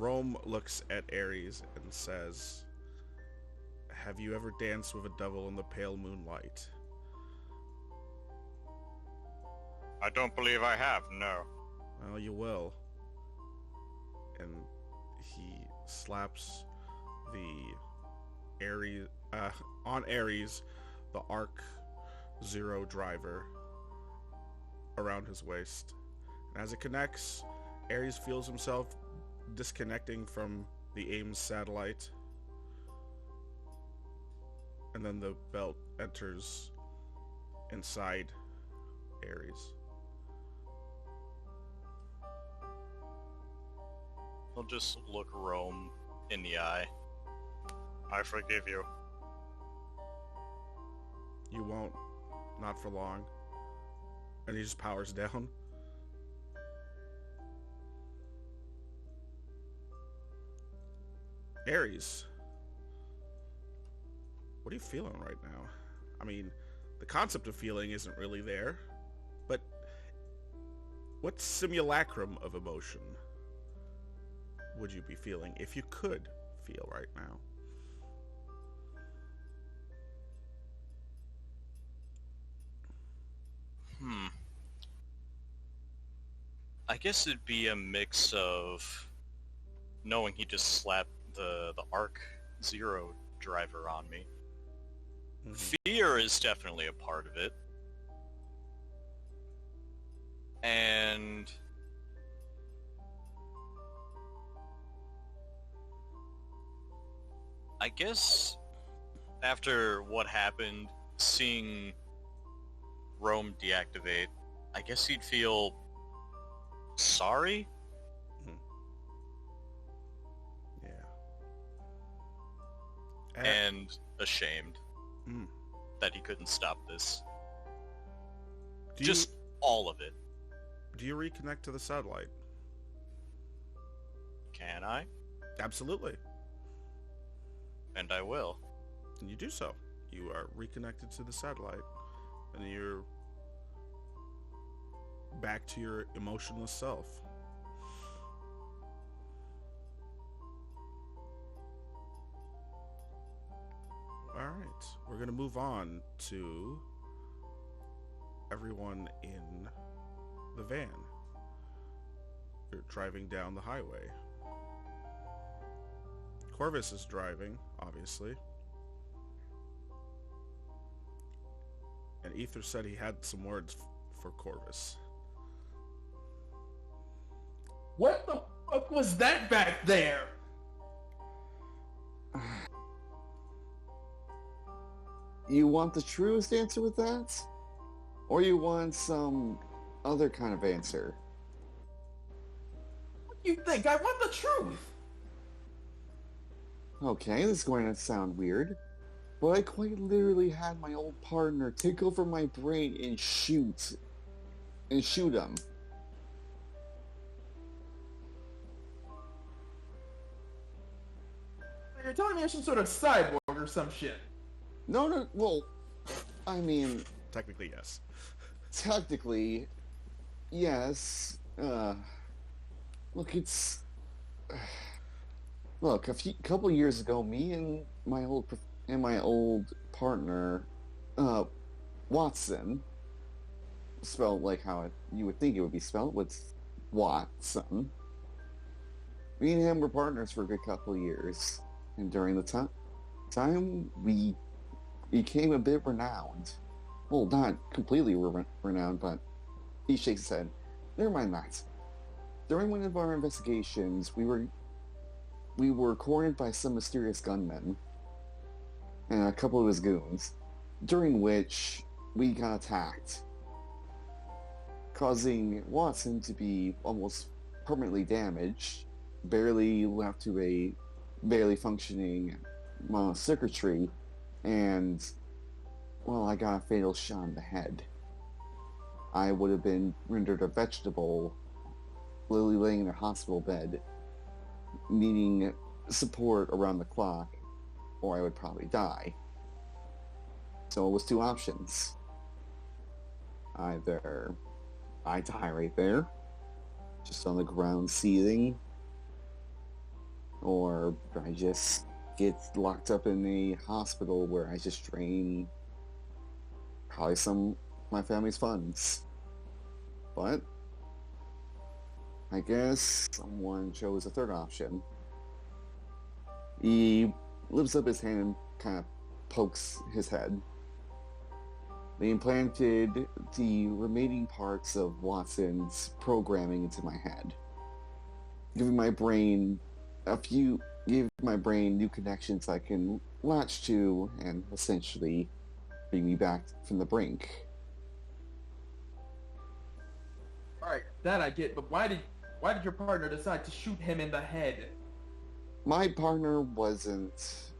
Rome looks at Ares and says, "Have you ever danced with a devil in the pale moonlight?" I don't believe I have, no. Well, you will. And he slaps the Ares on Ares, the Arc Zero driver around his waist. And as it connects, Ares feels himself disconnecting from the A.I.M.S satellite. And then the belt enters inside Ares. He'll just look Rome in the eye. I forgive you. You won't. Not for long. And he just powers down. Ares. What are you feeling right now? I mean, the concept of feeling isn't really there, but what simulacrum of emotion would you be feeling if you could feel right now? I guess it'd be a mix of knowing he just slapped the Arc Zero driver on me. Mm-hmm. Fear is definitely a part of it. And I guess after what happened, seeing Rome deactivate, I guess he'd feel sorry? Yeah. And ashamed Mm. that he couldn't stop this. Do Just all of it. Do you reconnect to the satellite? Can I? Absolutely. And I will. And you do so. You are reconnected to the satellite, and you're back to your emotionless self. Alright, we're going to move on to everyone in the van. You're driving down the highway. Corvus is driving, obviously. And Ether said he had some words for Corvus. What the fuck was that back there? You want the truest answer with that? Or you want some other kind of answer? What do you think? I want the truth. Okay, this is going to sound weird, but I quite literally had my old partner take over my brain and shoot him. You're telling me I'm some sort of cyborg or some shit. No, well, I mean, Technically, yes. technically, yes. Look, look. Couple years ago, me and my old partner, Watson, spelled like how you would think it would be spelled, with Watson. Me and him were partners for a good couple of years, and during the time we became a bit renowned. Well, not completely renowned, but he shakes his head. Never mind that. During one of our investigations, we were cornered by some mysterious gunmen and a couple of his goons, during which we got attacked, causing Watson to be almost permanently damaged, barely left to a barely functioning circuitry, and, well, I got a fatal shot in the head. I would have been rendered a vegetable, literally laying in a hospital bed, needing support around the clock, or I would probably die. So it was two options. Either I die right there, just on the ground seething, or I just get locked up in a hospital where I just drain probably some of my family's funds. But I guess someone chose a third option. He lifts up his hand and kind of pokes his head. They implanted the remaining parts of Watson's programming into my head, giving my brain new connections I can latch to and essentially bring me back from the brink. Alright, that I get, but why did your partner decide to shoot him in the head? My partner wasn't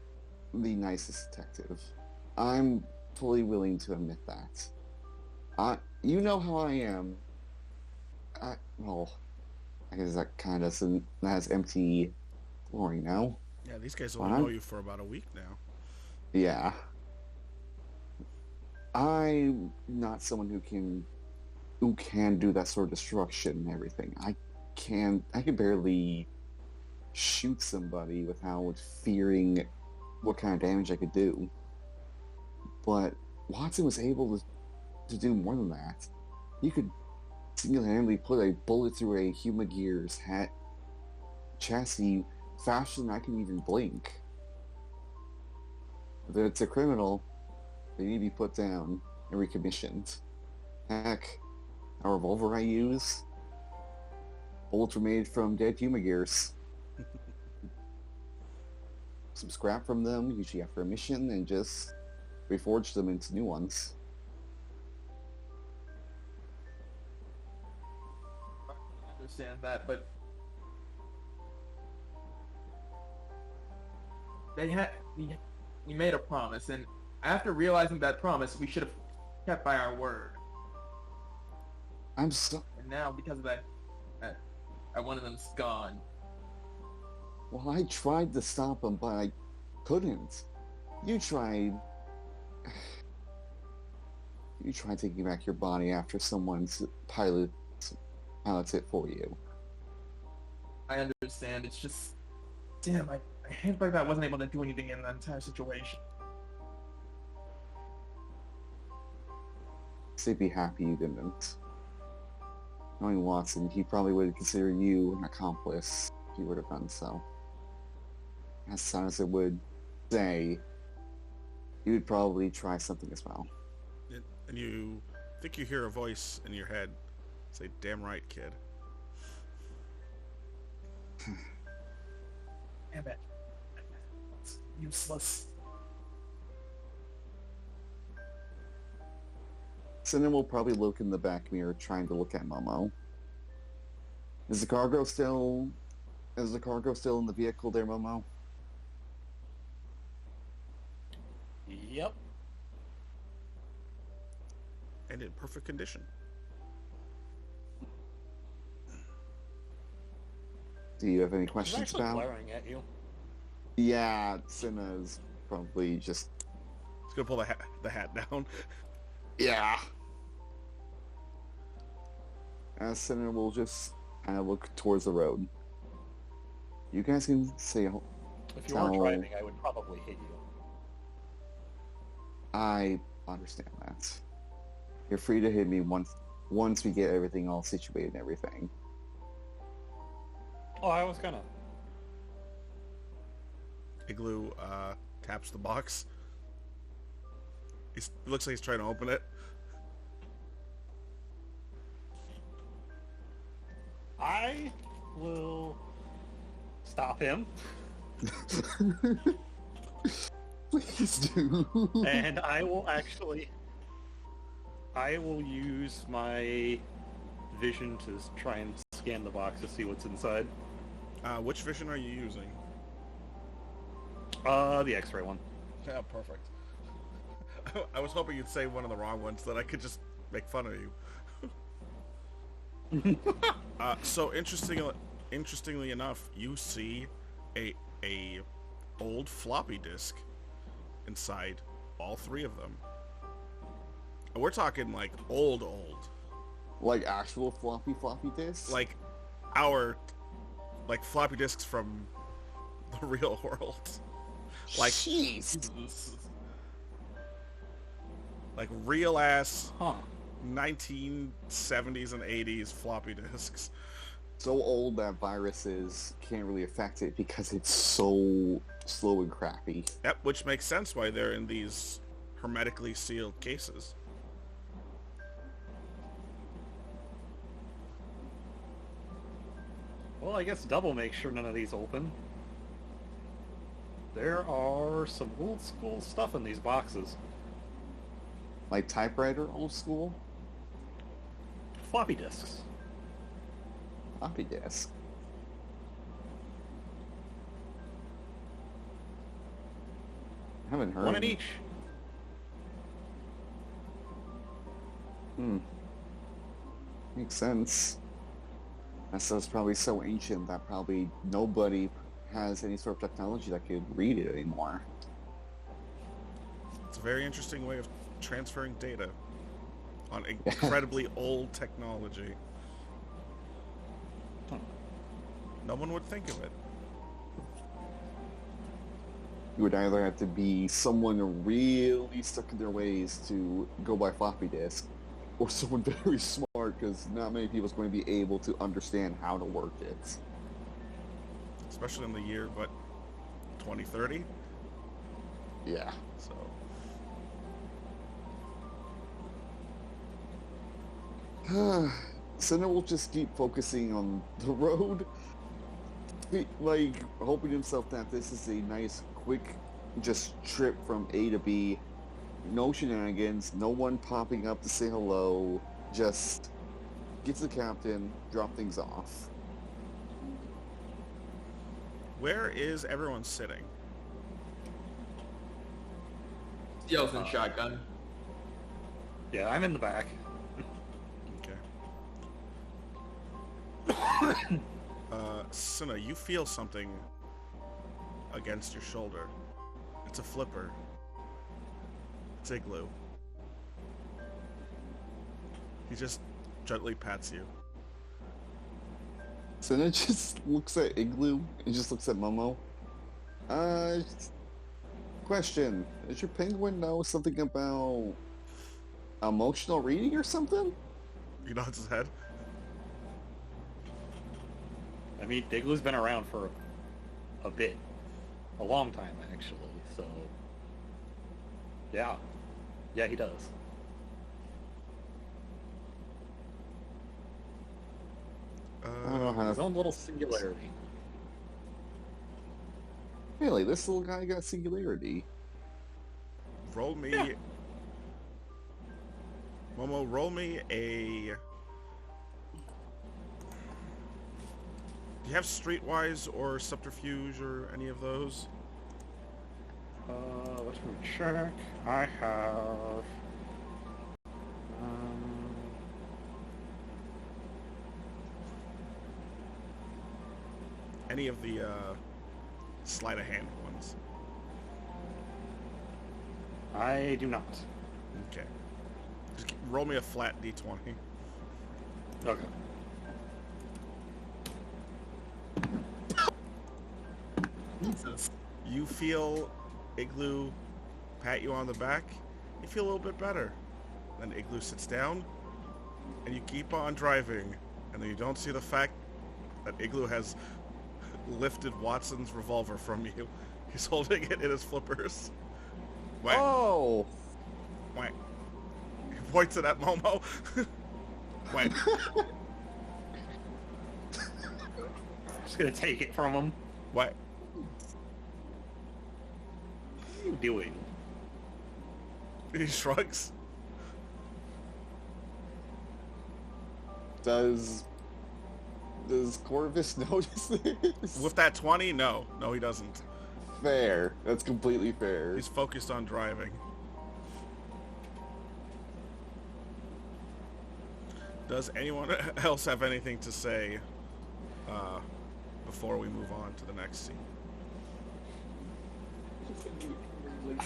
the nicest detective. I'm fully willing to admit that. You know how I am. I guess that kind of has empty glory now. Yeah, these guys only know you for about a week now. Yeah. I'm not someone who can do that sort of destruction and everything. I can barely shoot somebody without fearing what kind of damage I could do. But Watson was able to do more than that. He could single-handedly put a bullet through a human gear's chassis faster than I can even blink. If it's a criminal, they need to be put down and recommissioned. Heck, a revolver I use, bullets were made from dead human gears. Some scrap from them, usually after a mission, and just reforge them into new ones. I understand that, but we made a promise, and after realizing that promise, we should have kept by our word. I'm so... And now, because of that one of them's gone. Well, I tried to stop him, but I couldn't. You tried taking back your body after someone's pilots it for you. I understand. It's just, damn, I hate like that. I wasn't able to do anything in that entire situation. I'd be happy you didn't. Knowing Watson, he probably would consider you an accomplice if you would have done so. As sad as it would say, you would probably try something as well. And you think you hear a voice in your head say, "Damn right, kid." Damn it. It's useless. Cinnamon will probably look in the back mirror trying to look at Momo. Is the cargo still in the vehicle there, Momo? Yep. And in perfect condition. Do you have any She's questions actually about? glaring at you. Yeah, Cinna's probably just... It's gonna pull the hat down. Yeah. As Cinna will just kind of look towards the road. You guys can say... If you weren't driving, I would probably hit you. I understand that. You're free to hit me once we get everything all situated and everything. Oh, I was gonna. Igloo taps the box. It looks like he's trying to open it. I will stop him. Please do. And I will use my vision to try and scan the box to see what's inside. Which vision are you using? The X-ray one. Yeah, perfect. I was hoping you'd say one of the wrong ones so that I could just make fun of you. So interestingly enough, you see a old floppy disk inside all three of them. And we're talking like old. Like actual floppy disks? Like floppy disks from the real world. Like, Jeez. like real ass Huh. 1970s and 80s floppy disks. So old that viruses can't really affect it because it's so slow and crappy. Yep, which makes sense why they're in these hermetically sealed cases. Well, I guess double make sure none of these open. There are some old school stuff in these boxes. Like typewriter old school, Floppy disks. floppy disk. I haven't heard. One in each. Makes sense. That stuff's probably so ancient that probably nobody has any sort of technology that could read it anymore. It's a very interesting way of transferring data on incredibly old technology. Huh. No one would think of it. You would either have to be someone really stuck in their ways to go by floppy disk, or someone very smart, because not many people is going to be able to understand how to work it. Especially in the year, what, 2030? Yeah. So, So then we'll just keep focusing on the road, like hoping to himself that this is a nice, quick, just trip from A to B. No shenanigans, no one popping up to say hello. Just get to the captain, drop things off. where is everyone sitting? Steel's in shotgun. Yeah, I'm in the back. Okay. Cinna, you feel something against your shoulder. It's a flipper. It's Igloo. He just gently pats you. So then it just looks at Igloo and just looks at Momo. Question. Does your penguin know something about emotional reading or something? He nods his head. I mean, Igloo's been around for a bit. A long time, actually, so... Yeah. Yeah, he does. I don't know how His to... own little singularity. Really, this little guy got singularity. Roll me... Yeah. Momo, roll me a... Do you have Streetwise or Subterfuge or any of those? Let me check. I have... Any of the sleight of hand ones? I do not. Okay. Just roll me a flat d20. Okay. Jesus. You feel Igloo pat you on the back. You feel a little bit better. Then Igloo sits down, and you keep on driving. And then you don't see the fact that Igloo has lifted Watson's revolver from you. He's holding it in his flippers. Whack, Oh! whack. He points it at Momo. Whack. Just gonna take it from him. Whack. What are you doing? He shrugs. Does Corvus notice this? With that 20, no. No, he doesn't. Fair. That's completely fair. He's focused on driving. Does anyone else have anything to say before we move on to the next scene?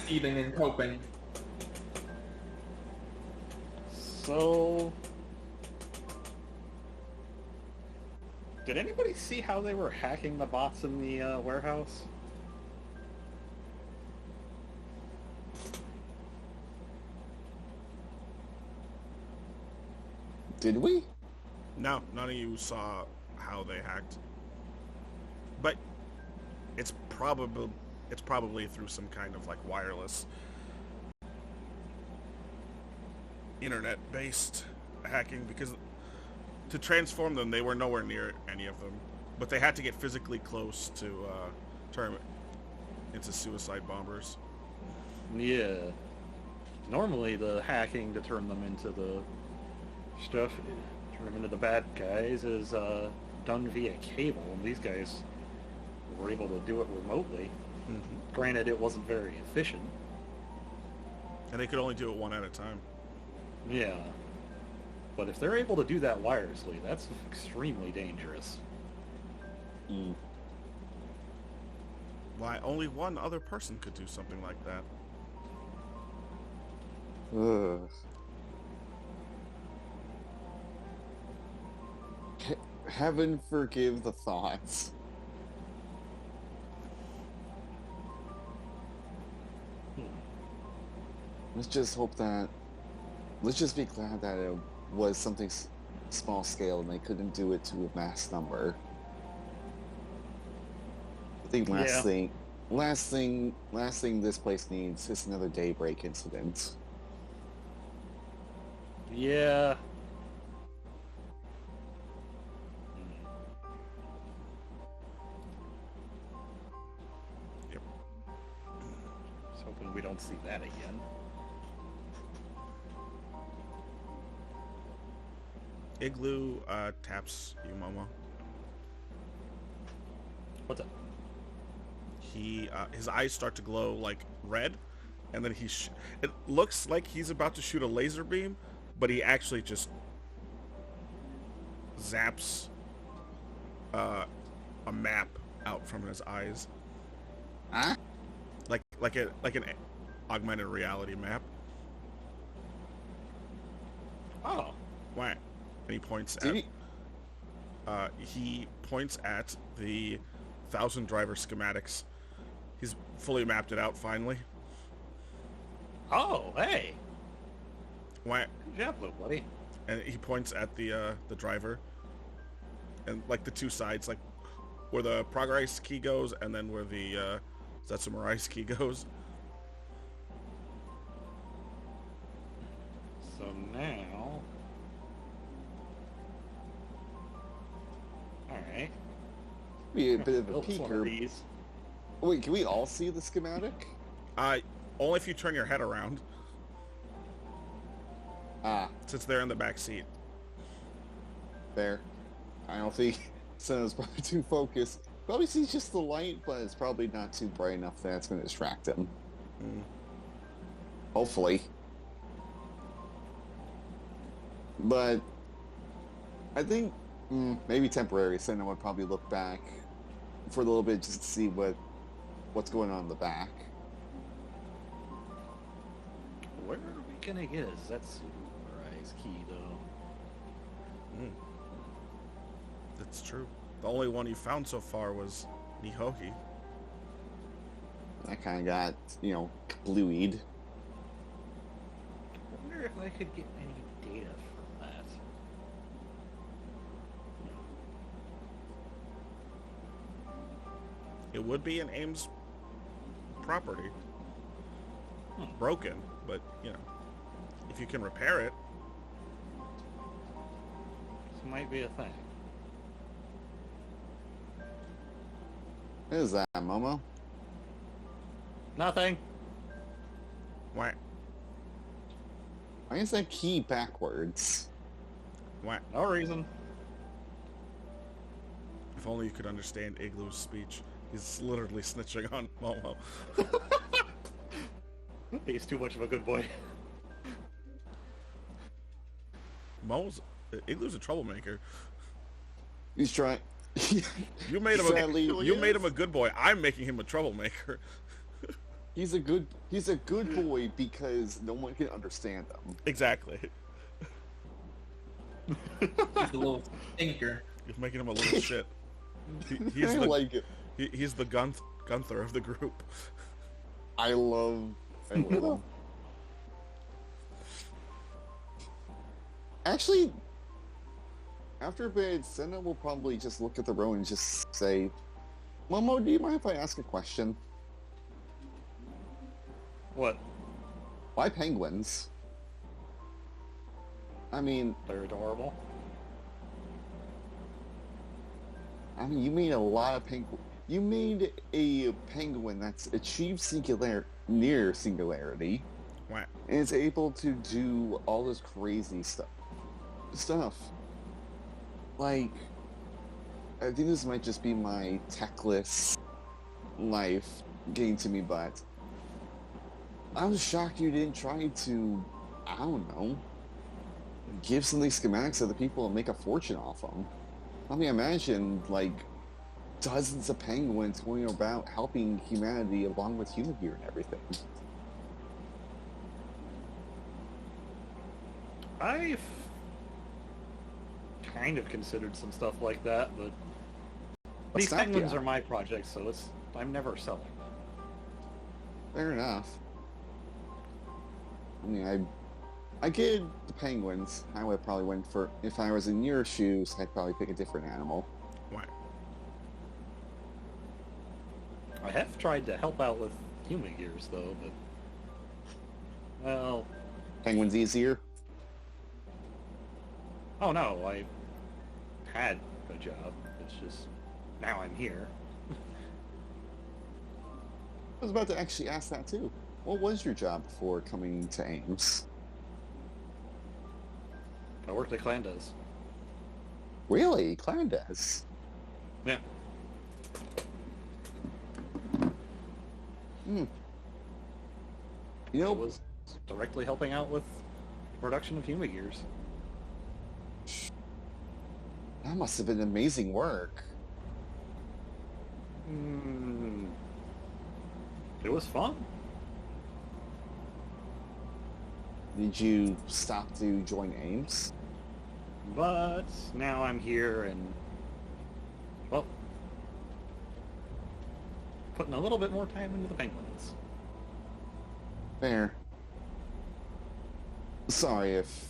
Eating and coping. So... Did anybody see how they were hacking the bots in the warehouse? Did we? No, none of you saw how they hacked. But it's probably through some kind of like wireless internet-based hacking, because to transform them, they were nowhere near any of them. But they had to get physically close to turn them into suicide bombers. Yeah. Normally the hacking to turn them into the stuff, turn them into the bad guys is done via cable. And these guys were able to do it remotely. Mm-hmm. Granted, it wasn't very efficient. And they could only do it one at a time. Yeah. But if they're able to do that wirelessly, that's extremely dangerous. Mm. Why, only one other person could do something like that. Ugh. Heaven forgive the thoughts. Let's just hope that... Let's just be glad that it was something small scale and they couldn't do it to a mass number. I think last thing this place needs is another Daybreak incident. Yeah. Yep. Just hoping we don't see that again. Igloo taps you, Momo. What's up? He his eyes start to glow like red, and then it looks like he's about to shoot a laser beam, but he actually just zaps a map out from his eyes, Huh? like an augmented reality map. Oh. Why? And he points Did at he points at the 1,000 driver schematics. He's fully mapped it out finally. Oh, hey. Why? Good job, little buddy. And he points at the driver, and like the two sides, like where the progress key goes, and then where the Zetsumarais key goes. So now... Alright. Be a bit of a Build us one of peeker. these. Wait, can we all see the schematic? Only if you turn your head around, Ah, since they're in the back seat. there. I don't think Senna's probably too focused. Probably sees just the light, but it's probably not too bright enough that it's going to distract him. Mm. Hopefully. But I think maybe temporary. Senna would probably look back for a little bit just to see what's going on in the back. Where are we gonna get a Zetsumarais key, though? Mm. That's true. The only one you found so far was Nihohi. That kind of got, blueyed. I wonder if I could get any data from that. It would be an A.I.M.S property. Broken, but, if you can repair it. This might be a thing. What is that, Momo? Nothing. Why? Why is that key backwards? Why? No reason. If only you could understand Igloo's speech. He's literally snitching on Momo. He's too much of a good boy. Igloo's a troublemaker. He's trying. You made him Sadly, you made him a good boy. I'm making him a troublemaker. He's a good boy because no one can understand him. Exactly. He's a little stinker. You're making him a little shit. He's I the like it. he's the Gunther of the group. I love him. Actually, After a bit, Senna will probably just look at the road and just say, Momo, do you mind if I ask a question? What? Why penguins? I mean, They're adorable. you made a lot of penguin. You made a penguin that's achieved near singularity, Wah. and is able to do all this crazy stuff. Like, I think this might just be my techless life getting to me, but I was shocked you didn't try to, I don't know, give some of these schematics to the people and make a fortune off them. I mean, imagine, like, dozens of penguins going about helping humanity along with human gear and everything. I've kind of considered some stuff like that, but these stopped penguins ya? are my project, so I'm never selling. Fair enough. I mean, I get the penguins. I would probably went for, if I was in your shoes, I'd probably pick a different animal. Wah. I have tried to help out with human gears, though, but... Well... Penguins easier? Oh no, I had a job. It's just... now I'm here. I was about to actually ask that too. What was your job before coming to A.I.M.S? I worked at Clandes. Really? Clandes? Yeah. Hmm. I You know, was directly helping out with the production of human gears. that must have been amazing work. It was fun. Did you stop to join A.I.M.S? But now I'm here and, well, putting a little bit more time into the penguins. Fair. Sorry if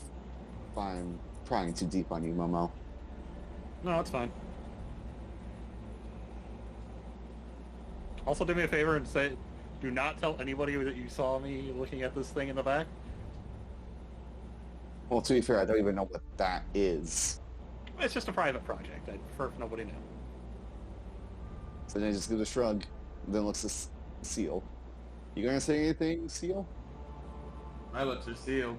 I'm prying too deep on you, Momo. No, it's fine. Also, do me a favor and say, do not tell anybody that you saw me looking at this thing in the back. Well, to be fair, I don't even know what that is. It's just a private project. I'd prefer if nobody knew. So then I just gives a shrug, then looks at Seal. You gonna say anything, Seal? My lips are sealed.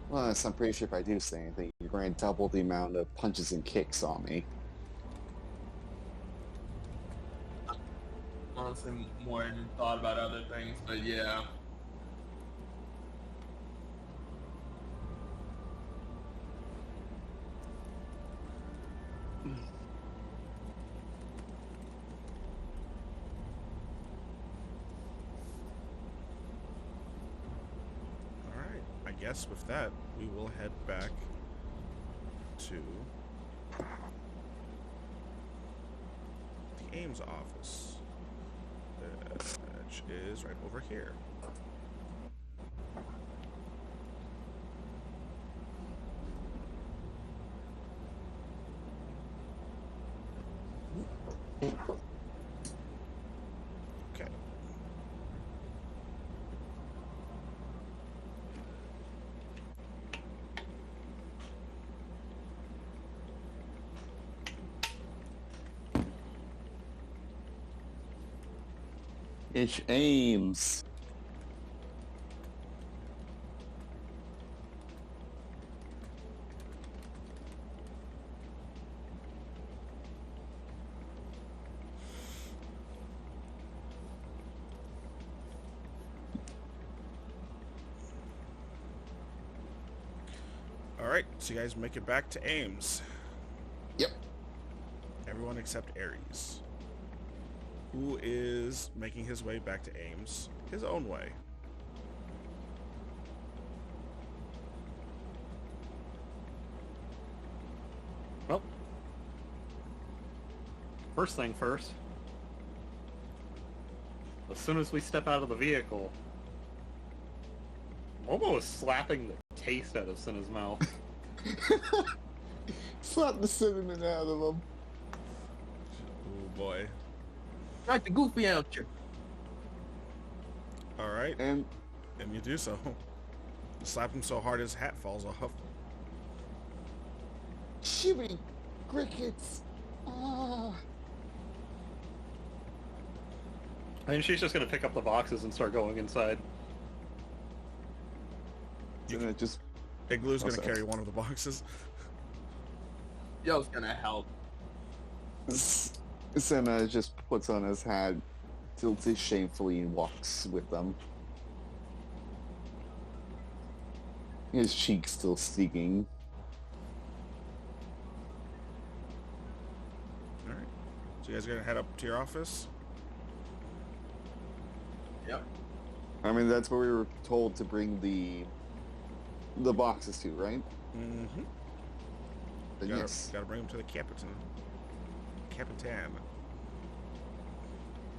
Well, I'm pretty sure if I do say anything, you're going to double the amount of punches and kicks on me. Honestly, more than thought about other things, but yeah. Alright, I guess with that, we will head back to the A.I.M.S office, which is right over here. Okay. It's A.I.M.S. Alright, so you guys make it back to A.I.M.S. Yep. Everyone except Ares, who is making his way back to A.I.M.S his own way. Well, first thing first. As soon as we step out of the vehicle, Momo is slapping the taste out of Cinna's mouth. Slap the cinnamon out of him. Oh boy. Right, the goofy out here. All right, And and you do so. Slap him so hard his hat falls off. shivering crickets. Ah. I mean, she's just gonna pick up the boxes and start going inside. And it just Igloo's gonna sorry. carry one of the boxes. Yo's gonna help. Senna just puts on his hat, tilts it shamefully, and walks with them. His cheeks still stinging. All right. So you guys are gonna head up to your office. Yep. I mean, that's where we were told to bring the boxes to, right? Mm-hmm. Then yes. Gotta bring him to the Capitan. Capitan.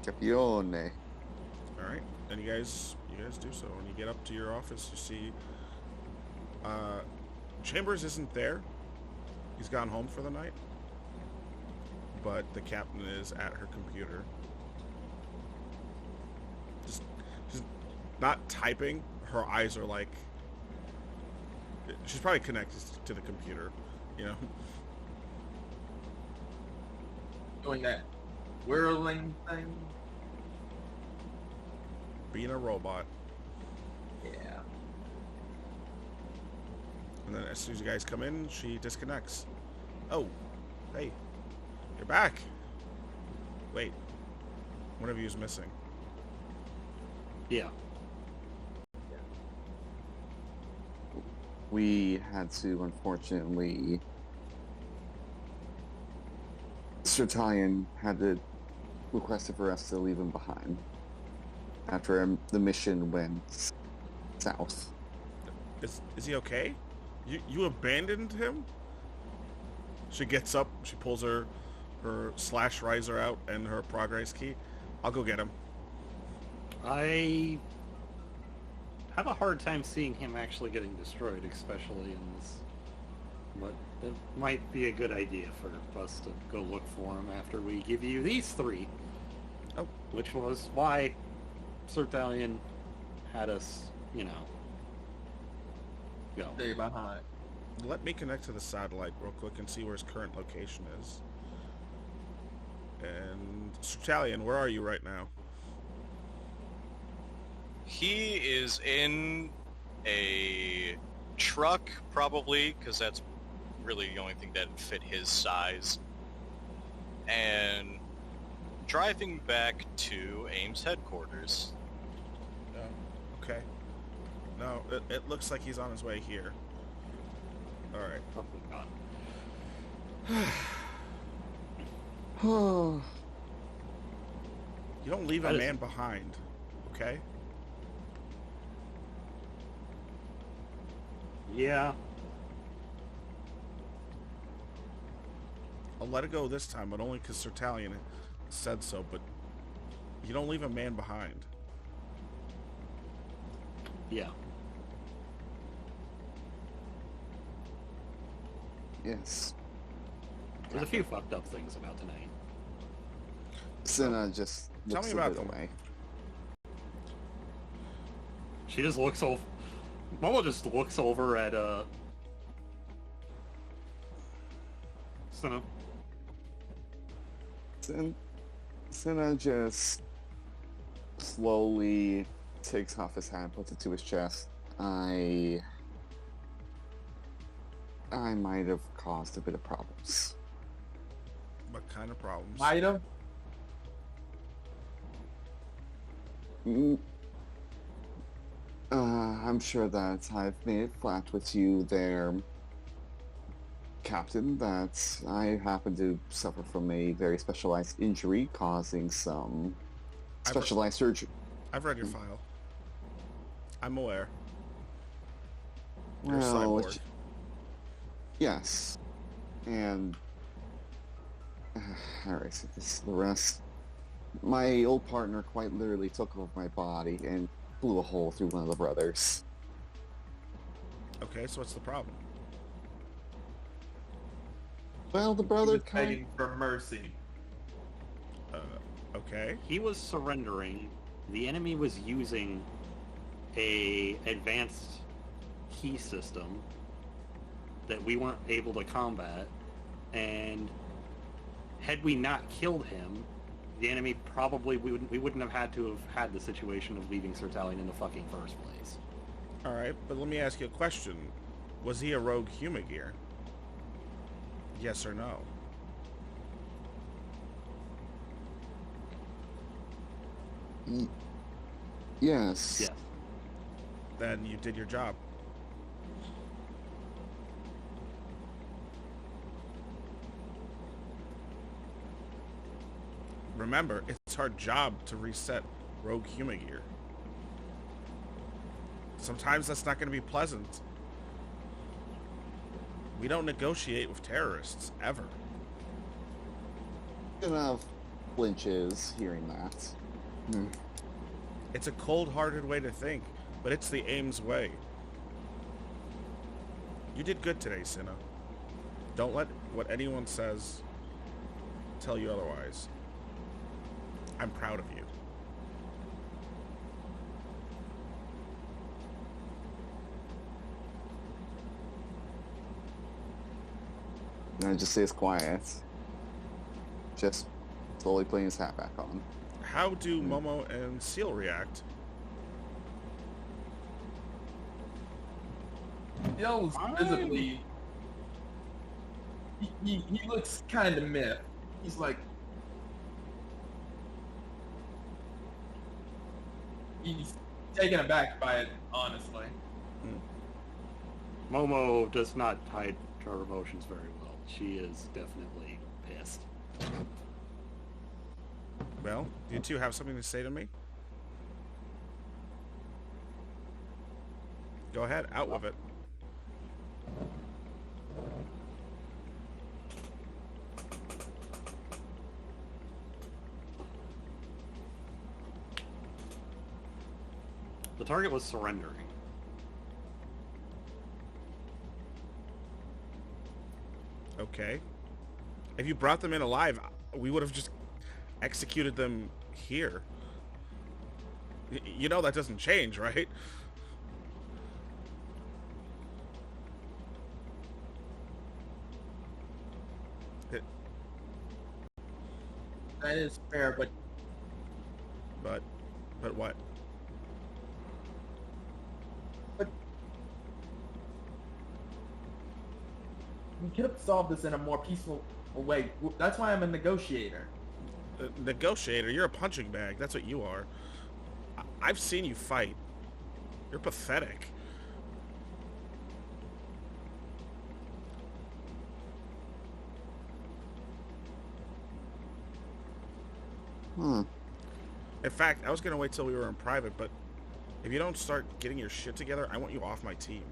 Capione. All right. And you guys do so. When you get up to your office, you see Chambers isn't there. He's gone home for the night. But the captain is at her computer. She's not typing. Her eyes are like... She's probably connected to the computer, you know? Doing that whirling thing. Being a robot. Yeah. And then as soon as you guys come in, she disconnects. Oh, hey, you're back. Wait, one of you is missing. Yeah. We had to, unfortunately... Sir Tyan had to request for us to leave him behind after the mission went south. Is he okay? You abandoned him? She gets up, she pulls her slash riser out and her progress key. I'll go get him. I have a hard time seeing him actually getting destroyed, especially in this. But it might be a good idea for us to go look for him after we give you these three. Oh. Which was why Sir Talion had us, go. Stay behind. Let me connect to the satellite real quick and see where his current location is. And Italian, where are you right now? He is in a truck, probably, because that's really the only thing that fit his size. And driving back to A.I.M.S headquarters. Okay. No, it looks like he's on his way here. All right. Oh my god. Oh, You don't leave a That is- man behind, okay? Yeah. I'll let it go this time, but only because Sir Talion said so, but you don't leave a man behind. Yeah. yes. There's a few fucked up things about tonight. Senna just Tell looks me a about bit them. away. She just looks over. Mama just looks over at Senna. Senna just slowly takes off his hat, puts it to his chest. I might have caused a bit of problems. What kind of problems? Might have. Mm, I'm sure that I've made it flat with you there, Captain, that I happen to suffer from a very specialized injury causing some specialized surgery. I've read your file. I'm aware. You're a Well, cyborg. yes. And alright, so this is the rest. My old partner quite literally took over my body and blew a hole through one of the brothers. Okay, so what's the problem? Well, the He brother was kind begging for mercy. Okay. He was surrendering. The enemy was using a advanced key system that we weren't able to combat, and had we not killed him, the enemy probably we wouldn't have had to have had the situation of leaving Sir Talion in the fucking first place. All right, but let me ask you a question. Was he a rogue Humagear? Yes or no? yes. Yes. Then you did your job. Remember, it's our job to reset rogue Humagear. Sometimes that's not going to be pleasant. We don't negotiate with terrorists, ever. Enough flinches hearing that. Hmm. It's a cold-hearted way to think, but it's the A.I.M.S way. You did good today, Cinna. Don't let what anyone says tell you otherwise. I'm proud of you. And just stays quiet. Just slowly putting his hat back on. How do Momo and Seal react? Yells visibly. He looks kind of miffed. He's like, he's taken aback by it, honestly. Momo does not hide her emotions very well. She is definitely pissed. Well, you two have something to say to me? Go ahead, out with it. The target was surrendering. Okay. If you brought them in alive, we would have just executed them here. You know that doesn't change, right? That is fair, but But what? we could have solved this in a more peaceful way. That's why I'm a negotiator. Negotiator, you're a punching bag. That's what you are. I've seen you fight. You're pathetic. Hmm. In fact, I was going to wait till we were in private, but if you don't start getting your shit together, I want you off my team.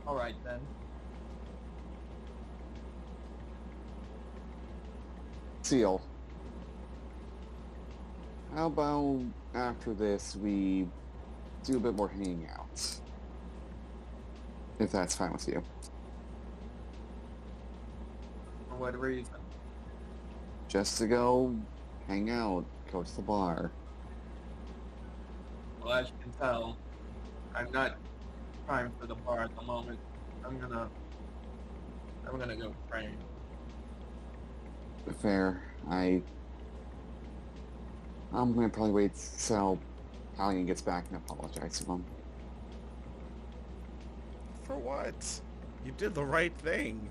All right then. Seal. How about after this we do a bit more hanging out? If that's fine with you. For what reason? Just to go hang out, go to the bar. Well, as you can tell, I'm not primed for the bar at the moment. I'm gonna go train. Fair. I'm gonna probably wait till Hallian gets back and apologize to him. For what? You did the right thing.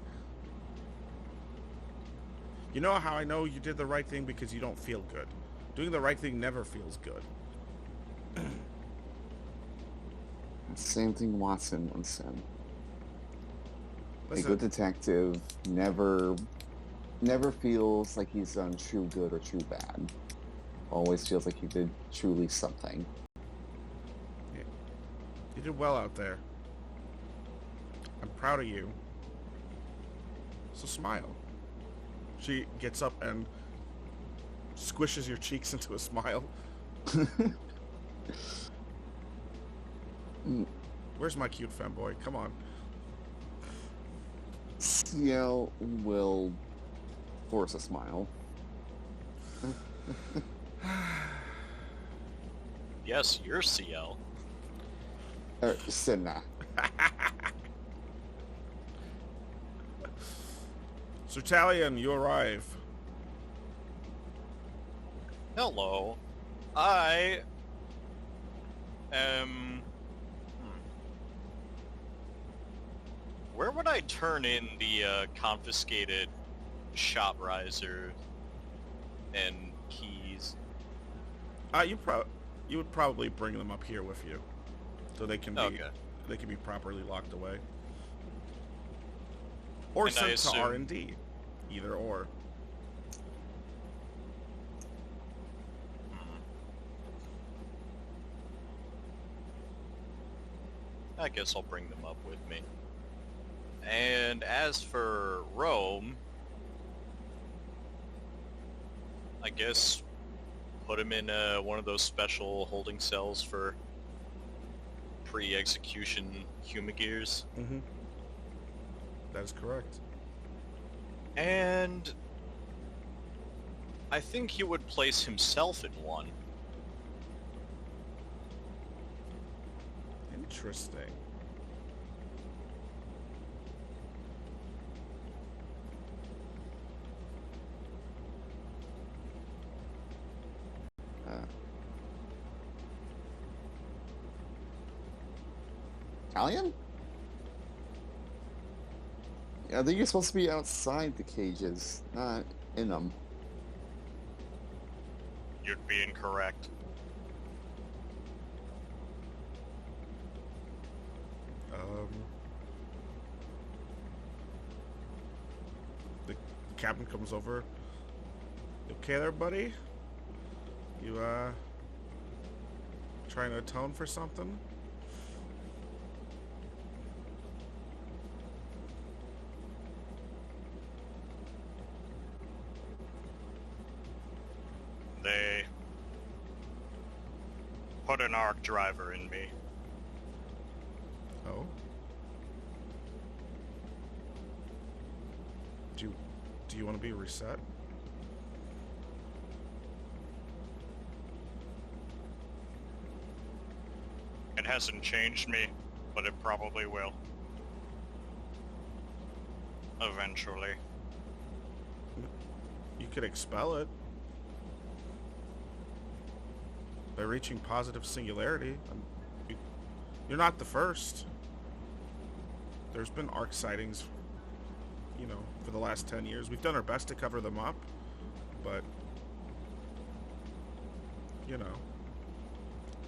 You know how I know you did the right thing? Because you don't feel good. Doing the right thing never feels good. Same thing Watson once said. A Listen, good detective never feels like he's done true good or true bad. Always feels like he did truly something. you did well out there. I'm proud of you. So smile. She gets up and squishes your cheeks into a smile. Mm, Where's my cute femboy? Come on. CL will force a smile. Yes, you're CL. Sinna. Sir Talion, you arrive. Hello. I am... Where would I turn in the confiscated shop riser and keys? You would probably bring them up here with you, so they can be properly locked away, or And I sent to assume- R&D, either or. I guess I'll bring them up with me. And as for Rome, I guess put him in one of those special holding cells for pre-execution humagears. Mm-hmm. That is correct. And I think he would place himself in one. Interesting. Italian? Yeah, I think you're supposed to be outside the cages, not in them. You'd be incorrect. The captain comes over. You okay there, buddy? You, trying to atone for something? They put an arc driver in me. Oh? Do you want to be reset? It hasn't changed me, but it probably will. Eventually. You could expel it by reaching positive singularity. You're not the first. There's been arc sightings, for the last 10 years. We've done our best to cover them up, but,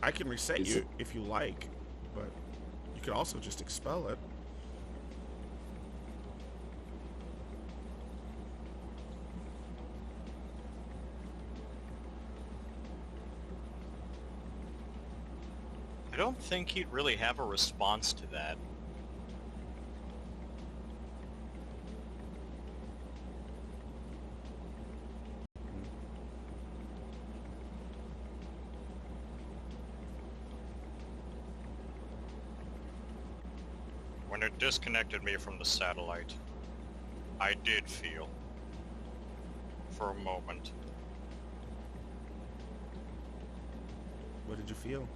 I can reset you if you like, but you could also just expel it. I don't think he'd really have a response to that. When it disconnected me from the satellite, I did feel, for a moment, What did you feel?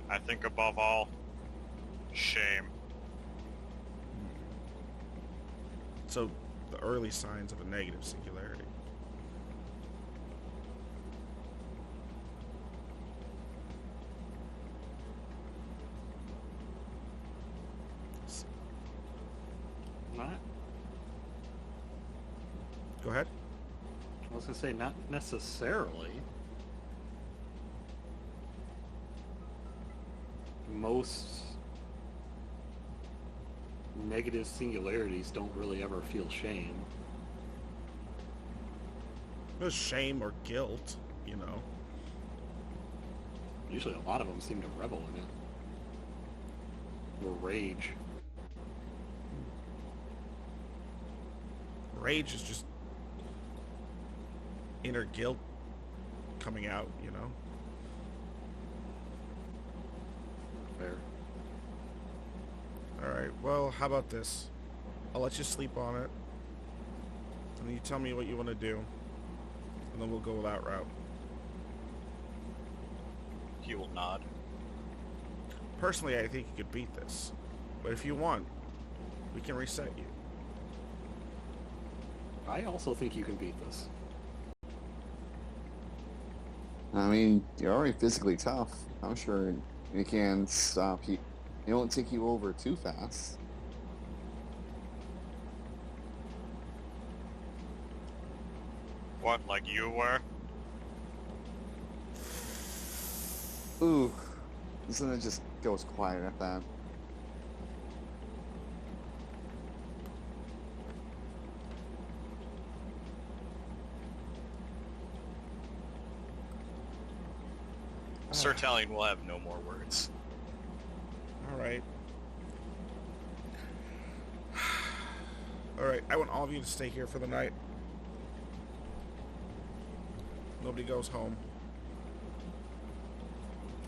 I think above all, shame. So, the early signs of a negative singularity. Not. Go ahead. I was gonna say not necessarily. Most negative singularities don't really ever feel shame. There's shame or guilt, Usually a lot of them seem to revel in it. Or rage. rage is just inner guilt coming out, you know? Fair. Alright, well, how about this? I'll let you sleep on it. And then you tell me what you want to do. And then we'll go that route. He will nod. Personally, I think you could beat this. But if you want, we can reset you. I also think you can beat this. I mean, you're already physically tough. I'm sure it can stop you. It won't take you over too fast. What, like you were? Ooh. Then it just goes quiet at that. Sir Talion will have no more words. Alright. Alright, I want all of you to stay here for the night. Nobody goes home.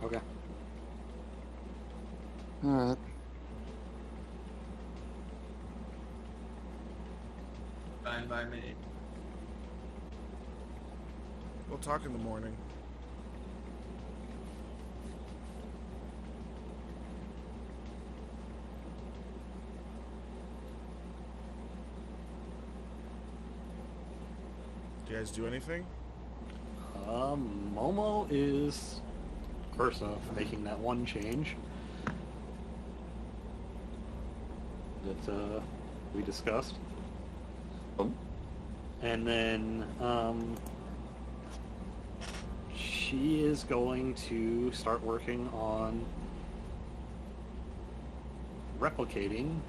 Okay. Alright. Fine by me. We'll talk in the morning. Do you guys do anything? Momo is, first off, making that one change that we discussed. Oh. And then she is going to start working on replicating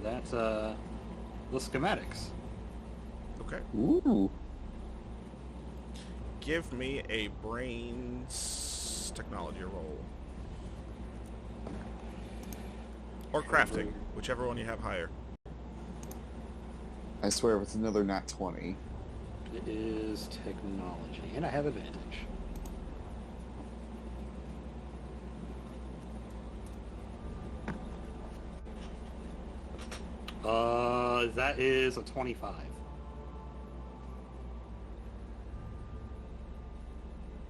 that the schematics. Okay. Ooh. Give me a brains technology roll. Or crafting, whichever one you have higher. I swear if it's another nat 20. It is technology, and I have advantage. That is a 25.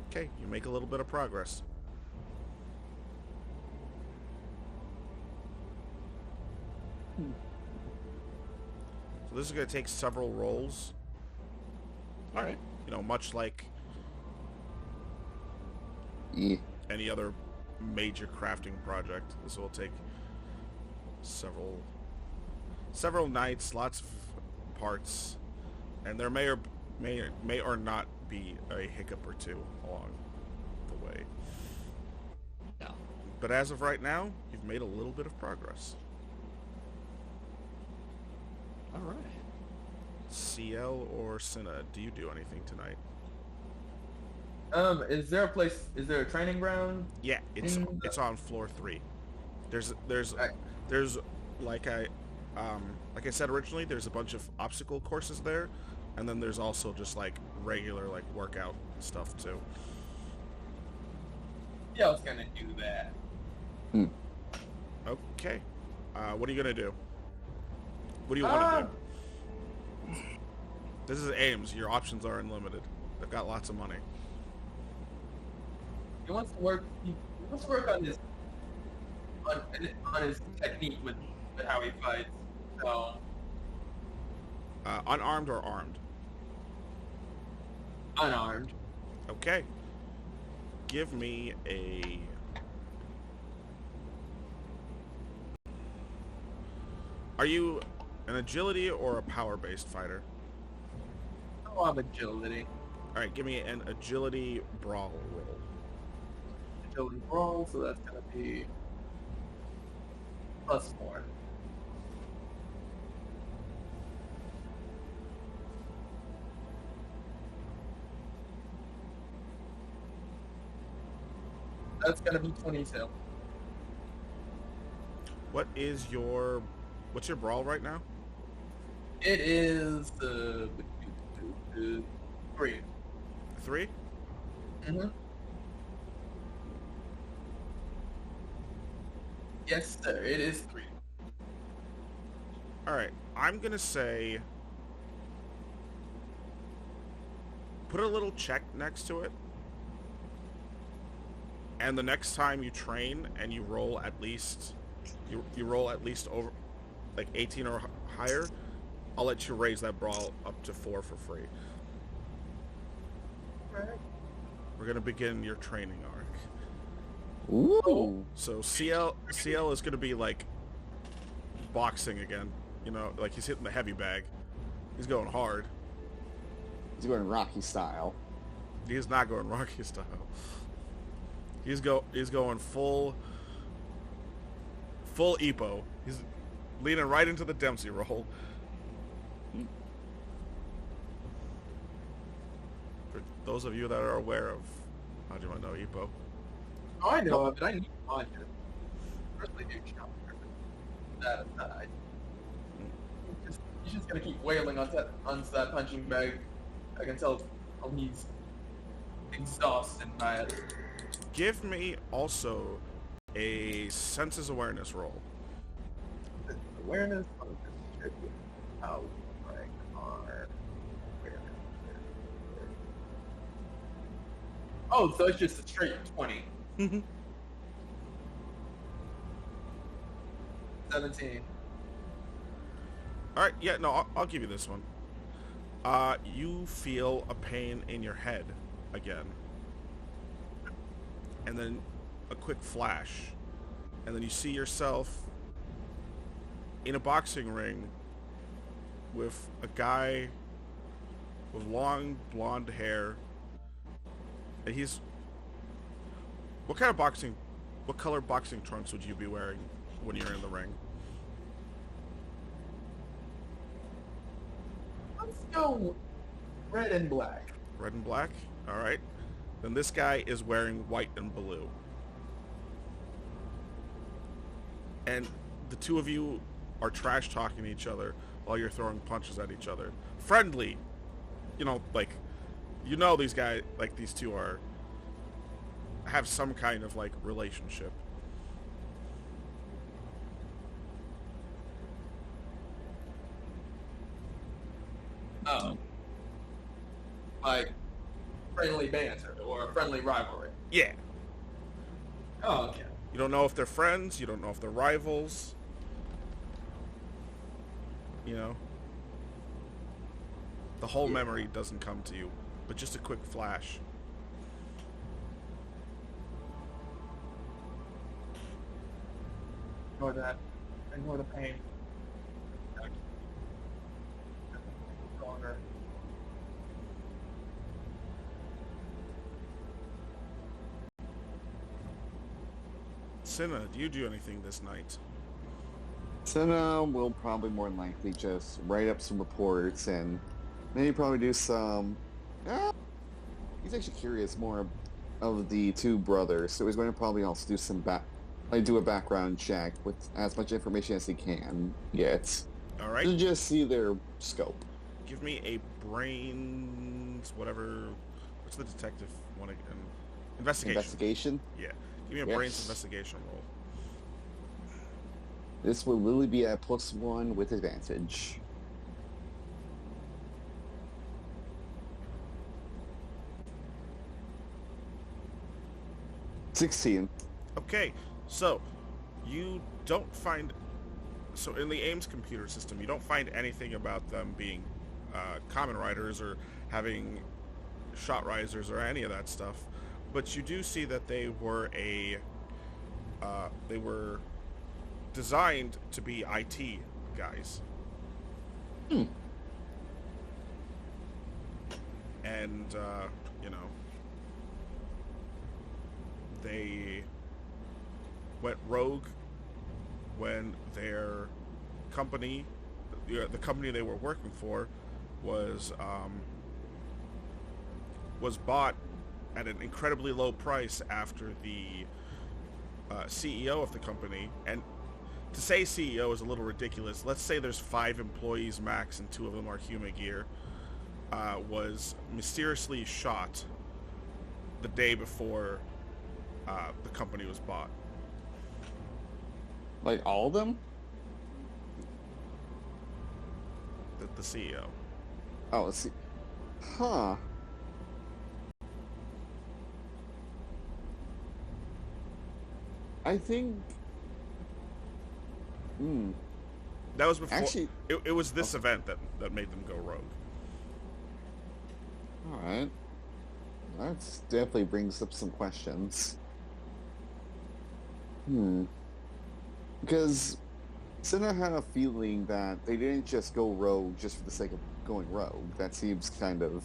Okay, you make a little bit of progress. So this is going to take several rolls. All right. You know, much like Yeah. any other major crafting project. This will take several nights, lots of parts, and there may or not be a hiccup or two along the way. Yeah. But as of right now, you've made a little bit of progress. All right. CL or Cinna, do you do anything tonight? Is there a training ground? Yeah, it's Mm. it's on floor 3. There's Right. like I said originally, there's a bunch of obstacle courses there, and then there's also just like regular like workout stuff too. Yeah, I was gonna do that. Okay. What are you gonna do? What do you want to do? This is A.I.M.S. Your options are unlimited. They've got lots of money. He wants to work. He wants to work on his on his technique with how he fights. So Unarmed or armed? unarmed. Okay. Give me a... Are you an agility or a power-based fighter? Oh, I'm agility. Alright, give me an agility brawl roll. Agility roll, so that's gonna be +4. That's gonna be 22. What is your What's your brawl right now? It is 3. 3? Mm-hmm. Yes, sir. It is 3. All right. I'm gonna say put a little check next to it, and the next time you train and you roll at least you roll at least over like 18 or higher, I'll let you raise that brawl up to 4 for free. Right. We're gonna begin your training arc. Ooh. So CL is gonna be like boxing again. You know, like he's hitting the heavy bag. He's going hard. He's going Rocky style. He is not going Rocky style. He's going full Epo. He's leaning right into the Dempsey roll. For those of you that are aware of how do I know Epo? Oh, I know of it. I need to on you. Especially if you that aside. He's just gonna keep wailing on that punching bag. I can tell he's exhausted by it. Give me also a senses awareness roll. Awareness. How rank are awareness? Oh, so it's just a straight 20. 17. All right, yeah, no, I'll give you this one. You feel a pain in your head again. And then a quick flash. And then you see yourself in a boxing ring with a guy with long blonde hair. And he's... What color boxing trunks would you be wearing when you're in the ring? Let's go red and black. Red and black? Alright. Then this guy is wearing white and blue. And the two of you are trash talking to each other while you're throwing punches at each other. Friendly. You know, like, you know these guys, like these two have some kind of like relationship. Oh. Like friendly banter or a friendly rivalry. Yeah. Oh, okay. You don't know if they're friends, you don't know if they're rivals. You know? The whole memory doesn't come to you, but just a quick flash. Ignore that. Ignore the pain. Stronger. Cinna, do you do anything this night? So we'll probably more than likely just write up some reports and maybe probably do some... he's actually curious more of the two brothers, so he's going to probably also do some do a background check with as much information as he can get. Alright. To just see their scope. Give me a brains, whatever... What's the detective one again? Investigation. Investigation? Yeah. Give me a brains investigation roll. This will literally be at +1 with advantage. $16. Okay, so you don't find... So in the A.I.M.S computer system, you don't find anything about them being Kamen riders or having shot risers or any of that stuff. But you do see that they were they were designed to be IT guys. And, you know, they went rogue when their company, the company they were working for, was bought at an incredibly low price after the CEO of the company, and to say CEO is a little ridiculous. Let's say there's 5 employees max and 2 of them are Humagear. Was mysteriously shot the day before the company was bought. Like all of them? The CEO. Oh, let's see. Huh. I think... That was before. Actually... It was this event that made them go rogue. Alright. That definitely brings up some questions. Because Senna had a feeling that they didn't just go rogue just for the sake of going rogue. That seems kind of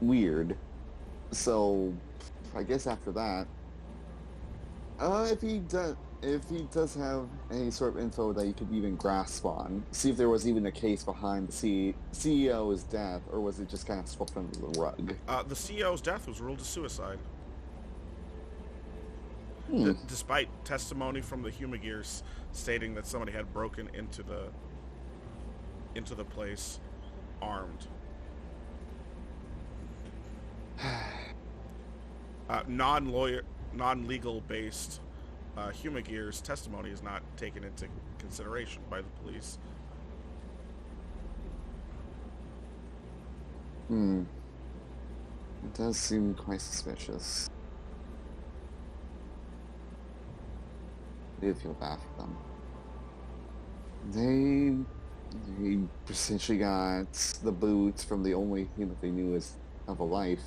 weird. So, I guess after that, if he does have any sort of info that you could even grasp on, see if there was even a case behind the CEO's death, or was it just kind of swept under the rug? The CEO's death was ruled a suicide. Hmm. Despite testimony from the Humagears stating that somebody had broken into the place armed. Non-legal based Humagears testimony is not taken into consideration by the police. It does seem quite suspicious. I do feel bad for them. They essentially got the boots from the only thing that they knew of a life.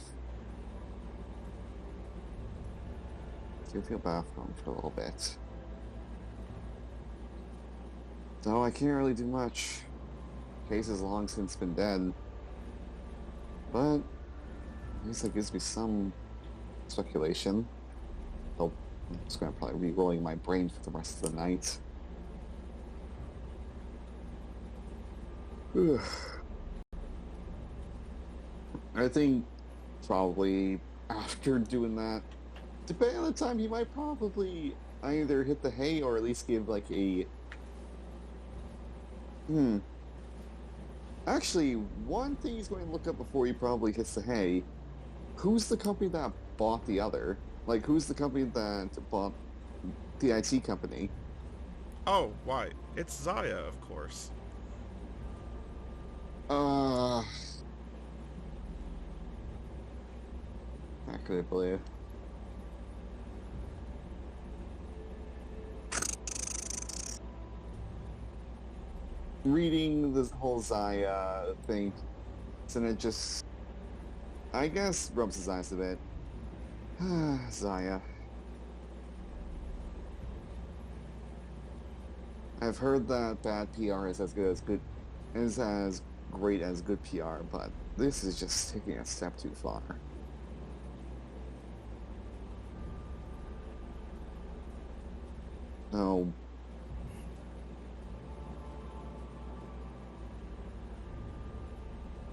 I do feel bad for them for a little bit. Though I can't really do much. Case has long since been dead. But at least that gives me some speculation. I'm just going to probably be rolling my brain for the rest of the night. I think probably after doing that, depending on the time, he might probably either hit the hay or at least give like a... Actually, one thing he's going to look up before he probably hits the hay, who's the company that bought the other? Like, who's the company that bought the IT company? Oh, why? It's Zaya, of course. I couldn't believe. Reading this whole Zaya thing, and it just, I guess, rubs his eyes a bit. Zaya. I've heard that bad PR is as great as good PR, but this is just taking a step too far. No.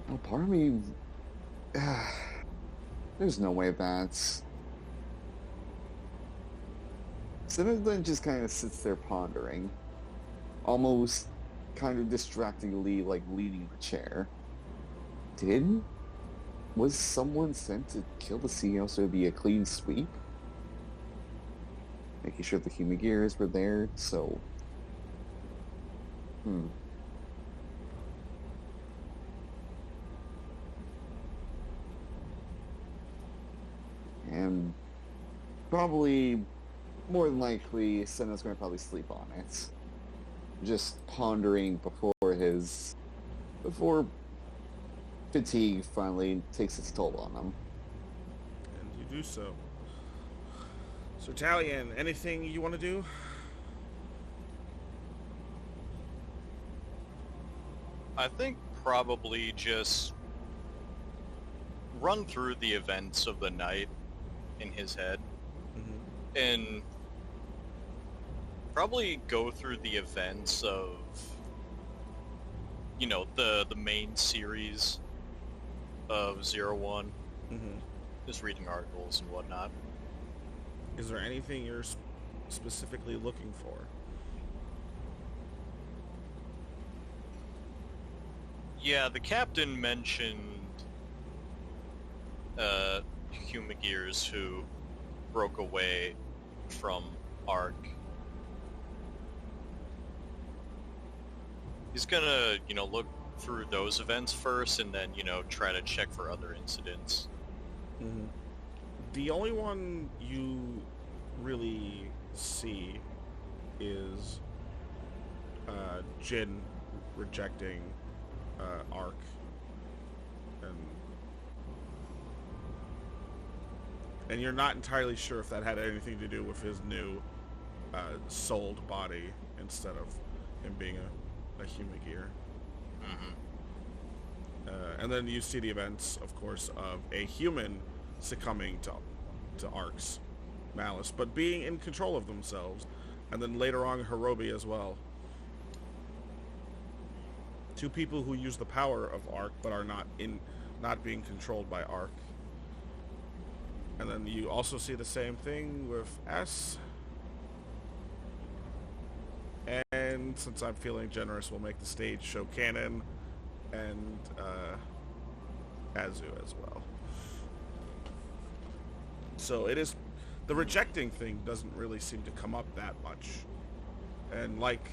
Well, part of me... there's no way that's... Cinnamon just kind of sits there pondering, almost kind of distractingly, like, leaning the chair. Was someone sent to kill the CEO so it'd be a clean sweep? Making sure the Humagears were there, so... And probably, more than likely, Senna's going to probably sleep on it. Just pondering before fatigue finally takes its toll on him. And you do so. So, Talion, anything you want to do? I think probably just run through the events of the night in his head, and probably go through the events of, the main series of 01. Just reading articles and whatnot. Is there anything you're specifically looking for? Yeah, the captain mentioned Humagears who broke away from Ark. He's gonna, look through those events first and then, try to check for other incidents. Mm-hmm. The only one you really see is Jin rejecting Ark, and you're not entirely sure if that had anything to do with his new souled body instead of him being a Humagear. Mm-hmm. And then you see the events, of course, of a human succumbing to Ark's malice, but being in control of themselves, and then later on Hirobi as well. Two people who use the power of Ark but are not being controlled by Ark. And then you also see the same thing with S. And since I'm feeling generous, we'll make the stage show Kamen and Azu as well. So it is, the rejecting thing doesn't really seem to come up that much. And like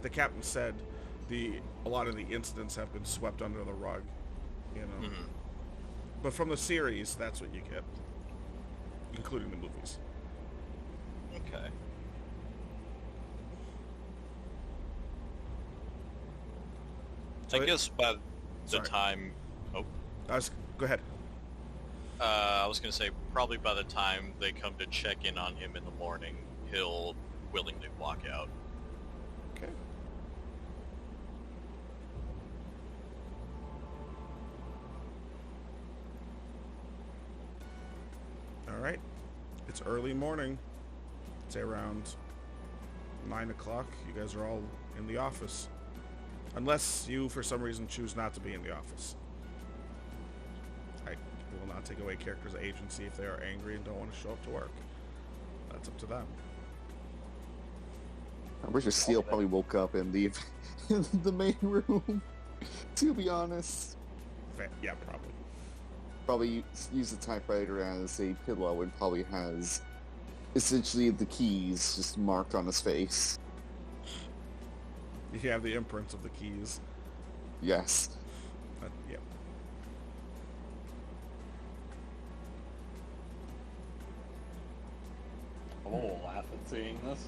the captain said, a lot of the incidents have been swept under the rug, Mm-hmm. But from the series, that's what you get, including the movies. Okay. So I guess by the Sorry. time... Oh. Go ahead. I was going to say, probably by the time they come to check in on him in the morning, he'll willingly walk out. Okay. Alright. It's early morning. Say around 9 o'clock. You guys are all in the office. Unless you, for some reason, choose not to be in the office. I will not take away characters' agency if they are angry and don't want to show up to work. That's up to them. I'm pretty sure Steele probably woke up in the in the main room. To be honest, Yeah, probably. probably use the typewriter as a pillow and probably has essentially the keys just marked on his face. You have the imprints of the keys. Yes. Yeah. I will laugh at seeing this.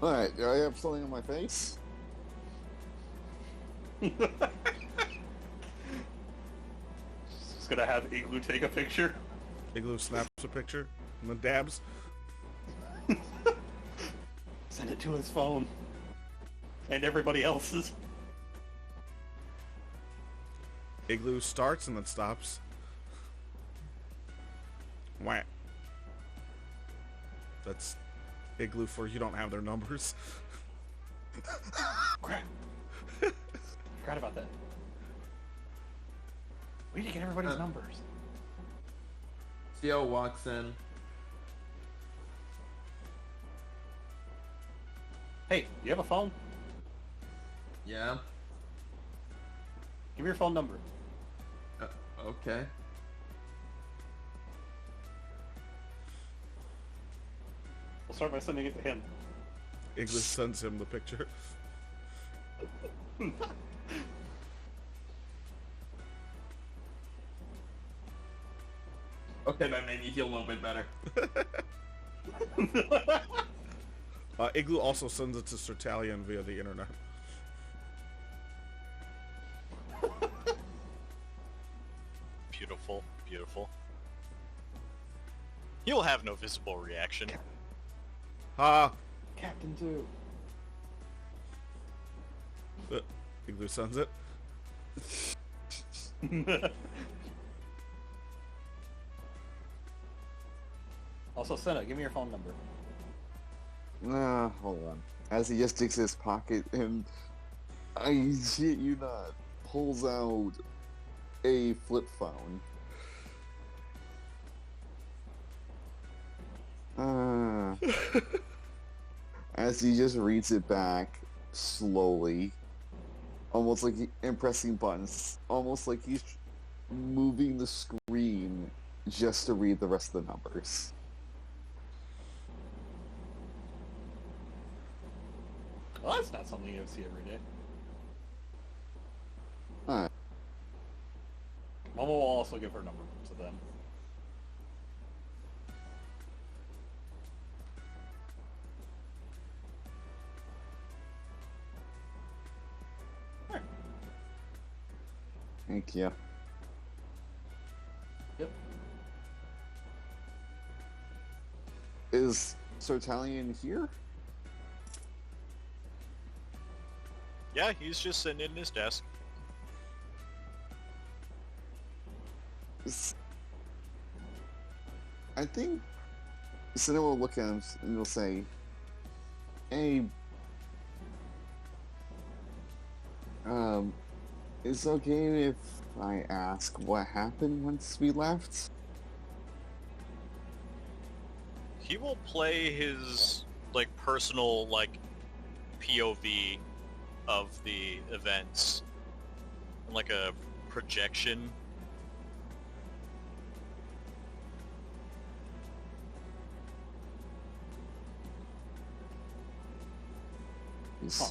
Alright, do I have something on my face? Just gonna have Igloo take a picture. Igloo snaps a picture and then dabs. Send it to his phone. And everybody else's. Igloo starts and then stops. Whack. That's Igloo for you don't have their numbers. Crap. Forgot about that. We need to get everybody's numbers. Steele walks in. Hey, you have a phone? Yeah. Give me your phone number. Okay. We'll start by sending it to him. Igloo sends him the picture. Okay, that made me feel a little bit better. Igloo also sends it to Sertalion via the internet. Beautiful, beautiful. He'll have no visible reaction. Ha! Captain 2. Igloo sends it. Also, Senna, give me your phone number. Hold on. As he just digs his pocket and I shit you not, pulls out a flip phone. Uh, as he just reads it back slowly, almost like and pressing buttons, almost like he's moving the screen just to read the rest of the numbers. Well, that's not something you see every day. Alright. Mama will also give her number to them. Thank you. Yep. Is Sertalion here? Yeah, he's just sitting in his desk. I think Cinna will look at him and will say, "Hey, is it okay if I ask what happened once we left?" He will play his personal POV of the events, like a projection. Huh.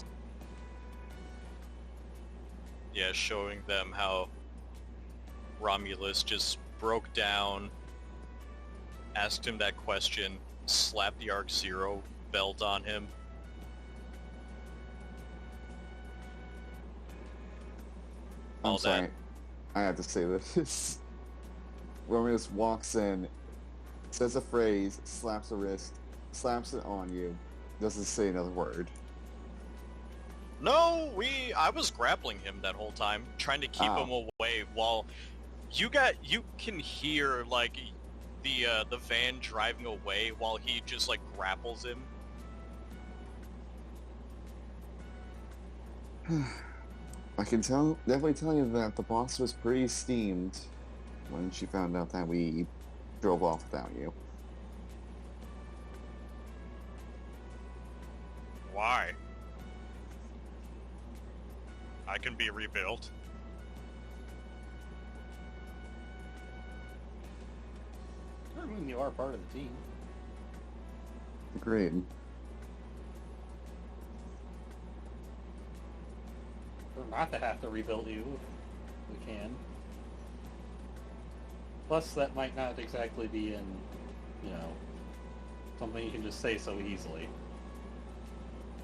Yeah, showing them how Romulus just broke down, asked him that question, slapped the Arc Zero belt on him. I'm All sorry. that. I have to say this. Romulus walks in, says a phrase, slaps a wrist, slaps it on you, doesn't say another word. No, I was grappling him that whole time, trying to keep him away while you can hear the van driving away while he just grapples him. I can definitely tell you that the boss was pretty steamed when she found out that we drove off without you. Why? I can be rebuilt. I mean, you are part of the team. Agreed. Or not to have to rebuild you, if we can. Plus, that might not exactly be in, something you can just say so easily.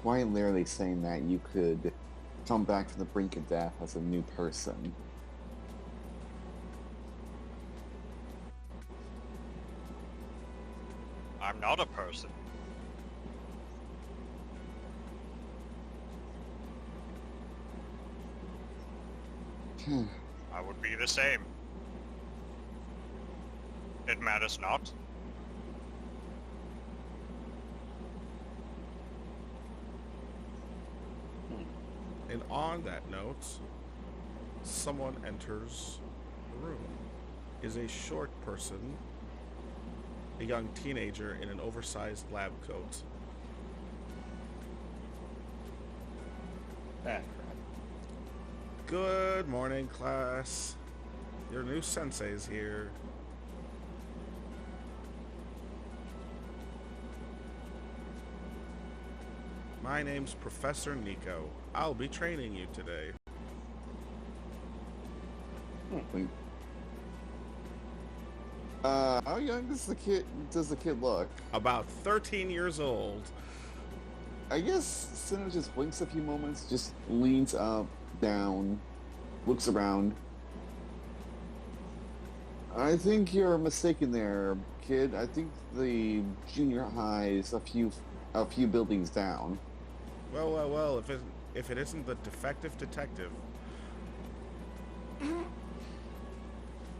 Quite literally saying that you could come back from the brink of death as a new person. I'm not a person. I would be the same. It matters not. And on that note, someone enters the room. Is a short person, a young teenager in an oversized lab coat. Bad crap. Good morning, class. Your new sensei's here. My name's Professor Nico. I'll be training you today. How young does the kid look? About 13 years old. I guess Cinna just winks a few moments, just leans up, down, looks around. I think you're mistaken there, kid. I think the junior high is a few buildings down. Well, if it isn't the defective detective.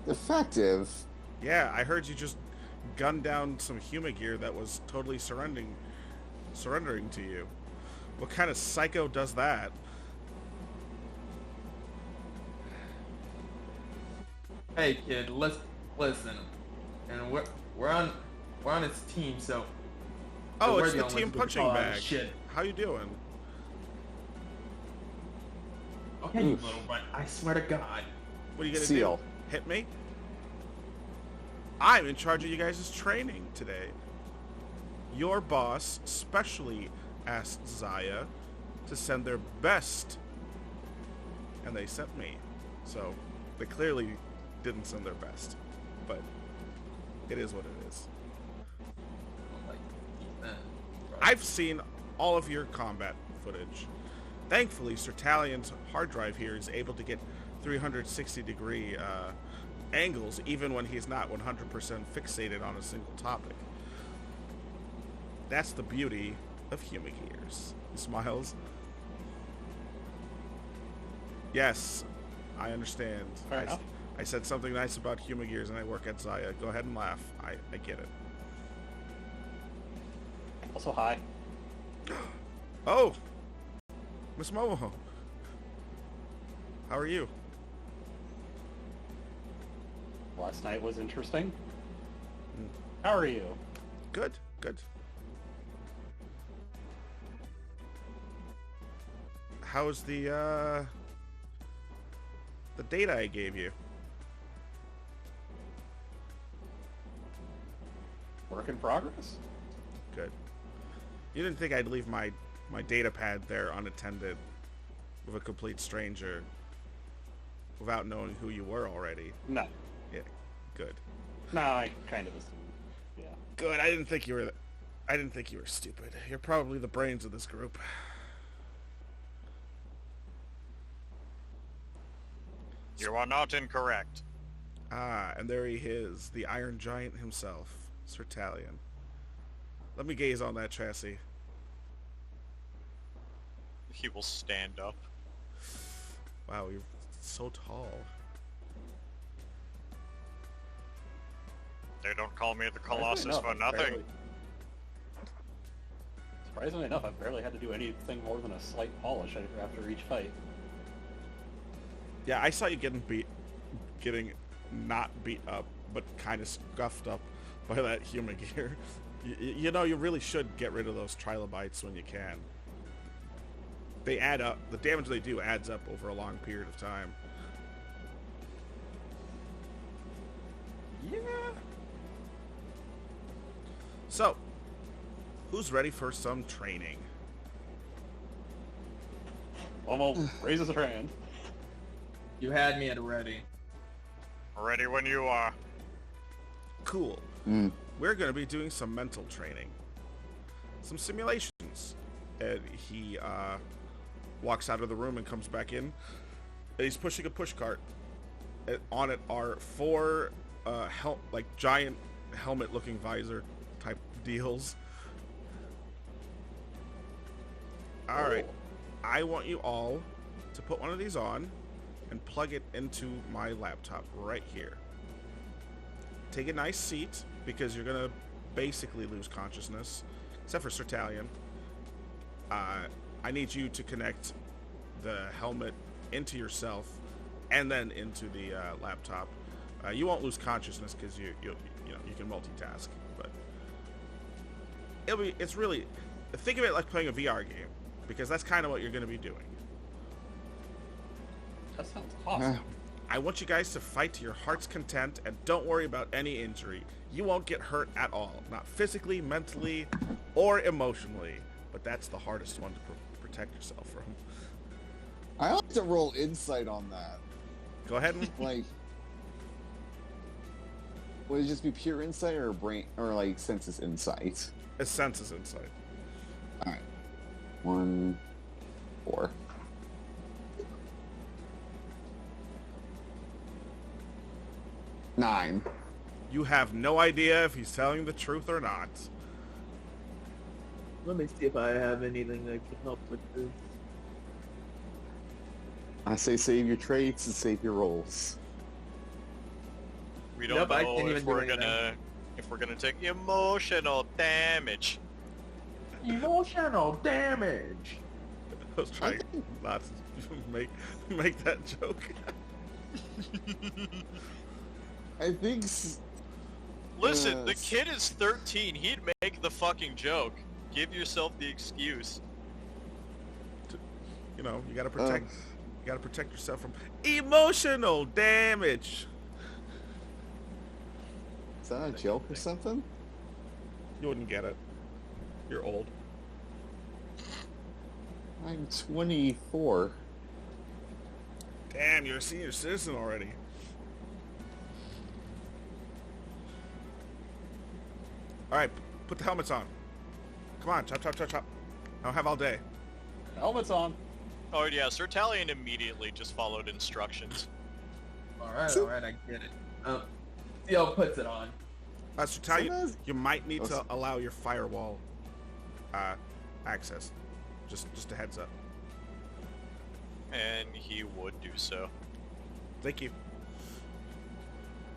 Defective? Yeah, I heard you just gunned down some Humagear that was totally surrendering to you. What kind of psycho does that? Hey kid, listen. And we're We're on his team, so Oh, we're it's the only team ones who punching call out his bag. shit. How you doing? Okay, you Oof. little runt. I swear to God. What are you gonna Seal. do? Hit me? I'm in charge of you guys' training today. Your boss specially asked Zaya to send their best, and they sent me. So they clearly didn't send their best, but it is what it is. I've seen all of your combat footage. Thankfully, Sir Talion's hard drive here is able to get 360-degree angles even when he's not 100% fixated on a single topic. That's the beauty of Human Gears. He smiles. Yes, I understand. Fair enough. I said something nice about Human Gears and I work at Zaya. Go ahead and laugh. I get it. Also, hi. Oh! Miss Momo. How are you? Last night was interesting. How are you? Good, good. How's the data I gave you? Work in progress? Good. You didn't think I'd leave my data pad there unattended with a complete stranger without knowing who you were already? No. Yeah, good. No, I kind of assumed. Yeah. Good. I didn't think you were stupid. You're probably the brains of this group. You are not incorrect. Ah, and there he is, the Iron Giant himself, Sir Talion. Let me gaze on that chassis. He will stand up. Wow, you're so tall. They don't call me the Colossus for nothing. Surprisingly enough, I've barely had to do anything more than a slight polish after each fight. Yeah, I saw you getting not beat up, but kind of scuffed up by that human gear. You know, you really should get rid of those trilobites when you can. They add up. The damage they do adds up over a long period of time. Yeah. So, who's ready for some training? Almost raises her hand. You had me at ready. Ready when you are. Cool. Mm. We're going to be doing some mental training. Some simulations. And he walks out of the room and comes back in. And he's pushing a push cart. And on it are 4 giant helmet-looking visor type deals. All right. I want you all to put one of these on and plug it into my laptop right here. Take a nice seat, because you're going to basically lose consciousness, except for Sir Talion. I need you to connect the helmet into yourself and then into the laptop. You won't lose consciousness because you can multitask, but it's really, think of it like playing a VR game, because that's kind of what you're going to be doing. That sounds awesome. I want you guys to fight to your heart's content and don't worry about any injury. You won't get hurt at all. Not physically, mentally, or emotionally. But that's the hardest one to protect yourself from. I like to roll insight on that. Go ahead and... Like, would it just be pure insight or brain or like senses insight? A senses insight. All right. 1, 4. Nine. You have no idea if he's telling the truth or not. Let me see if I have anything that can help with this. I say save your traits and save your rolls. We don't Nope, I know can't even if do we're anything. gonna take emotional damage. Emotional damage. I was trying not to make that joke. I think Listen, the Yes. kid is 13. He'd make the fucking joke. Give yourself the excuse. You know, you gotta protect yourself from emotional damage. Is that a joke or something? You wouldn't get it. You're old. I'm 24. Damn, you're a senior citizen already. Alright, put the helmets on. Come on, chop, chop, chop, chop. I don't have all day. Helmet's on. Oh yeah, Sir Talion immediately just followed instructions. Alright, I get it. Theo puts it on. To tell you, Sometimes- you might need to allow your firewall access. Just a heads up. And he would do so. Thank you.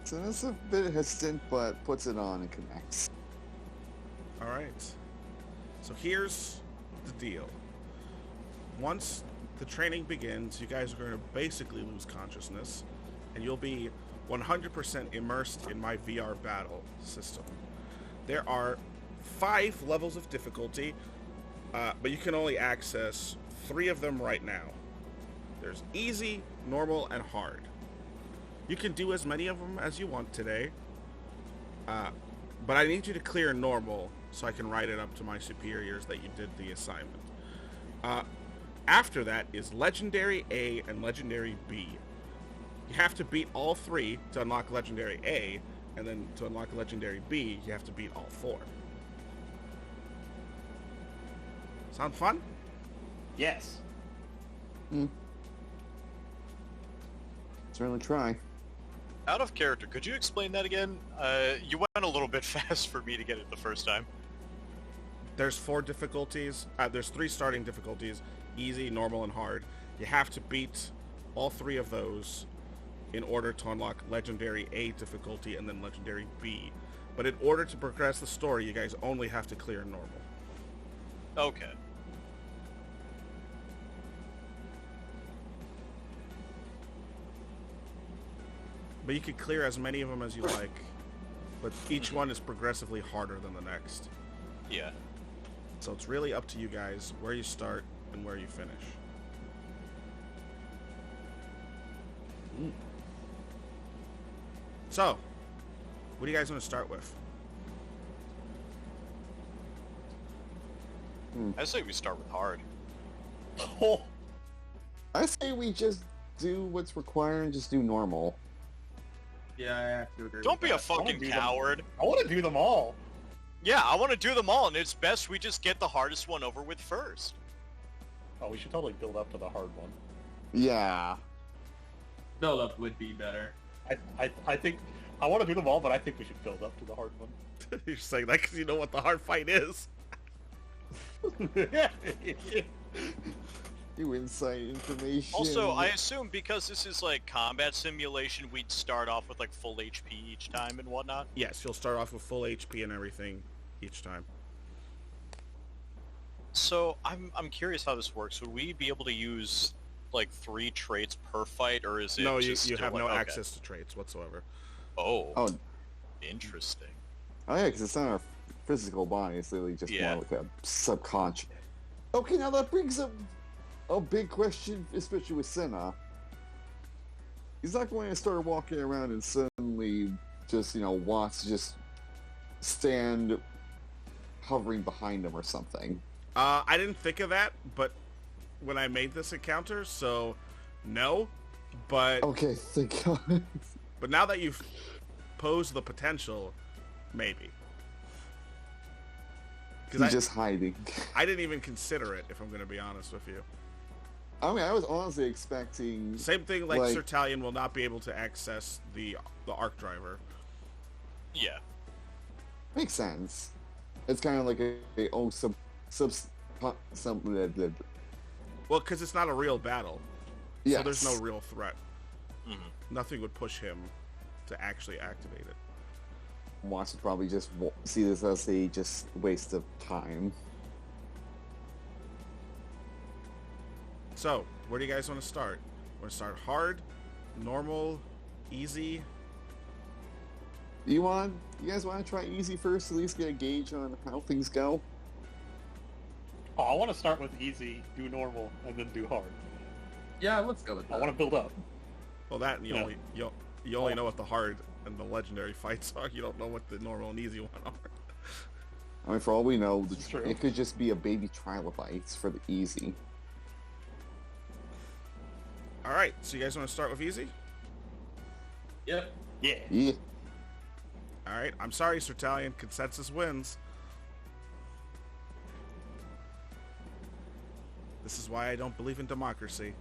So that's a bit hesitant, but puts it on and connects. Alright. So here's the deal. Once the training begins, you guys are going to basically lose consciousness, and you'll be 100% immersed in my VR battle system. There are 5 levels of difficulty, but you can only access 3 of them right now. There's easy, normal, and hard. You can do as many of them as you want today, but I need you to clear normal so I can write it up to my superiors that you did the assignment. After that is Legendary A and Legendary B. You have to beat all 3 to unlock Legendary A, and then to unlock Legendary B, you have to beat all 4. Sound fun? Yes. Certainly try. Out of character, could you explain that again? You went a little bit fast for me to get it the first time. There's 4 difficulties. There's 3 starting difficulties: easy, normal, and hard. You have to beat all 3 of those in order to unlock Legendary A difficulty and then Legendary B. But in order to progress the story, you guys only have to clear normal. Okay. But you can clear as many of them as you like. But each one is progressively harder than the next. Yeah. So it's really up to you guys where you start and where you finish. So, what are you guys going to start with? I say we start with hard. Oh, I say we just do what's required and just do normal. Yeah, I have to agree. Don't with be a that. fucking do them. coward. I want to do them all. Yeah, I want to do them all, and it's best we just get the hardest one over with first. Oh, we should totally build up to the hard one. Yeah. Build up would be better. I think I want to do them all, but I think we should build up to the hard one. You're saying that because you know what the hard fight is. Do insight information. Also, I assume because this is like combat simulation, we'd start off with like full HP each time and whatnot. Yes, you'll start off with full HP and everything each time. So I'm curious how this works. Would we be able to use like 3 traits per fight, or is it No, just you still have like, no okay. access to traits whatsoever. Oh, interesting. Oh yeah, because it's not our physical body. It's literally just Yeah. more like a subconscious. Okay, now that brings up a big question, especially with Senna. He's not going to start walking around and suddenly just, Watts just stand hovering behind him or something. I didn't think of that, but when I made this encounter, so no. But Okay, thank God. but now that you've posed the potential, maybe. He's Because just hiding. I didn't even consider it, if I'm going to be honest with you. I mean, I was honestly expecting... Same thing like Sir Talion will not be able to access the arc driver. Yeah. Makes sense. It's kind of like blah, blah, blah. Well, because it's not a real battle. Yes. So there's no real threat. Mhm. Nothing would push him to actually activate it. Watts would probably just see this as a just waste of time. So, where do you guys want to start? Want to start hard, normal, easy? You guys want to try easy first, at least get a gauge on how things go? Oh, I want to start with easy, do normal, and then do hard. Yeah, let's go with I that. want to build up. Well, that and you Yeah. only know what the hard and the legendary fights are. You don't know what the normal and easy one are. I mean, for all we know, This is true. it could just be a baby trilobites for the easy. All right, so you guys want to start with easy? Yep. Yeah. Yeah. All right, I'm sorry, Sertalian. Consensus wins. This is why I don't believe in democracy.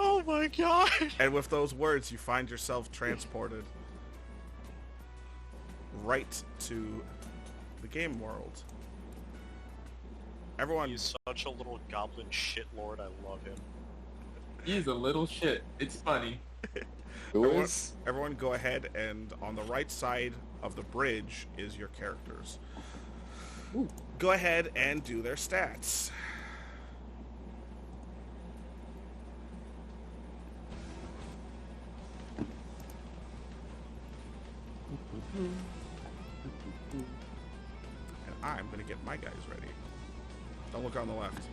Oh my god! And with those words, you find yourself transported right to the game world. Everyone, He's such a little goblin shitlord. I love him. He's a little shit. It's funny. everyone go ahead, and on the right side of the bridge is your characters. Ooh. Go ahead and do their stats. And I'm going to get my guys ready. Don't look on the left.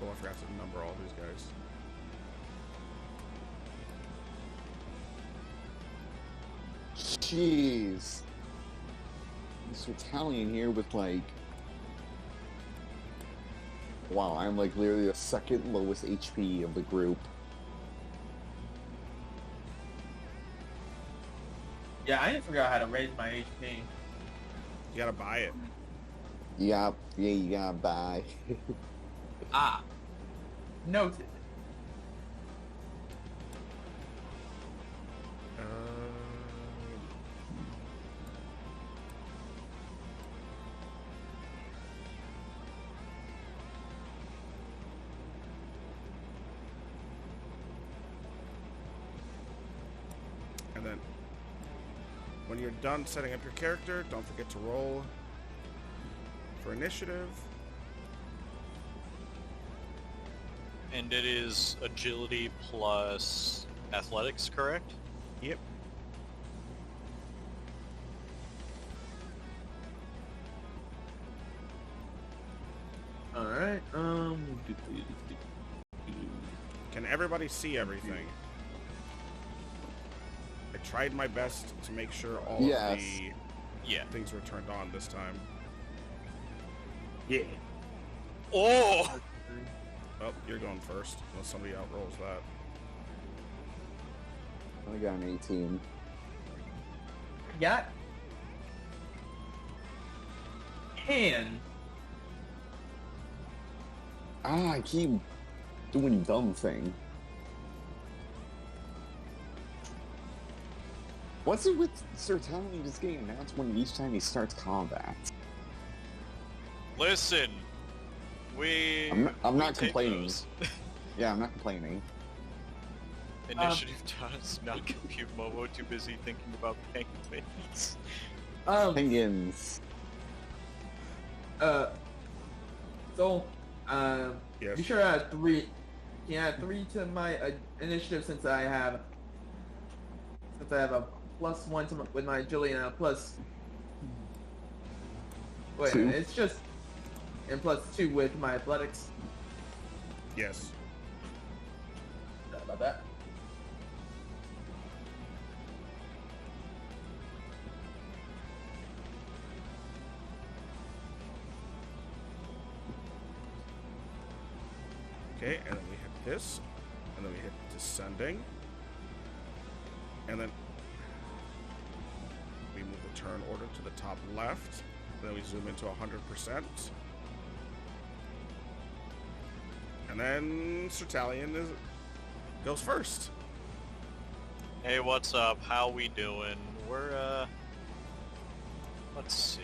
Oh, I forgot to number all these guys. Jeez. This Italian here with like... Wow, I'm like literally the second lowest HP of the group. Yeah, I didn't figure out how to raise my HP. You gotta buy it. Yeah, you gotta buy. Ah. Noted. And then, when you're done setting up your character, don't forget to roll for initiative. And it is agility plus athletics, correct? Yep. Alright, Can everybody see everything? I tried my best to make sure all of Yes. the Yeah. things were turned on this time. Yeah. Oh! Oh, you're going first, unless somebody outrolls that. I got an 18. got 10. I keep doing dumb thing. What's it with Sir Tony just getting announced when each time he starts combat? Listen, I'm we not take complaining. those. Yeah, I'm not complaining. Initiative does not compute. Momo too busy thinking about penguins. Opinions. So, Yes. be sure I add 3. Can I add 3 to my initiative since I have a +1 to with my agility and a plus. Wait, 2. it's just and +2 with my athletics. Yes. Sorry about that. Okay, and then we hit this, and then we hit descending, and then we move the turn order to the top left, then we zoom into 100%, and then Sertalian goes first. Hey, what's up? How we doing? We're, let's see.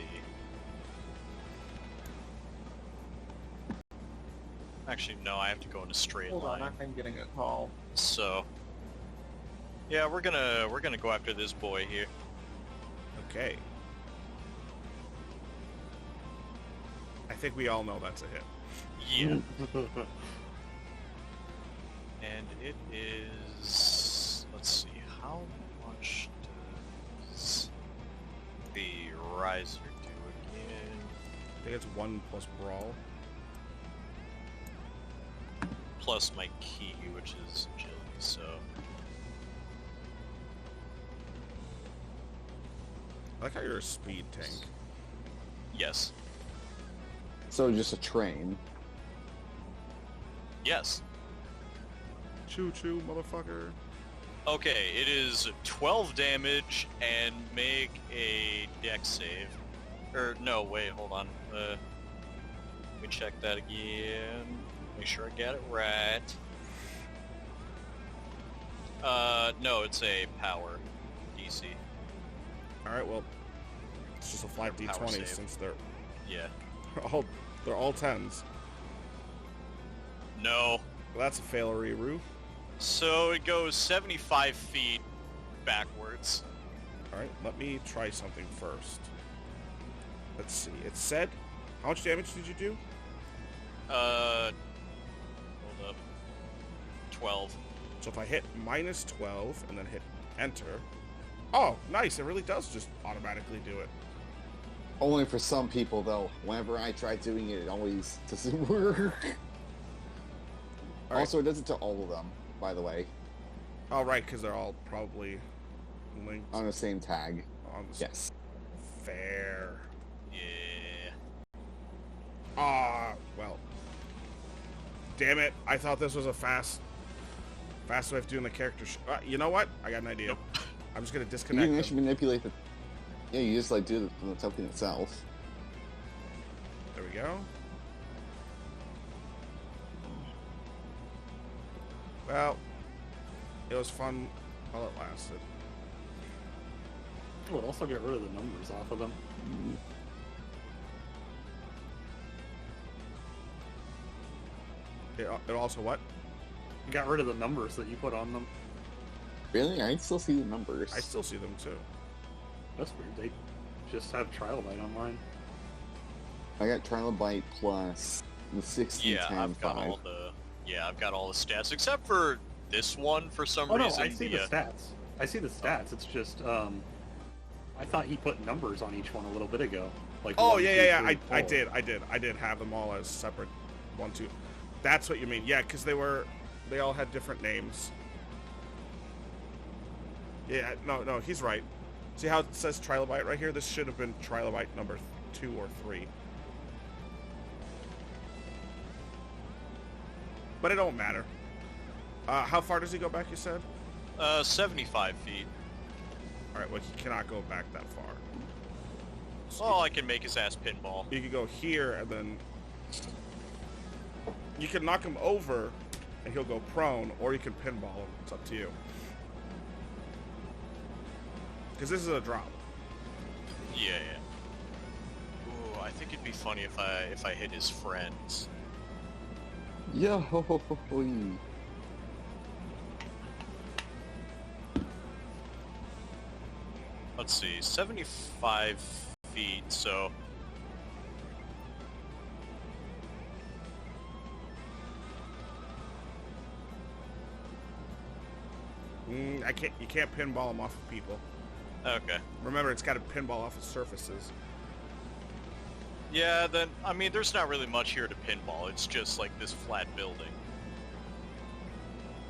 Actually, no, I have to go in a straight Hold line. on, I'm getting a call. So, Yeah, we're gonna go after this boy here. Okay. I think we all know that's a hit. Yeah. And it is... Let's see, how much does the Riser do again? I think it's 1 plus brawl. Plus my key, which is agility, so... I like how you're a speed tank. Yes. So just a train. Yes. Choo choo, motherfucker. Okay, it is 12 damage and make a dex save. No, wait, hold on. Let me check that again. Make sure I got it right. No, it's a power DC. Alright, well, it's just a flat Power d20 save. since Yeah. they're all 10s. No. Well, that's a fail-a-roo. So it goes 75 feet backwards. Alright, let me try something first. Let's see. It said... How much damage did you do? Hold up. 12. So if I hit minus 12 and then hit enter... Oh, nice. It really does just automatically do it. Only for some people, though. Whenever I try doing it, it always doesn't work. All right. Also, it does it to all of them, by the way, Oh, right, because they're all probably linked on the same tag. on the Yes. Fair. Yeah. Well. Damn it. I thought this was a fast way of doing the character you know what? I got an idea. Nope. I'm just going to You disconnect can actually them. manipulate the... Yeah, you just, like, do the token itself. There we go. Well, it was fun while it lasted. We'll also get rid of the numbers off of them. It also what? You got rid of the numbers that you put on them. Really? I still see the numbers. I still see them too. That's weird. They just have Trilobite online. I got Trilobite plus the 60, Yeah, 10, I've got 5. all the... Yeah, I've got all the stats, except for this one, for some Oh no, reason. I see the stats. I see the stats. It's just, I thought he put numbers on each one a little bit ago. Like Oh, 1, 2, yeah. 3, I 4. did have them all as separate 1, 2. That's what you mean. Yeah, because they all had different names. Yeah, no, he's right. See how it says Trilobite right here? This should have been Trilobite number 2 or 3. But it don't matter. How far does he go back, you said? 75 feet. Alright, well, he cannot go back that far. So Well, I can make his ass pinball. you could go here, and then... You can knock him over, and he'll go prone, or you can pinball him. It's up to you. Because this is a drop. Yeah. Ooh, I think it'd be funny if I hit his friends. Yo, ho, ho, ho, ho. Let's see, 75 feet, so... You can't pinball him off of people. Okay. Remember, it's got to pinball off of surfaces. Yeah, then, I mean, there's not really much here to pinball. It's just like this flat building.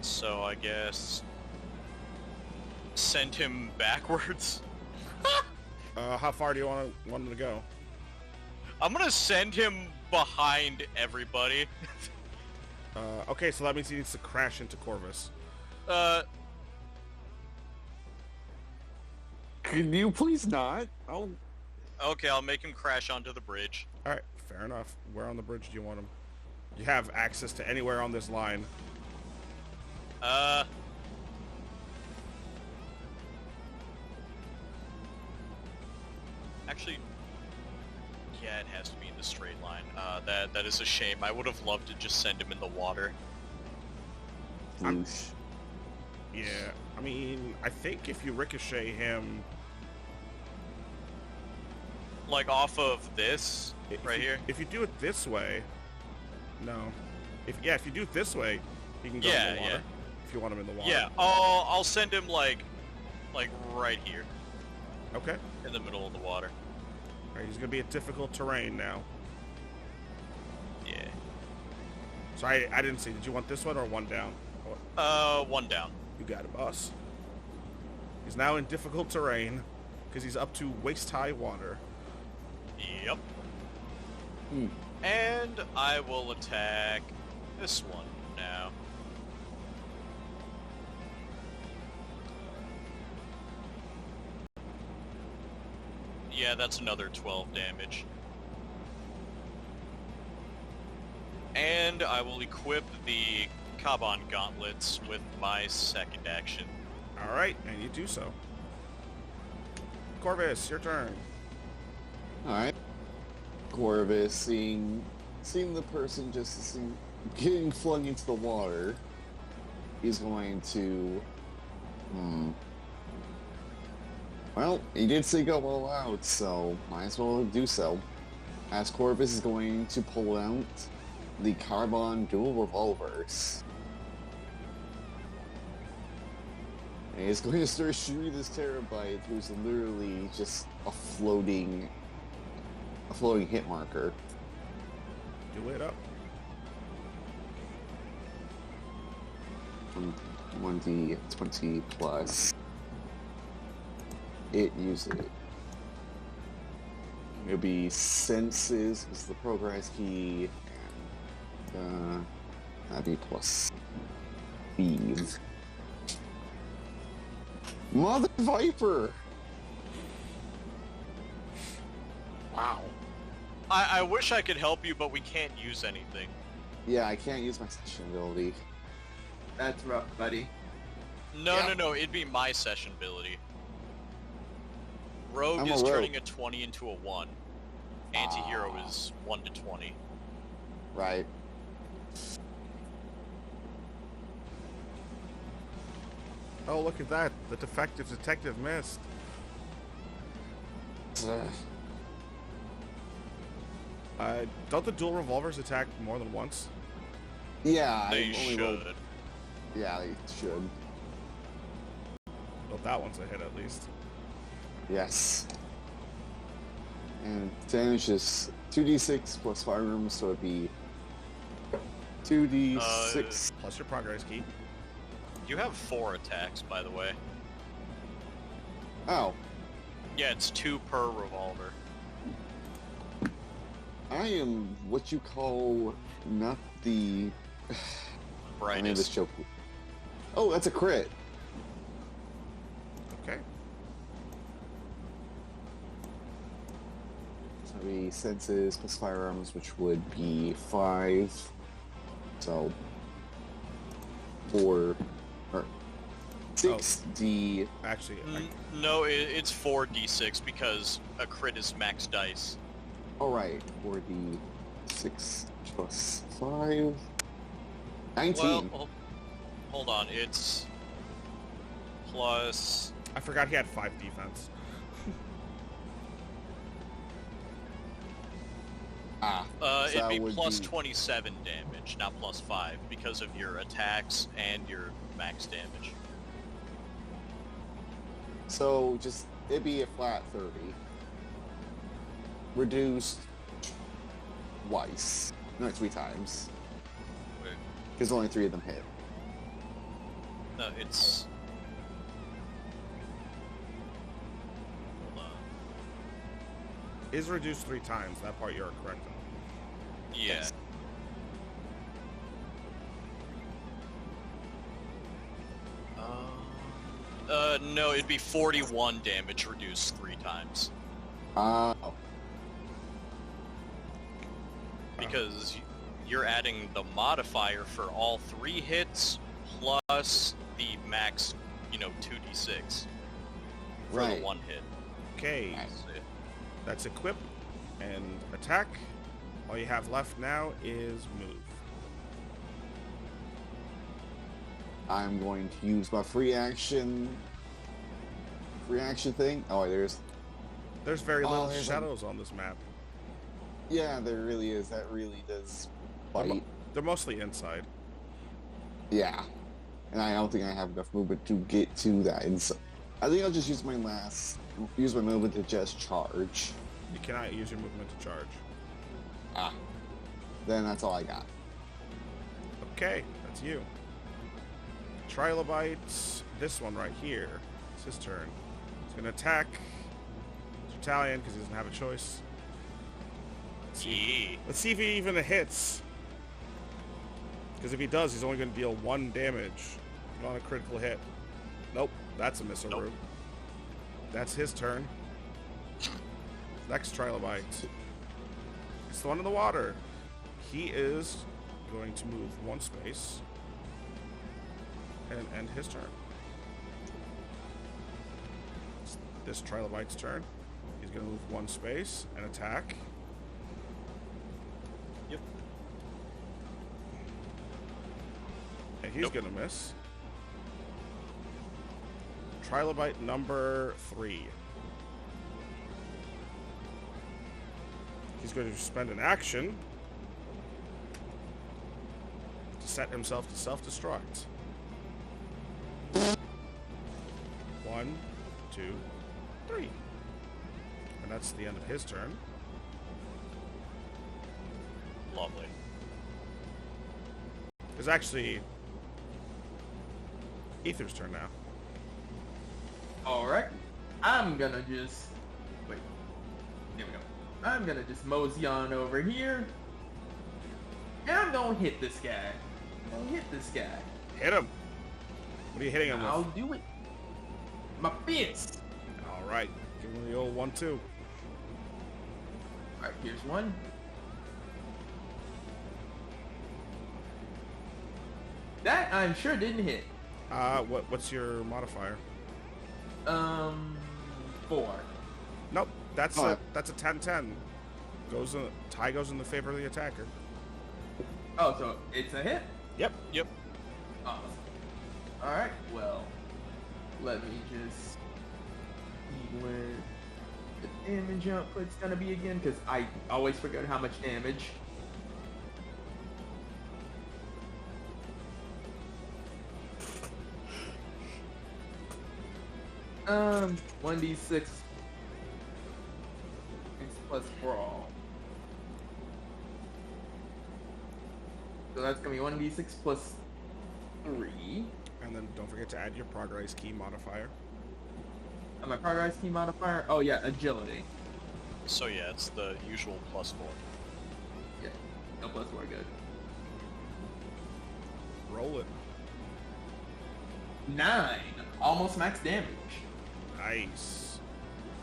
So I guess... send him backwards? How far do you want him to go? I'm gonna send him behind everybody. Okay, so that means he needs to crash into Corvus. Can you please not? Oh, Okay, I'll make him crash onto the bridge. Alright, fair enough. Where on the bridge do you want him? You have access to anywhere on this line. Actually, yeah, it has to be in the straight line. That is a shame. I would have loved to just send him in the water. whoosh. Yeah, I mean, I think if you ricochet him... Like off of this, right here? If you do it this way... No. If you do it this way, he can go in the water. Yeah. If you want him in the water. Yeah, I'll send him, like right here. Okay. In the middle of the water. Alright, he's going to be at difficult terrain now. Yeah. So I didn't see. Did you want this one or one down? One down. You got it, boss. He's now in difficult terrain because he's up to waist-high water. Yep. And I will attack this one now. Yeah, that's another 12 damage. And I will equip the Kamen gauntlets with my second action. Alright, and you do so. Corvus, your turn. Alright. Corvus, seeing the person getting flung into the water, he's going to... Well, he did say go all out, so might as well do so. As Corvus is going to pull out the Carbon dual revolvers. And he's going to start shooting this Terabyte, who's literally just a floating hit marker. Do it up. 1d20 plus. It usually. It'll be senses is the progress key, and that'd be plus thieves. Mother Viper! Wow. I wish I could help you, but we can't use anything. Yeah, I can't use my session ability. That's rough, buddy. No, it'd be my session ability. Rogue I'm is a rogue. turning a 20 into a 1. Anti-hero is 1 to 20. Right. Oh, look at that. The defective detective missed. Don't the dual revolvers attack more than once? Yeah, They I only should. rolled- Yeah, they should. Well, that one's a hit at least. Yes. And damage is 2d6 plus firearms, so it'd be 2d6. Plus your progress key. You have 4 attacks, by the way. Oh, Yeah, it's 2 per revolver. I am what you call not the. I made this Brightest. joke. Oh, that's a crit. Okay. So it'd be senses plus firearms, which would be 5. So 4 or 6d. Actually, No, it's 4d6 because a crit is max dice. All right, 4d6 plus 5. 19. Well, hold on. It's plus... I forgot he had 5 defense. So it'd be that would plus be- 27 damage, not plus 5, because of your attacks and your max damage. So just it'd be a flat 30. Reduced twice. No, 3 times. Wait, Because only 3 of them hit. no, it's... Hold on. Is reduced 3 times. That part you're correct on. Yeah. Yes. No, it'd be 41 damage reduced 3 times. Oh. Because you're adding the modifier for all 3 hits plus the max, 2d6 for Right. the 1 hit. Okay. Nice. That's equip and attack. All you have left now is move. I'm going to use my free action reaction thing. Oh, there's very little there's shadows on this map. yeah, there really is. That really does bite. They're mostly inside. Yeah, and I don't think I have enough movement to get to that. And so, I think I'll just use my movement to just charge. You cannot use your movement to charge. Ah, then that's all I got. Okay, that's you. Trilobite, this one right here. It's his turn. He's gonna attack Italian because he doesn't have a choice. Let's see if he even hits. Because if he does, he's only going to deal 1 damage. Not a critical hit. Nope, that's a missile route. That's his turn. Next Trilobite. It's the one in the water. He is going to move 1 space and end his turn. It's this Trilobite's turn. He's going to move 1 space and attack. Yep. And he's going to miss. Trilobite number 3. He's going to spend an action to set himself to self-destruct. 1, 2, 3. And that's the end of his turn. Lovely. It's actually Ether's turn now. Alright. I'm gonna just... Wait. There we go. I'm gonna just mosey on over here. And I'm gonna hit this guy. Hit him. What are you hitting him I'll with? do it. My fist. All right. Give him the old 1-2. Alright, here's one. That I'm sure didn't hit. What's your modifier? 4. Nope. That's Oh. a 10-10. Tie goes in the favor of the attacker. Oh, so it's a hit? Yep. Yep. Awesome. Alright, well, let me just see where the damage output's gonna be again, because I always forget how much damage. 1d6 plus brawl. So that's gonna be 1d6 plus 3. And then don't forget to add your progress key modifier. And my progress key modifier? Oh yeah, agility. So yeah, it's the usual +4. Yeah, no plus 4, good. Roll it. 9. Almost max damage. Nice.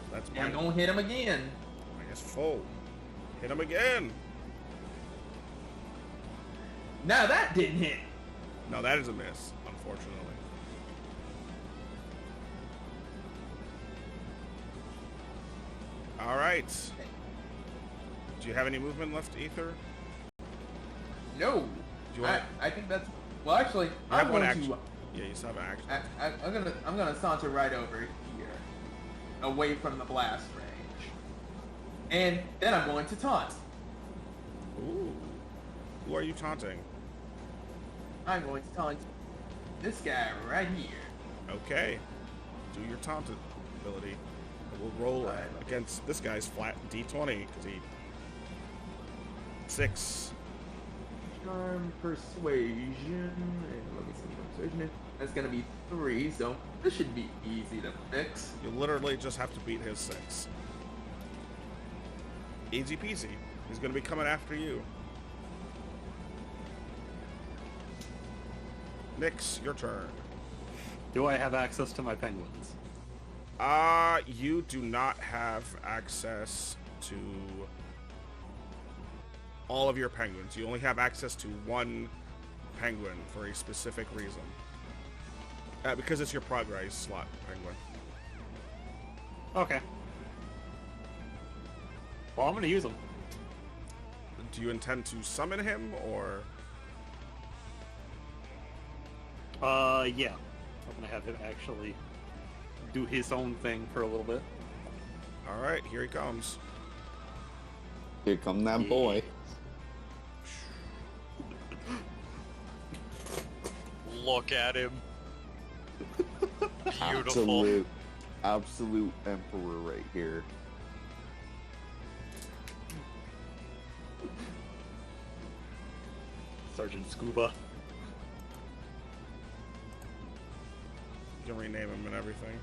That's And I'm mine. gonna hit him again. Minus full. Hit him again. Now that didn't hit. No, that is a miss, unfortunately. All right. Do you have any movement left, Ether? No. Do you want? I think that's... Well, actually, You I'm have one going action. to... Yeah, you still have an action. I'm gonna saunter right over here, away from the blast range, and then I'm going to taunt. Ooh. Who are you taunting? I'm going to taunt this guy right here. Okay. Do your taunt ability. And we'll roll Alright. against this guy's flat D20 because he 6. Charm, persuasion, and let me see what persuasion is. That's gonna be 3, so this should be easy to fix. You literally just have to beat his 6. Easy peasy. He's gonna be coming after you. Nyx, your turn. Do I have access to my penguins? You do not have access to all of your penguins. You only have access to 1 penguin for a specific reason. Because it's your progress slot penguin. Okay. Well, I'm gonna use them. Do you intend to summon him, or... Yeah. I'm gonna have him actually do his own thing for a little bit. All right, here he comes. Here come that boy. Look at him. Beautiful. Absolute emperor right here. Sergeant Scuba. You can rename him and everything.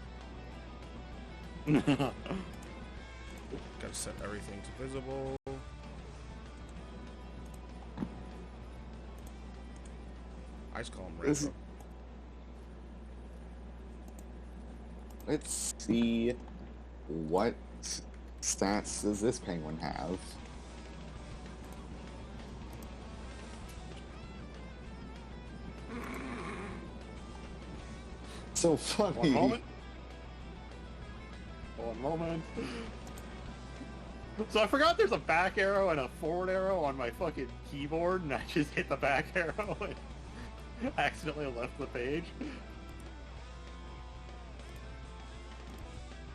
Gotta set everything to visible. I just call him random. Let's see what stats does this penguin have. So funny. One moment. One moment. So I forgot there's a back arrow and a forward arrow on my fucking keyboard, and I just hit the back arrow and accidentally left the page.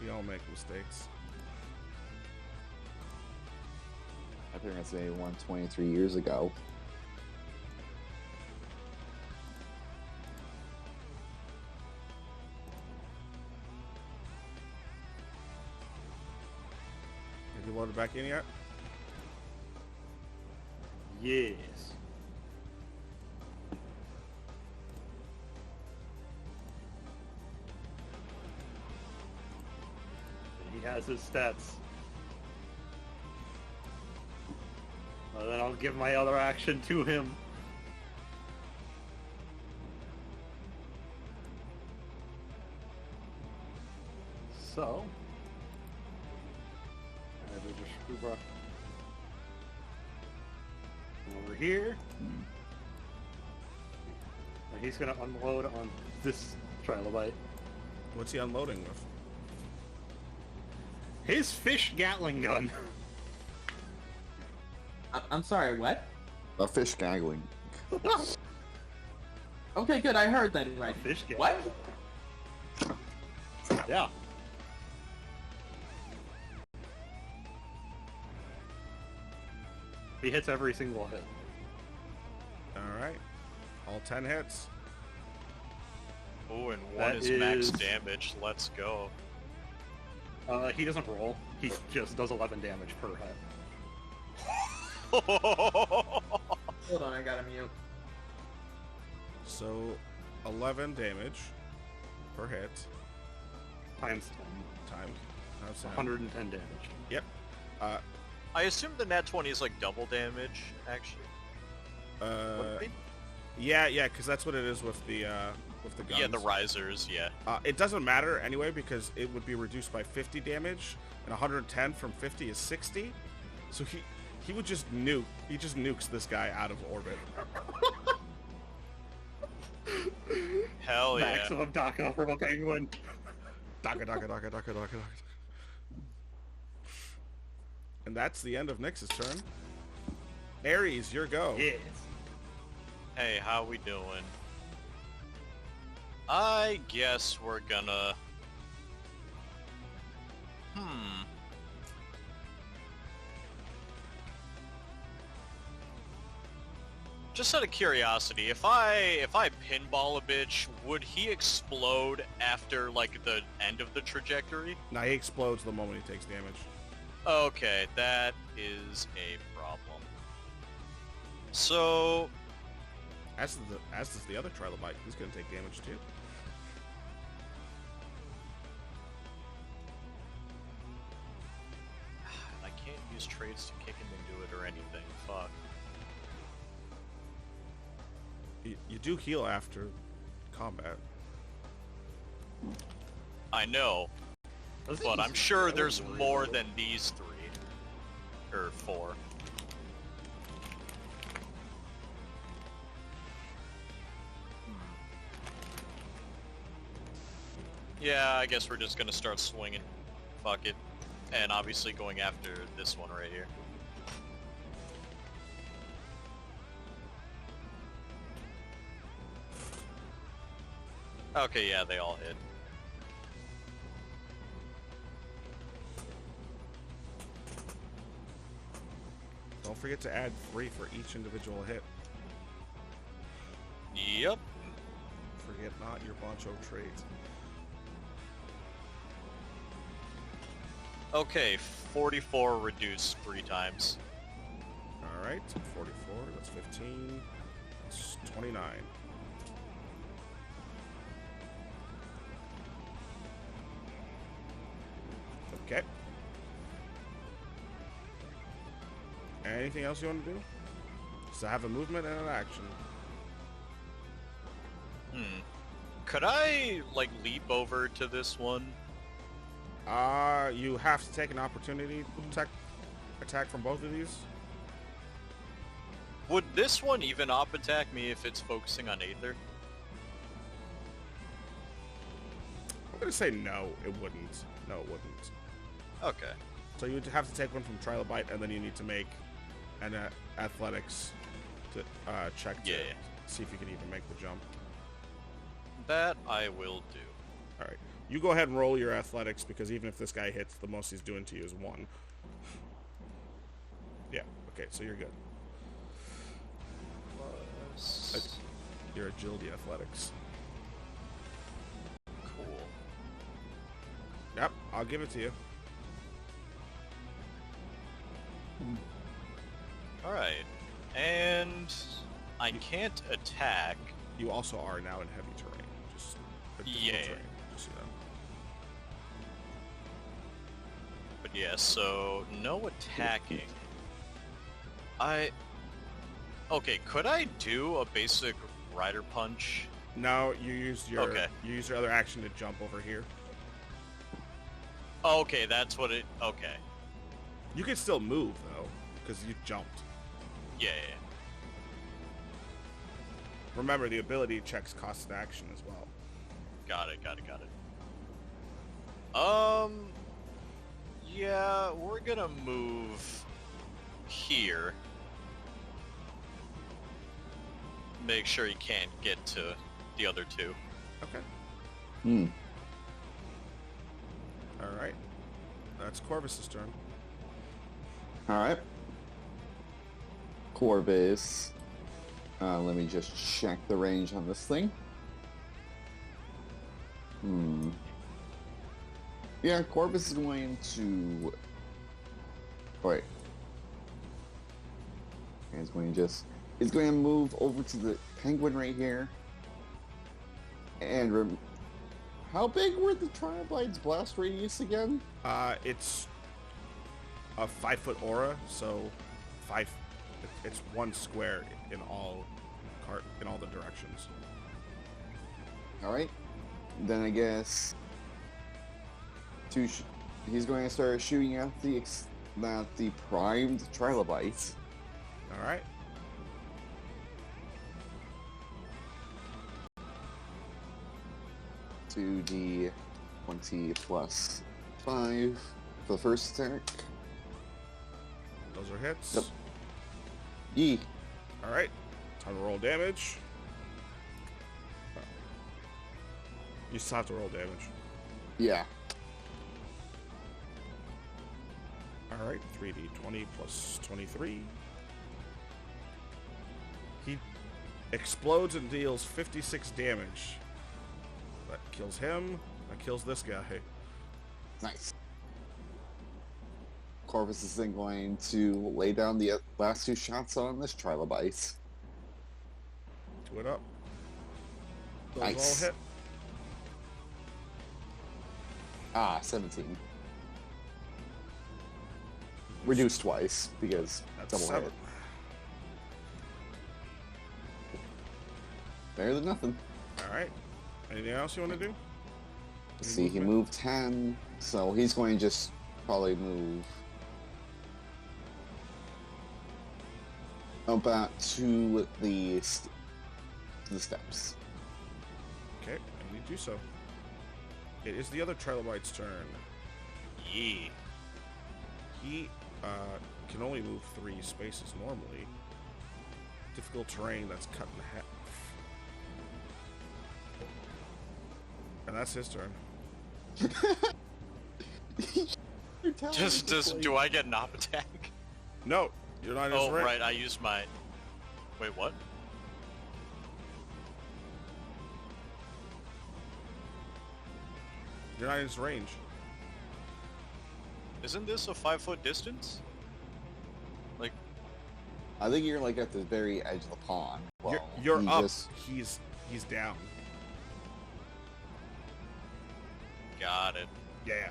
We all make mistakes. I think I say 123 years ago. Have you loaded back in yet? Yes. He has his stats. Well, then I'll give my other action to him. So, I will just Scuba over here. And he's gonna unload on this trilobite. What's he unloading with? His fish Gatling gun. I'm sorry, what? A fish gaggling. Okay, good, I heard that right. Fish Gatling. What? Yeah. He hits every single hit. Alright. All 10 hits. Oh, and one That is max is- damage. Let's go. He doesn't roll. He just does 11 damage per hit. Hold on, I gotta mute. So, 11 damage per hit. Times Time. 10. 110 damage. Yep. I assume the nat 20 is like double damage, actually. Wouldn't it Yeah, because that's what it is with the be? guns. Yeah, the risers, yeah. It doesn't matter anyway because it would be reduced by 50 damage, and 110 from 50 is 60. So he would just nuke. He just nukes this guy out of orbit. Hell yeah. Maximum Daka from a penguin. Daka. And that's the end of Nyx's turn. Ares, your go. Yes. Hey, how we doing? I guess we're gonna... Just out of curiosity, if I pinball a bitch, would he explode after, like, the end of the trajectory? Now he explodes the moment he takes damage. Okay, that is a problem. So... As does the other trilobite. He's going to take damage too. I can't use trades to kick him into it or anything. Fuck. You do heal after combat. I know, but I'm sure there's more than these 3. Or 4. Yeah, I guess we're just gonna start swinging. Fuck it. And obviously going after this one right here. Okay, yeah, they all hit. Don't forget to add 3 for each individual hit. Yep. Forget not your Bancho trait. Okay, 44 reduced 3 times. Alright, 44, that's 15. That's 29. Okay. Anything else you want to do? So have a movement and an action. Could I, like, leap over to this one? You have to take an opportunity attack from both of these. Would this one even op attack me if it's focusing on Aether? I'm gonna say no, it wouldn't. No, it wouldn't. Okay. So you'd have to take one from Trilobite, and then you need to make an athletics to check to see if you can even make the jump. That I will do. All right, you go ahead and roll your athletics, because even if this guy hits, the most he's doing to you is 1. Yeah. Okay, so you're good. Plus... Your agility athletics. Cool. Yep, I'll give it to you. Alright. And I can't attack. You also are now in heavy terrain. Just Yeah. terrain, just so you know. But yeah, so no attacking. Okay, could I do a basic rider punch? No, you used your other action to jump over here. Okay, that's what it... Okay. You can still move though, because you jumped. Yeah. Remember, the ability checks cost an action as well. Got it. Yeah, we're gonna move here. Make sure he can't get to the other 2. Okay. Alright. That's Corvus's turn. Alright. Corvus. Let me just check the range on this thing. Yeah, Corvus is going to... Wait. He's going to move over to the penguin right here. And how big were the Triblights blast radius again? It's a 5-foot aura, so 5. It's 1 square in all the directions. All right. Then I guess he's going to start shooting at the primed trilobites. All right. To the 20 plus 5 for the first attack. Those are hits. Yep. Yee. All right. Time to roll damage. You still have to roll damage. Yeah. All right. 3d20 plus 23. He explodes and deals 56 damage. That kills him. That kills this guy. Nice. Corvus is then going to lay down the last 2 shots on this trilobite. 2 it up. Those Nice. all hit. 17. Reduced twice because That's double 7. hit. Better than nothing. All right. Anything else you want to do? Let's see, he moved 10, so he's going to just probably move about to the steps. Okay, and you do so. It is the other trilobite's turn. Yee. He can only move 3 spaces normally. Difficult terrain that's cut in half. And that's his turn. Do I get an op attack? No, You're not in his Oh, range. right, I used my... Wait, what? You're not in his range. Isn't this a 5-foot distance? Like, I think you're like at the very edge of the pond. Well, you're he up. just- He's down. got it. Yeah.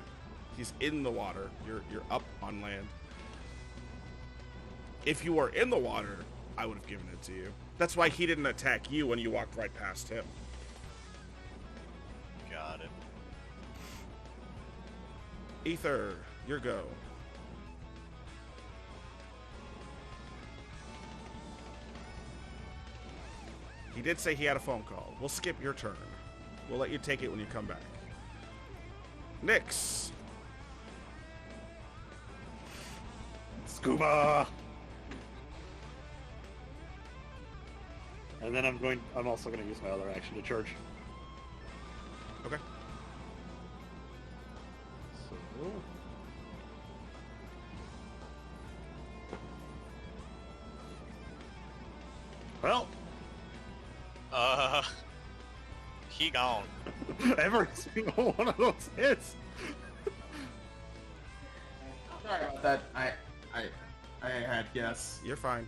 He's in the water. You're up on land. If you were in the water, I would have given it to you. That's why he didn't attack you when you walked right past him. Got it. Ether, your go. He did say he had a phone call. We'll skip your turn. We'll let you take it when you come back. Nyx. Scuba! And then I'm also gonna use my other action to charge. Okay. So... Well, He gone. every single one of those hits! Sorry about that. I had guess. You're fine.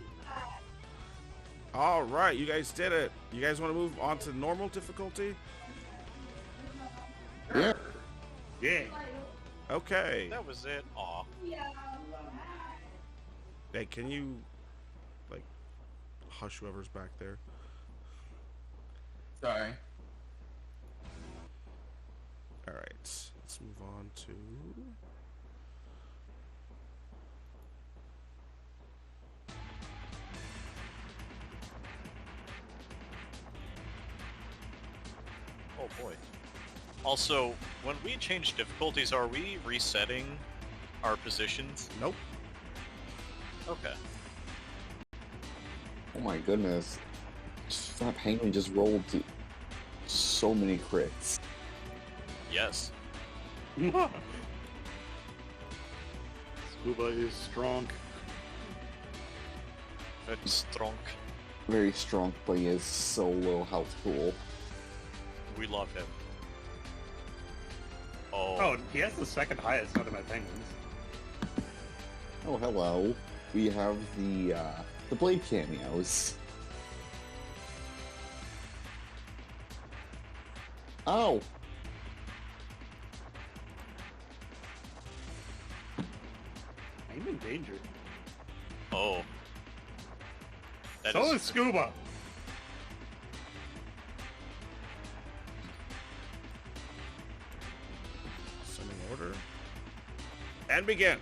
All right, you guys did it. You guys want to move on to normal difficulty? Yeah. Yeah. Okay. That was it. Aw. Hey, can you, like, hush whoever's back there? Sorry. All right, let's move on to... Oh boy. Also, when we change difficulties, are we resetting our positions? Nope. Okay. Oh my goodness. That penguin just rolled so many crits. Yes. Scuba is strong. That's strong. Very strong, but he is so low health pool. We love him. Oh. Oh, he has the second highest out of my penguins. Oh, hello. We have the blade cameos. Oh! I'm in danger. Oh. That So is- is Scuba! Sending order. And begin.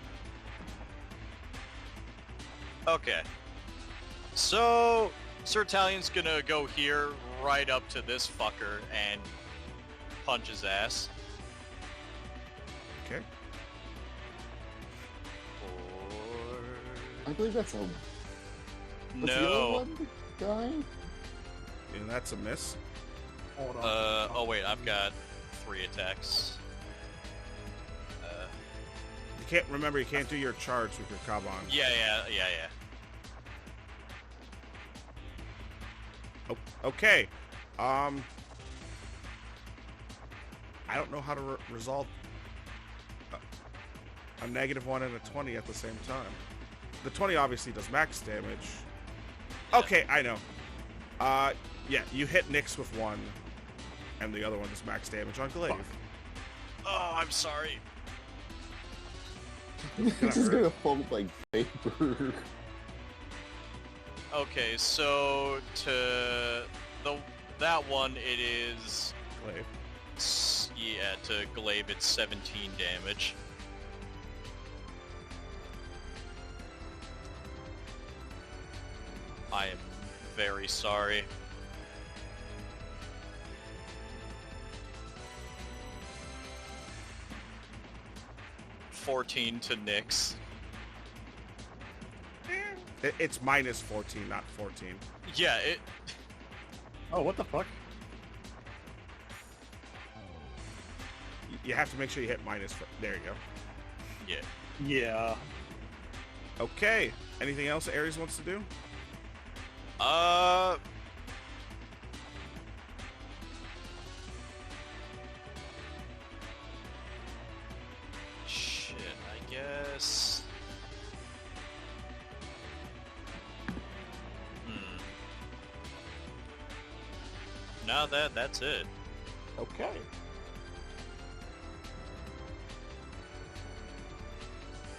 Okay. So, Sir Italian's gonna go here, right up to this fucker, and punch his ass. Okay. I believe that's a... What's the other No. one, guy? And that's a miss. Hold on. Oh wait, I've got 3 attacks. You can't remember. You can't do your charge with your Kaban. Yeah. Oh, okay. I don't know how to resolve a -1 and a 20 at the same time. The 20 obviously does max damage. Okay, I know. Yeah, you hit Nyx with 1, and the other one does max damage on Glaive. Fuck. Oh, I'm sorry. He's just gonna foam like vapor. Okay, so to that one, it is Glaive. to Glaive it's 17 damage. I am very sorry. $14 to Nyx. It's -14, not 14. Yeah, it. Oh, what the fuck? You have to make sure you hit minus. There you go. Yeah. Yeah. Okay. Anything else Ares wants to do? Shit, I guess. No, that's it. Okay.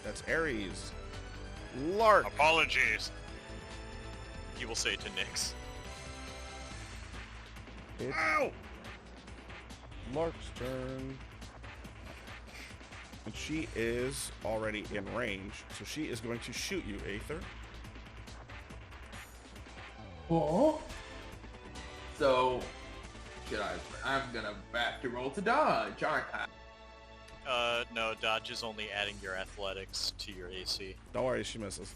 That's Ares. Lark. Apologies. You will say to Nyx. Ow! Lark's turn. And she is already in range, so she is going to shoot you, Aether. Oh. So, I'm gonna have to roll to dodge, aren't I? No, dodge is only adding your athletics to your AC. Don't worry, she misses.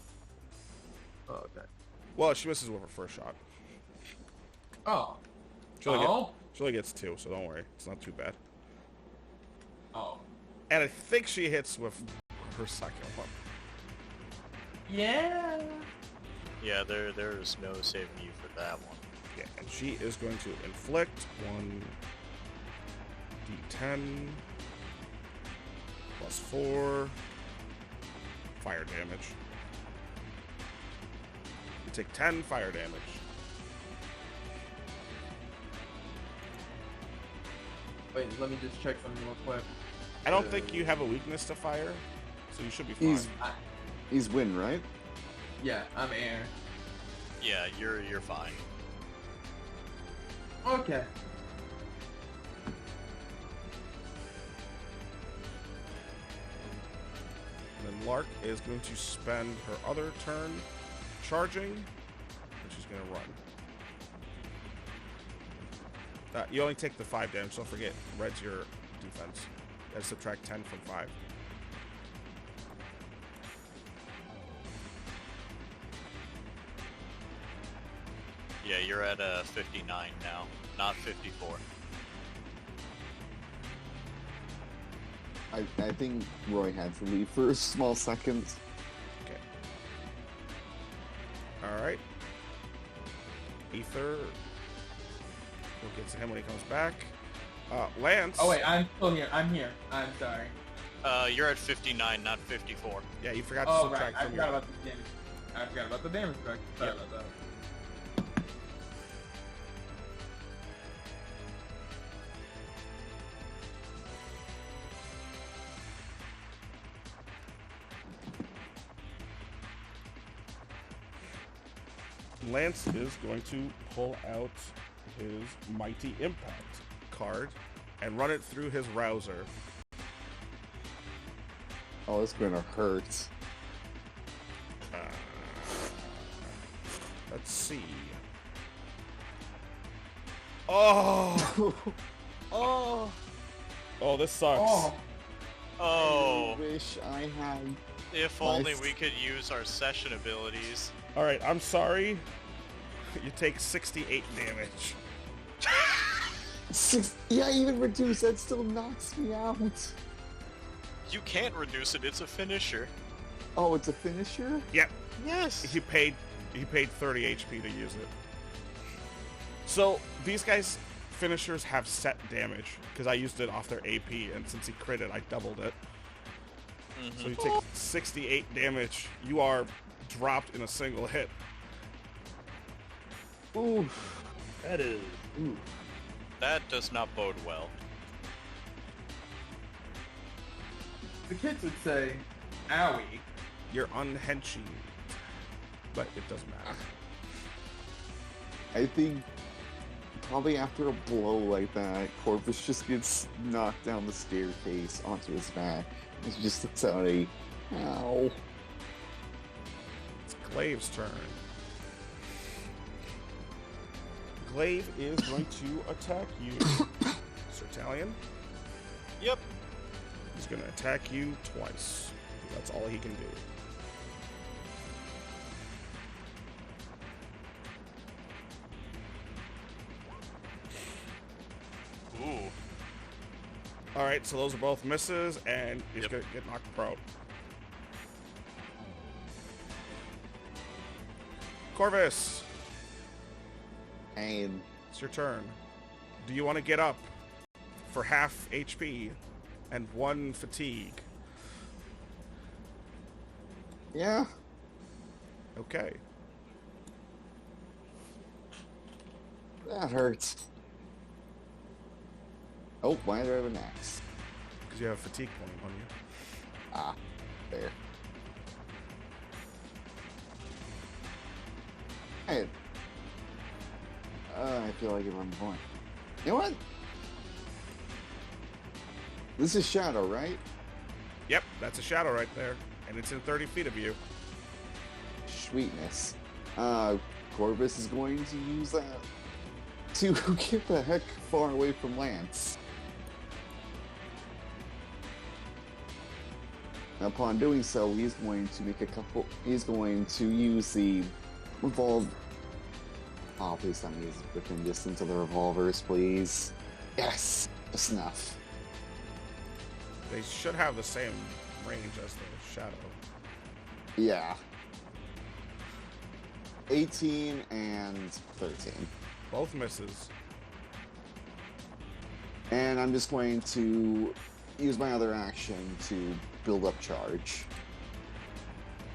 Oh, okay. Well, she misses with her first shot. Oh. She only gets 2, so don't worry. It's not too bad. Oh. And I think she hits with her second one. Yeah. Yeah, there's no saving you for that one. Yeah, and she is going to inflict 1d10 plus 4 fire damage. You take 10 fire damage. Wait, let me just check something real quick. I don't think you have a weakness to fire, so you should be fine. He's wind, right? Yeah, I'm air. Yeah, you're fine. Okay. And then Lark is going to spend her other turn charging, and she's going to run. You only take the 5 damage, don't forget, red's your defense. You gotta subtract 10 from 5. Yeah, you're at 59 now, not 54. I think Roy had to leave for a small second. Okay. Alright. Aether. We'll get to him when he comes back. Lance. Oh wait, I'm still here. I'm here. I'm sorry. You're at 59, not 54. Yeah, you forgot to Oh right, subtract I from forgot your... about the damage. I forgot about the damage back. Sorry Yep. about that. Lance is going to pull out his Mighty Impact card and run it through his rouser. Oh, it's gonna hurt. Let's see. Oh! Oh, this sucks. Oh. Oh, I wish I had. if only we could use our session abilities. Alright, I'm sorry. You take 68 damage. Yeah, even reduce that still knocks me out. You can't reduce it, it's a finisher. Oh, it's a finisher? Yep. Yes. He paid 30 HP to use it. So, these guys' finishers have set damage, because I used it off their AP, and since he critted, I doubled it. So you take 68 damage. You are dropped in a single hit. Ooh. That is. Ooh. That does not bode well. The kids would say, "Owie." You're unhenching, but it doesn't matter. I think probably after a blow like that, Corvus just gets knocked down the staircase onto his back. It just looks out a ow. It's Glaive's turn. Glaive is going to attack you, Sertalion. Yep. He's going to attack you twice. That's all he can do. Ooh. Alright, so those are both misses, and he's going to get knocked prone. Corvus, And it's your turn. Do you want to get up for half HP and 1 fatigue? yeah, Okay. that hurts. Oh, why do I have an axe? Because you have a fatigue point on you. Ah, there. Hey. I feel like I'm going. You know what? This is Shadow, right? Yep, that's a shadow right there. And it's in 30 feet of you. Sweetness. Corvus is going to use that to get the heck far away from Lance. Upon doing so, he's going to make a couple. He's going to use the revolve. Oh, please tell me he's within distance of the revolvers, please. Yes, just enough. They should have the same range as the shadow. Yeah. 18 and 13. Both misses. And I'm just going to use my other action to build up charge.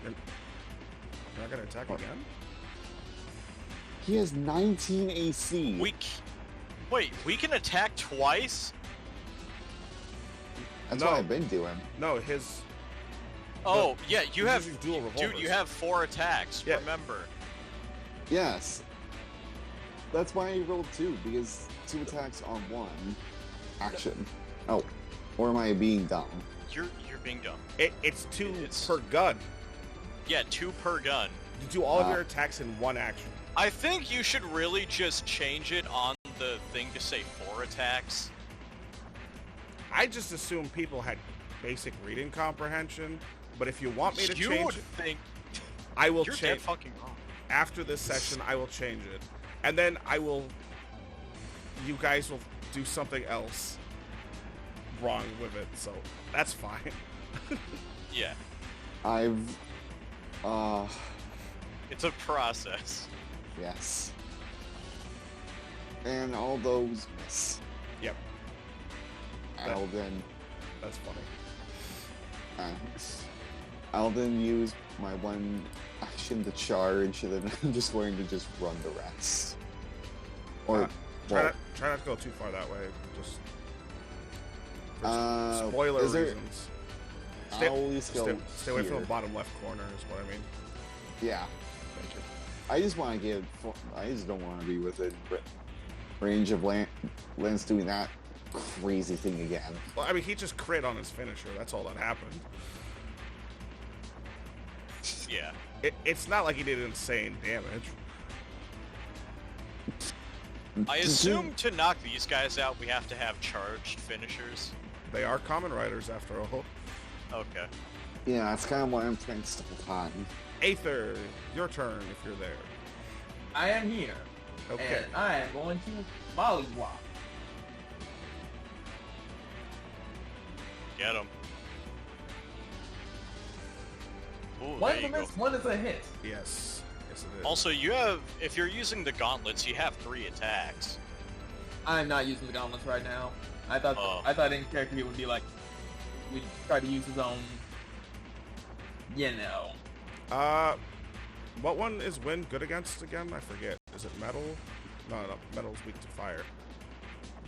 You're not going to attack again? He has 19 AC. Wait, we can attack twice? That's No. what I've been doing. No, his... Oh, yeah, you he's have... using dual revolvers. Dude, you have 4 attacks, Yeah. remember. Yes. That's why I rolled 2, because 2 attacks on 1 action. Oh. Or am I being dumb? You're being dumb. It's 2 It's- per gun. Yeah, 2 per gun. You do all of your attacks in 1 action. I think you should really just change it on the thing to say 4 attacks. I just assumed people had basic reading comprehension, but if you want me to You change would it, think I will you're dead change. fucking wrong. After this session, I will change it. And then you guys will do something else wrong with it, so that's fine. Yeah, I've... it's a process. Yes. And all those miss. Yep, I'll then... that's funny. I'll then use my 1 action to charge, and then I'm just going to just run the rest. Or... Try not to go too far that way. Just for spoiler is there- reasons. I'll at least go Stay away from here. the bottom left corner is what I mean. Yeah. Thank you. I just want to give... I just don't want to be within range of Lance doing that crazy thing again. Well, I mean, he just crit on his finisher. That's all that happened. Yeah. It's not like he did insane damage. I assume to knock these guys out, we have to have charged finishers. They are common riders after all. Okay. Yeah, that's kind of what I'm trying to stick on. Aether, your turn if you're there. I am here. Okay. And I am going to mollywop. Get him. Ooh, One there you go. miss, one is a hit. Yes. Yes, it is. Also, you have, if you're using the gauntlets, you have 3 attacks. I'm not using the gauntlets right now. I thought Oh. in character he would be like, we'd try to use his own, you know. What one is wind good against again? I forget. Is it metal? No, metal's weak to fire.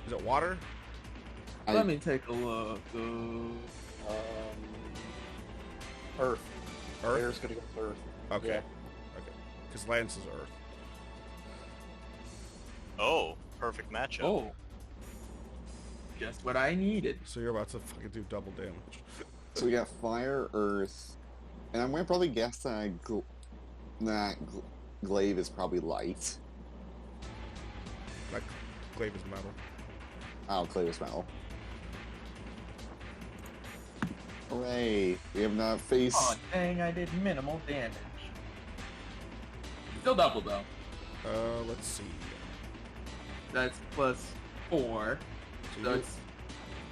Is it water? Let me take a look. Earth. Earth? Air's gonna go with Earth. Okay. Yeah. Okay. Because Lance is earth. Oh, perfect matchup. Oh. Just what I needed. So you're about to fucking do double damage. So we got fire, earth, and I'm gonna probably guess that glaive is probably light. Like, glaive is metal. Oh, glaive is metal. Hooray! We have not faced. Oh dang, I did minimal damage. Still double though. Let's see. That's plus 4. So So you, it's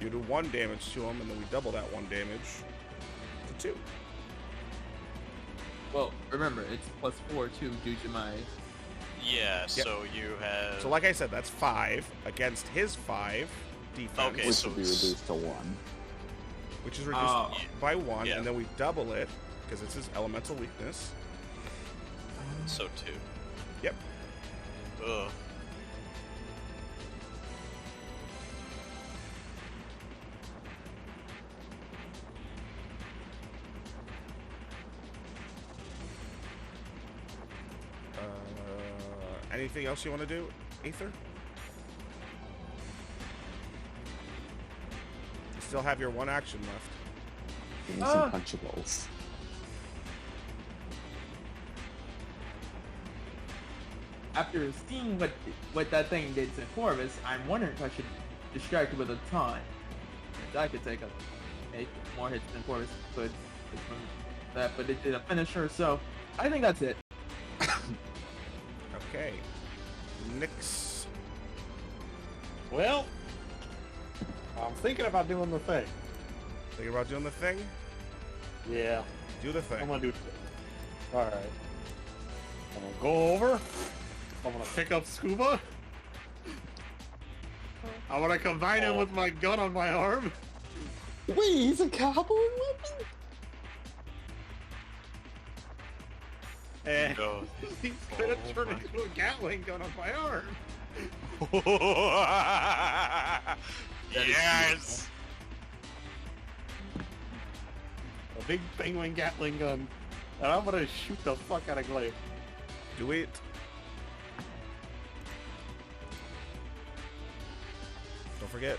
you do 1 damage to him, and then we double that 1 damage to 2. Well, remember, it's +4 too due to my... Yeah, so you have... So like I said, that's 5 against his 5 defense. Okay, Which so would be it's- reduced to 1. Which is reduced Oh. by 1, Yeah. and then we double it, because it's his elemental weakness. So 2. Yep. Ugh. Anything else you want to do, Aether? You still have your 1 action left. Give me some punchables. After seeing what that thing did to Corvus, I'm wondering if I should distract it with a taunt. I could take more hits than Corvus could from that, but it did a finisher, so I think that's it. Okay. Nyx. Well, I'm thinking about doing the thing. Thinking about doing the thing? Yeah, Do the thing. I'm gonna do it. All right. I'm gonna go over. I'm gonna pick up Scuba. I'm gonna combine him with my gun on my arm. Wait, he's a cowboy weapon? And No. he's gonna turn into a Gatling gun on my arm. Yes! A big penguin Gatling gun. And I'm gonna shoot the fuck out of Glaive. Do it. Don't forget.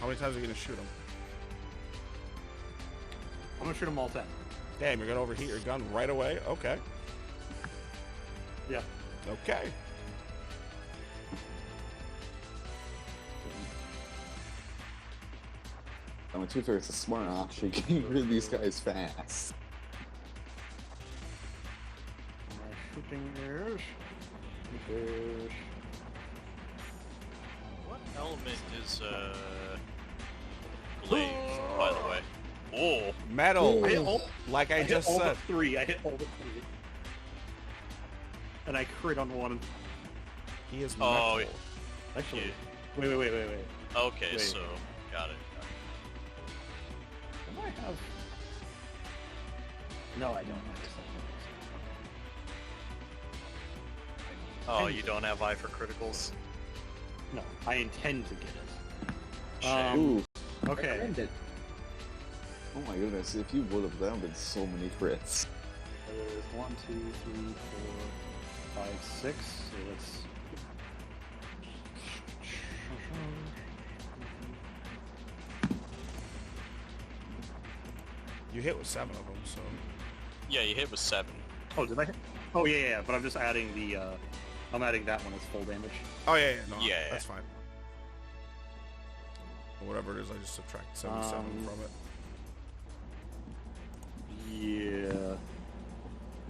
How many times are you gonna shoot him? I'm gonna shoot them all 10. Damn, you're gonna overheat your gun right away? Okay. Yeah. Okay. I mean, to be fair, it's a smart option. Getting rid of these guys fast. My shooting is... What element is, glaive, by the way? Oh! Metal. I hit all, Like I hit just all said. but 3. I hit all but 3. And I crit on 1. He is metal. Oh, Actually, Yeah. wait. Okay, Wait. so, got it. What do I have? No, I don't have Oh, you don't have eye for criticals? No, I intend to get it. Shame. Ooh. Okay. Recommended. Oh my goodness, if you would have, that would have been so many crits. There's 1, 2, 3, 4, 5, 6. So that's... You hit with 7 of them, so. Yeah, you hit with 7. Oh, did I hit? Oh, yeah, but I'm just adding the, I'm adding that one as full damage. Oh yeah, no, Yeah. that's fine. Or whatever it is, I just subtract 77 from it. Yeah.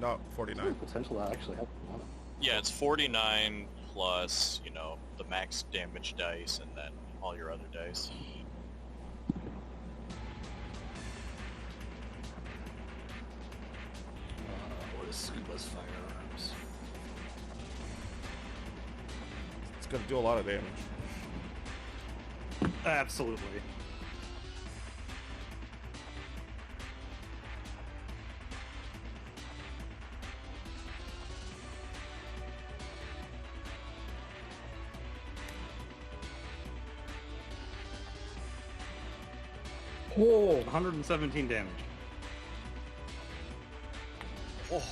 No, 49. Potential to actually have one. Yeah, it's 49 plus, you know, the max damage dice and then all your other dice. What is Scuba's firearms? It's gonna do a lot of damage. Absolutely. Oh, 117 damage. Oh,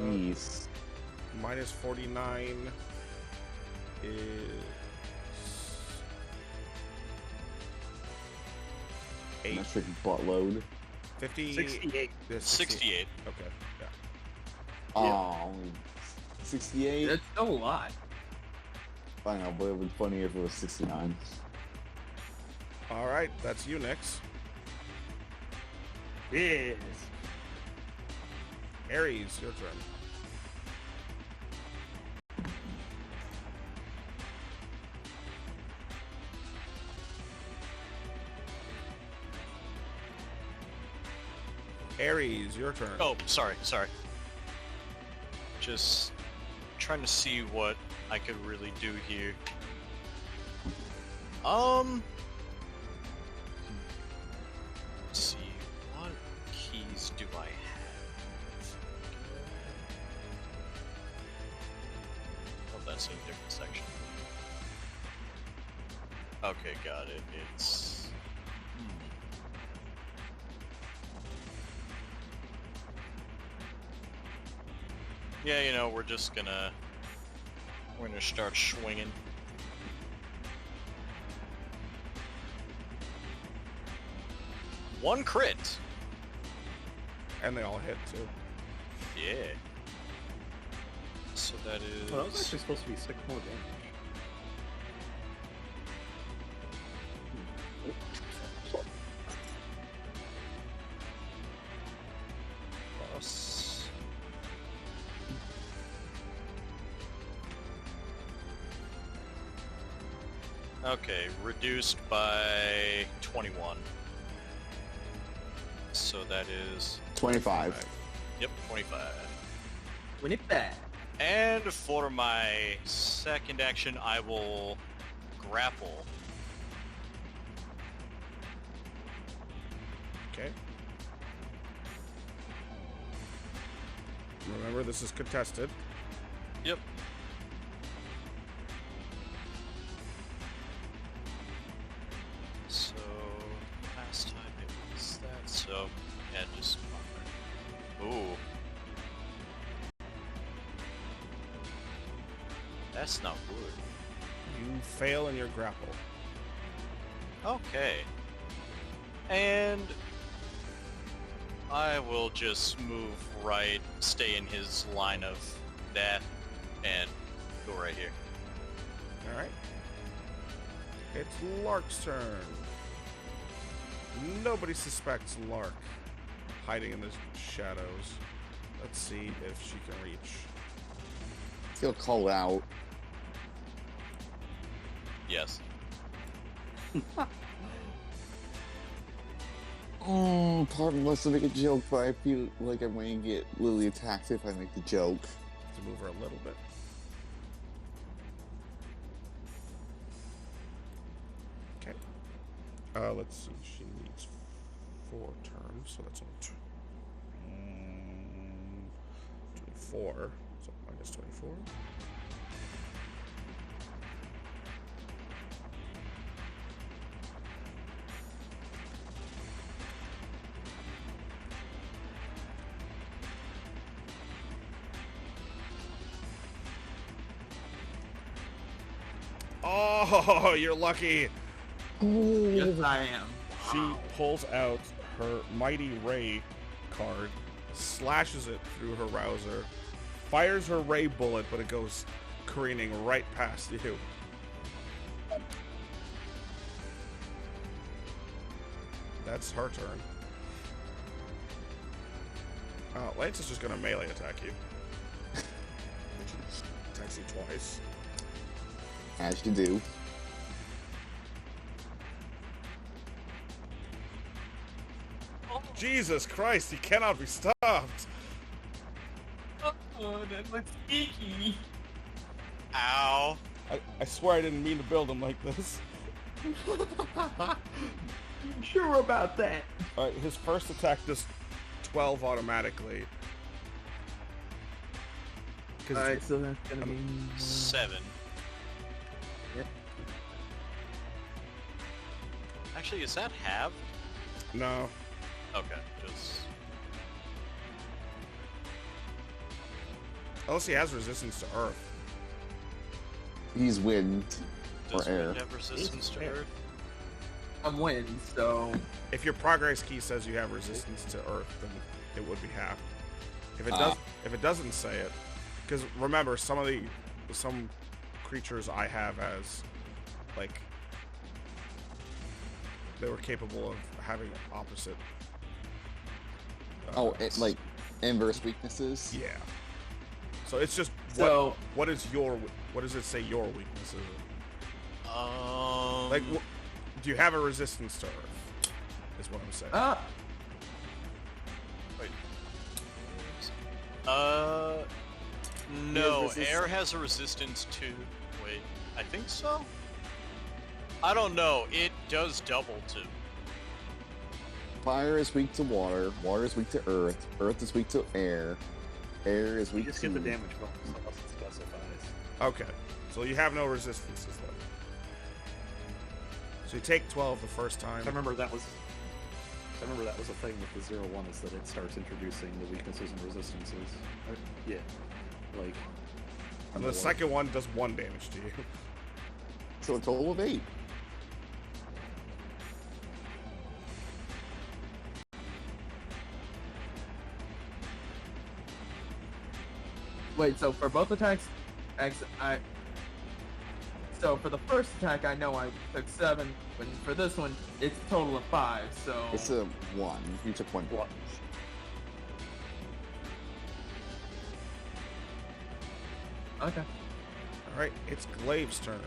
Jeez. Minus 49 is 8. Metric buttload. 50. 68. Yeah, 68. Okay, yeah. Oh, 68? That's still a lot. I know, but it would be funny if it was 69. All right, that's you, Nyx. Yes. Ares, your turn. Ares, your turn. Oh, sorry. Just trying to see what I could really do here. Let's see, what keys do I have? Oh, that's in a different section. Okay, got it. It's... Yeah, you know, we're gonna start swinging. One crit. And they all hit, too. Yeah. So that is... Well, that was actually supposed to be 6 more damage. Plus... Okay, reduced by 21. So that is... 25. Yep, 25. When it bad. And for my second action, I will grapple. Okay. Remember, this is contested. Yep. So, last time it was that, so, yeah, just... Ooh. That's not good. You fail in your grapple. Okay. And I will just move right, stay in his line of that, and go right here. Alright. It's Lark's turn. Nobody suspects Lark hiding in the shadows. Let's see if she can reach. He'll call out. Yes. Oh, part of me wants to make a joke, but I feel like I'm going to get Lily attacked if I make the joke. To move her a little bit. Okay. Let's see. She needs 4 turns, so that's only 24. So minus 24. Oh, you're lucky. Yes, I am. She pulls out her Mighty Ray card, slashes it through her rouser, fires her Ray bullet, but it goes careening right past you. That's her turn. Lance is just going to melee attack you. Attacks you twice. As you do. Jesus Christ, he cannot be stopped. Oh, that looks icky. Ow. I swear I didn't mean to build him like this. You sure about that? Alright, his first attack does 12 automatically. Alright, so that's gonna be 7. Yep. Actually, is that halved? No. Okay, just... Unless he has resistance to earth. He's wind Does or air. wind have resistance to earth? I'm wind, so If your progress key says you have resistance to earth, then it would be half. If it if it doesn't say it, because remember some creatures I have as like they were capable of having opposite. Like inverse weaknesses. Yeah. So it's just So- what does it say your weakness is? Like, do you have a resistance to earth? Is what I'm saying. No, resistance? air has a resistance to... Wait, I think so? I don't know. It does double to... Fire is weak to water. Water is weak to earth. Earth is weak to air. Air is You weak just to... get the damage bonus unless it specifies. Okay, so you have no resistances then. So you take 12 the first time. I remember that was a thing with the 0-1 is that it starts introducing the weaknesses and resistances. Yeah. Like... And the second one does 1 damage to you. So a total of 8. Wait, so for both attacks, so for the first attack, I know I took 7, but for this one, it's a total of 5, so... It's a 1. You took 1 damage. Okay. Alright, it's Glaive's turn.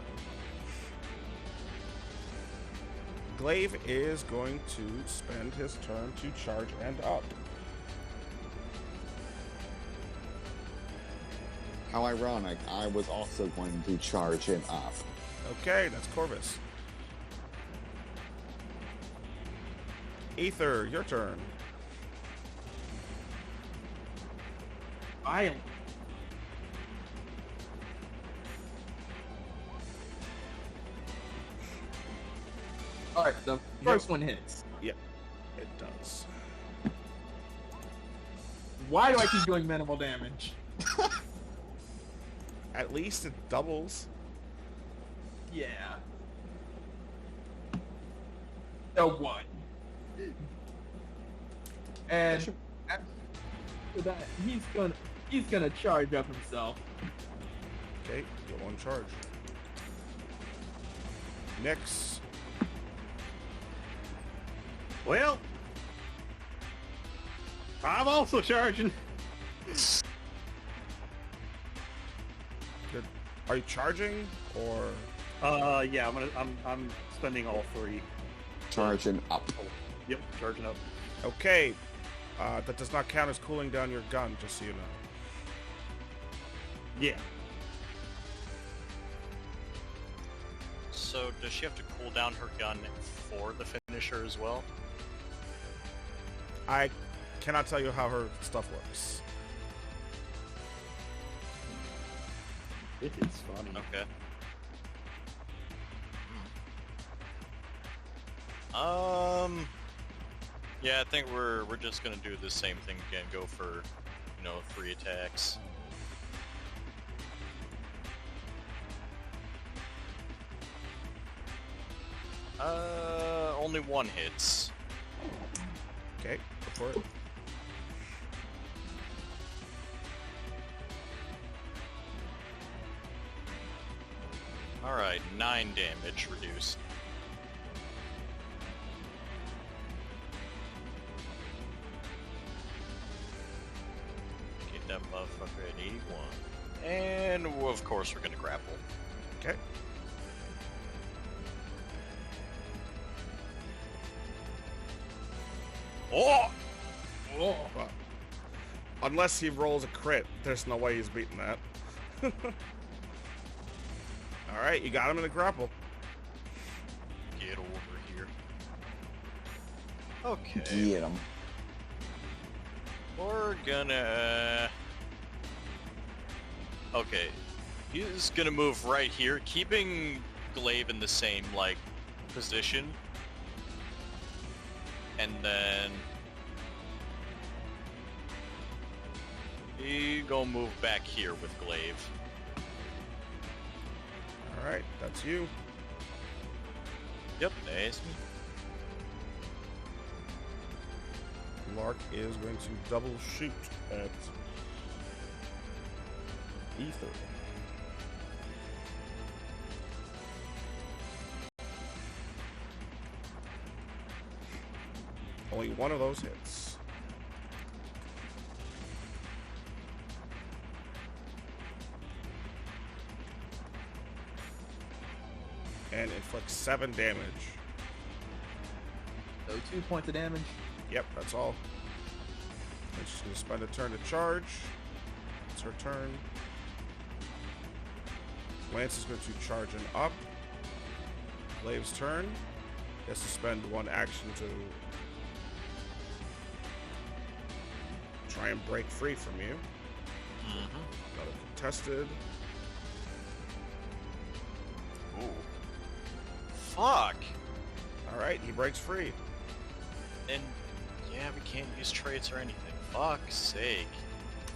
Glaive is going to spend his turn to charge and up. How ironic. I was also going to charge him up. Okay, that's Corvus. Ether, your turn. Violent. Alright, the first one hits. Yep, it does. Why do I keep doing minimal damage? At least it doubles. Yeah. The 1. And after that, he's gonna charge up himself. Okay, get 1 charge. Next. Well, I'm also charging. Are you charging or? Yeah, I'm spending all 3. Charging up. Yep, charging up. Okay, that does not count as cooling down your gun, just so you know. Yeah. So does she have to cool down her gun for the finisher as well? I cannot tell you how her stuff works. It is funny. Okay. Yeah, I think we're just gonna do the same thing again. Go for, 3 attacks. Only 1 hits. Okay, go for it. Alright, 9 damage reduced. Get that motherfucker at 81. And, of course, we're gonna grapple. Okay. Oh! Well, unless he rolls a crit, there's no way he's beating that. Alright, you got him in a grapple. Get over here. Okay. Get him. We're gonna... Okay. He's gonna move right here, keeping Glaive in the same, position. And then... he gonna move back here with Glaive. Alright, that's you. Yep, that's me. Lark is going to double shoot at Ether. Only 1 of those hits. And inflicts 7 damage. So 2 points of damage. Yep, that's all. And she's going to spend a turn to charge. It's her turn. Lance is going to charge an up. Glave's turn. He has to spend one action to try and break free from you. Another contested. Ooh. Fuck. All right, he breaks free. And yeah, we can't use traits or anything. Fuck's sake.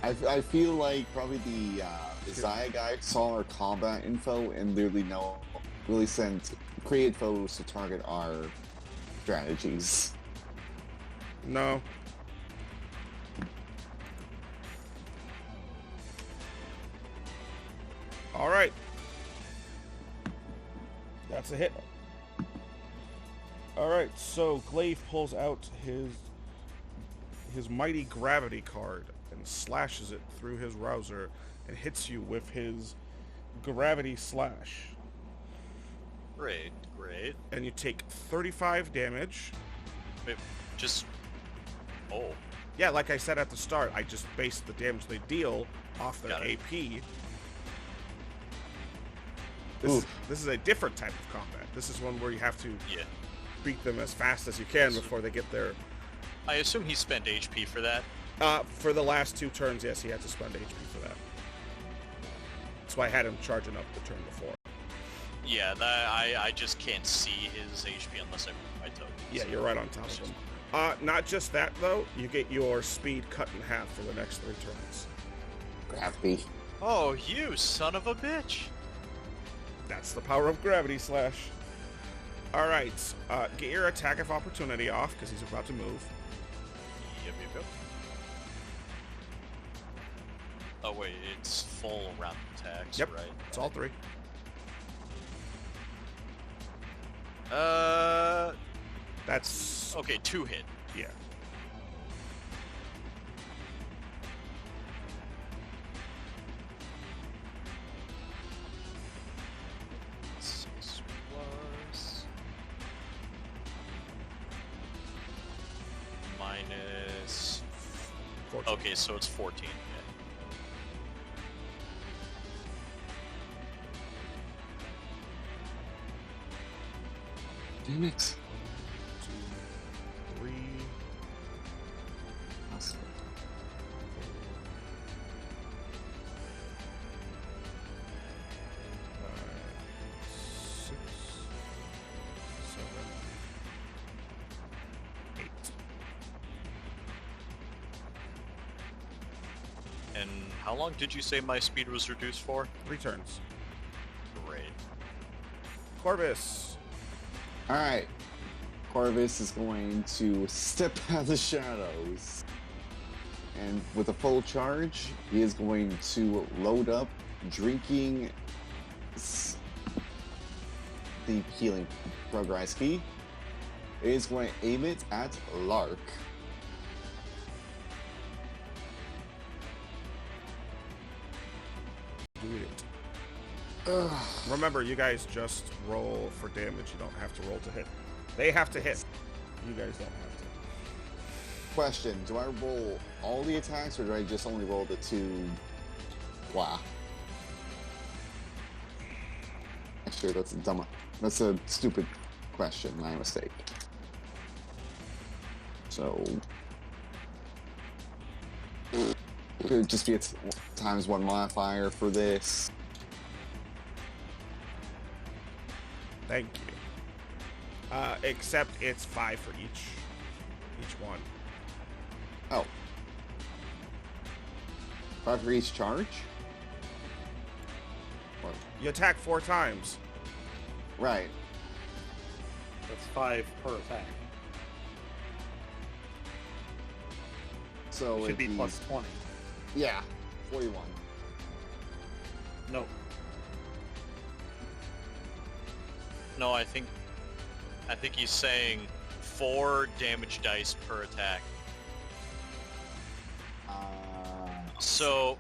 I feel like probably the Zaya guy saw our combat info and really sent create foes to target our strategies. No. All right. That's a hit. All right, so Glaive pulls out his mighty gravity card and slashes it through his rouser and hits you with his gravity slash. Great, great. And you take 35 damage. Wait, just... Oh. Yeah, like I said at the start, I just based the damage they deal off their Got it. AP. This is a different type of combat. This is one where you have to Yeah. beat them as fast as you can before they get there. I assume he spent HP for that. For the last 2 turns, yes, he had to spend HP for that. That's why I had him charging up the turn before. Yeah, I just can't see his HP unless I move my token. Yeah, so you're right on top it's of just- him. Not just that, though. You get your speed cut in half for the next 3 turns. Gravity. Oh, you son of a bitch! That's the power of Gravity Slash. Alright, get your attack of opportunity off, because he's about to move. Yep. Oh wait, it's full round attacks, Yep, right? it's all 3. That's... Okay, 2 hit. yeah. Six plus... Minus... 14. Okay, so it's 14. Damn it. 2, 3, 6, 7, 8. And how long did you say my speed was reduced for? 3 turns. Great. Corvus. Alright. Corvus is going to step out of the shadows. And with a full charge, he is going to load up drinking the healing progress key. It is going to aim it at Lark. Do it. Remember, you guys just roll for damage. You don't have to roll to hit. They have to hit. You guys don't have to. Question, do I roll all the attacks or do I just only roll the 2? Wow. Actually, that's a stupid question, my mistake. So... it could just be a ×1 modifier for this. Thank you. Except it's 5 for each one. Oh. 5 for each charge? What? You attack 4 times. Right. That's 5 per attack. So It should it'd be plus 20. Yeah, 41. No. No, I think he's saying 4 damage dice per attack. So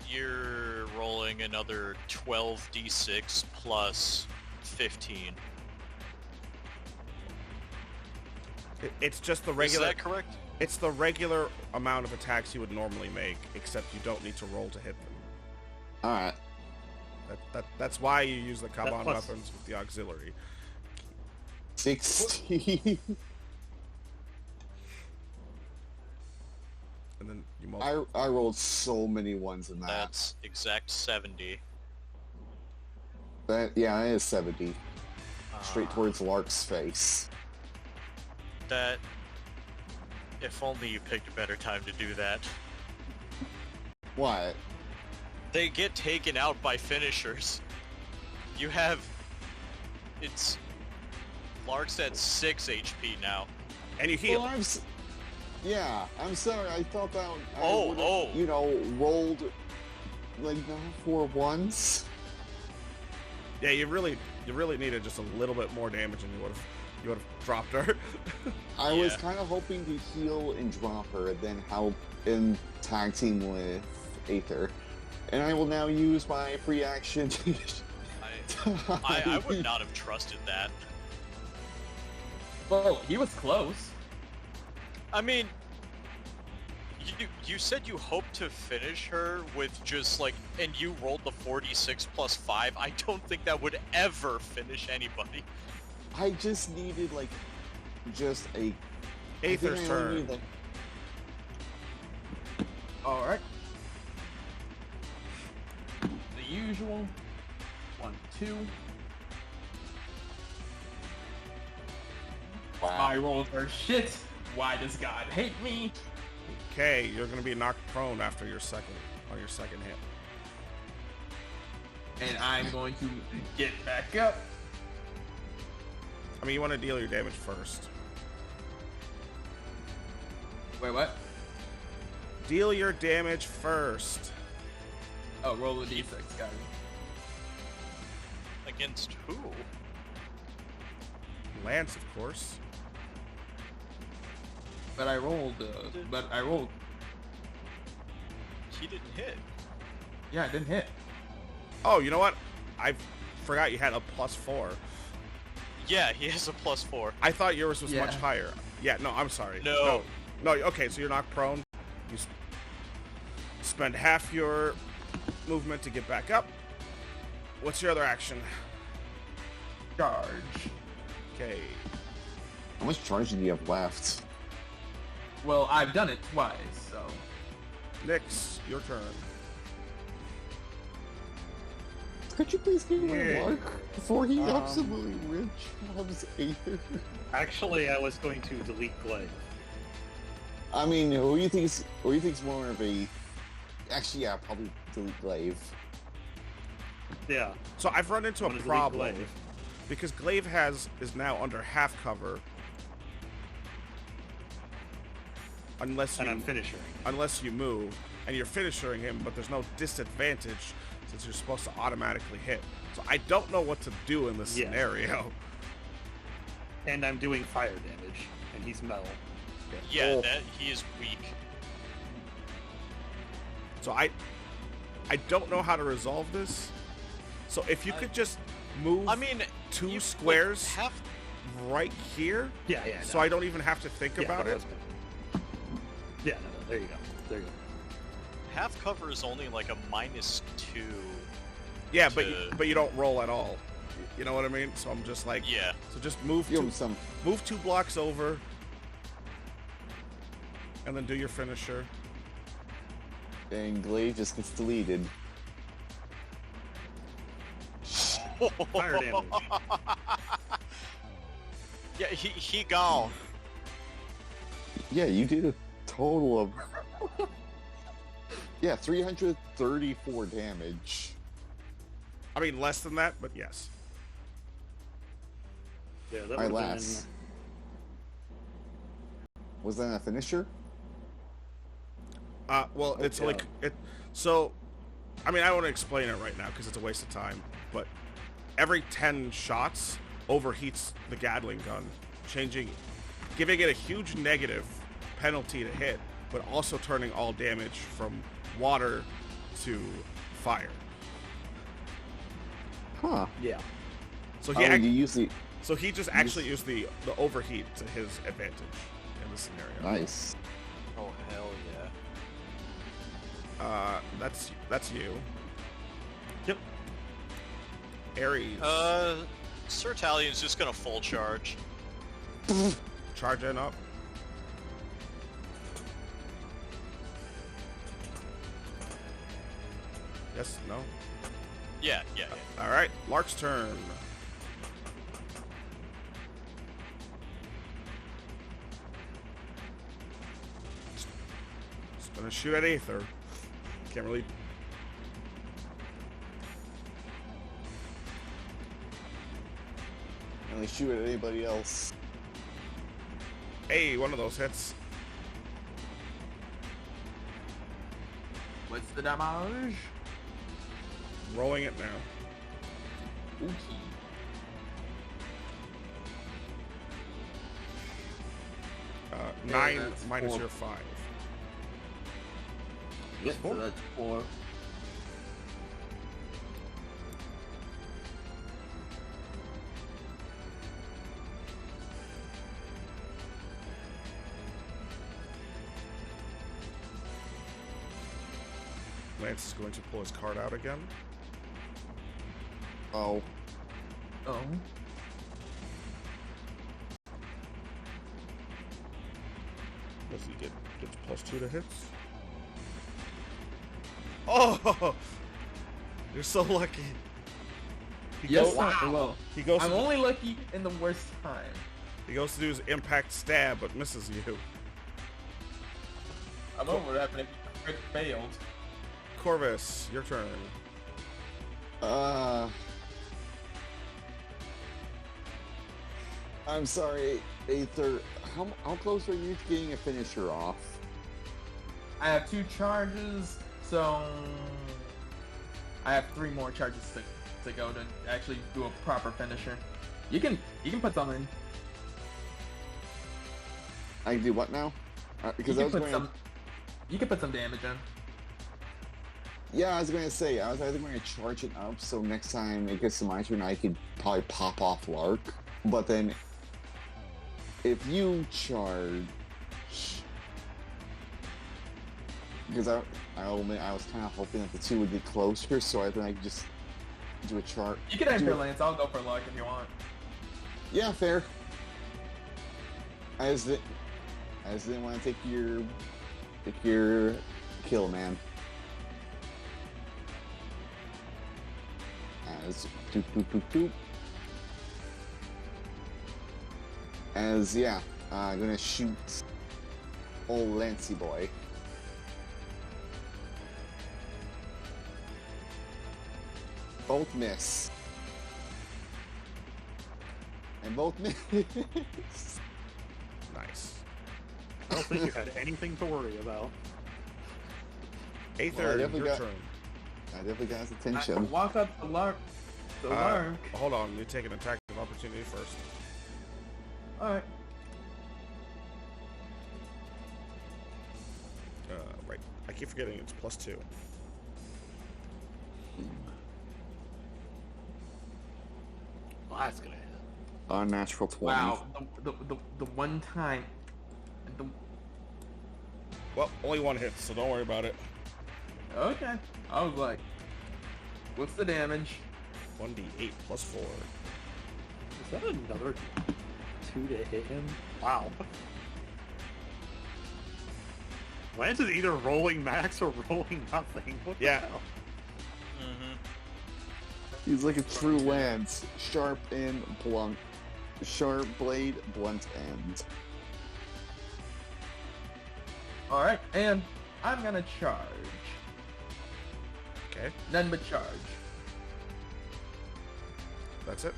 you're rolling another 12d6 plus 15. It's just the Is regular. that correct? It's the regular amount of attacks you would normally make, except you don't need to roll to hit them. Alright. That's why you use the Kamen plus- weapons with the auxiliary. 16. And then you multiply. I rolled so many ones in that. That's exact 70. That is 70. Straight towards Lark's face. That... If only you picked a better time to do that. What? They get taken out by finishers. You have... It's... Lark's at 6 HP now. And you heal. Well, yeah, I'm sorry. I thought that Oh, I would've, rolled like 4 ones. Yeah, you really needed just a little bit more damage, and you would have dropped her. I was Yeah. kind of hoping to heal and drop her, and then help in tag team with Aether. And I will now use my free action. I would not have trusted that. Well, he was close. I mean, you said you hoped to finish her with just like, and you rolled the 46 plus 5. I don't think that would ever finish anybody. I just needed just a Aether's I think I only turn. need, All right. The usual. 1, 2. My rolls are shit. Why does God hate me? Okay, you're gonna be knocked prone after your second hit. And I'm going to get back up. I mean, you want to deal your damage first. Wait, what? Deal your damage first. Oh, roll a d6, got it. Against who? Lance, of course. But I rolled. He didn't hit. Yeah, I didn't hit. Oh, you know what? I forgot you had a +4. Yeah, he has a +4. I thought yours was Yeah. much higher. Yeah, no, I'm sorry. No. No, okay, so you're knocked prone. You spend half your movement to get back up. What's your other action? Charge. Okay. how much charge do you have left? Well, I've done it twice, so. Nyx, your turn. Could you please give me Yeah. a mark before he absolutely rich loves Aether? Actually, I was going to delete Glaive. I mean, who do you think's more of a? Actually, yeah, probably delete Glaive. Yeah. So I've run into a wanna delete problem Glaive. because Glaive is now under half cover. Unless And I'm you finishing. move, and you're finishing him, but there's no disadvantage since you're supposed to automatically hit. So I don't know what to do in this Yeah. scenario. And I'm doing fire damage, and he's metal. Yeah, Oh. that he is weak. So I don't know how to resolve this. So if you could just move I mean, two you, squares Like, half, right here, Yeah. so I don't even have to think about it. Yeah, no, there you go. There you go. half cover is only like a -2. Yeah, to- but you don't roll at all. You know what I mean? So I'm just like, Yeah. So just move Give him some. move 2 blocks over, and then do your finisher. And Glaive just gets deleted. Fire damage. Yeah, he gone. Yeah, you did a total of 334 damage. I mean, less than that, but yes. Yeah, that My would've last. Was that a finisher? Well, it's yeah. like it. So, I mean, I want to explain it right now because it's a waste of time. But every 10 shots overheats the Gatling gun, giving it a huge negative penalty to hit, but also turning all damage from water to fire. Huh. Yeah. So Oh, you use the. he just actually used the overheat to his advantage in this scenario. Nice. Oh hell yeah. That's you. Yep. Ares. Sir Talion's just gonna full charge. Charging up. Yes, no. Yeah. All right, Lark's turn. Just gonna shoot at Aether. Can't really. And they shoot at anybody else. Hey, one of those hits. What's the damage? Rolling it now. Okay. Yeah, 9 that's minus 4. your 5. Yep, so that's 4. Lance is going to pull his card out again. Oh. Oh. Does he gets +2 to hits? Oh! You're so lucky. He Yes, goes- well, He goes. I'm To, only lucky in the worst time. he goes to do his impact stab, but misses you. I don't know what happened if you crit failed. Corvus, your turn. I'm sorry, Aether. How close are you to getting a finisher off? I have 2 charges, so I have 3 more charges to go to actually do a proper finisher. You can put some in. I can do what now? Because I was going. You can put some damage in. Yeah, I was going to say I was either going to charge it up, so next time it gets to my turn, I could probably pop off Lark. But then, if you charge, because I was kind of hoping that the 2 would get closer, so I think I could just do a charge. You can enter Lance. I'll go for luck if you want. Yeah, fair. I just didn't want to take your kill, man. As doop doop doop doop. As yeah, I'm gonna shoot old Lancy boy. Both miss. And both miss. Nice. I don't think you had anything to worry about. Aether, Well, I definitely your got- turn. I definitely got his I attention. walk up to Lark. Hold on, you take an attack of opportunity first. Alright. Right. I keep forgetting it's +2. Well, that's gonna hit. Unnatural 20. Wow. The one time. Well, only 1 hit, so don't worry about it. Okay. I was like, what's the damage? 1d8 +4. Is that another 2 to hit him? Wow. Lance is either rolling max or rolling nothing. What the Yeah. hell? He's like a true lance. Sharp and blunt. Sharp blade, blunt end. Alright, and I'm gonna charge. Okay, None but charge. that's it.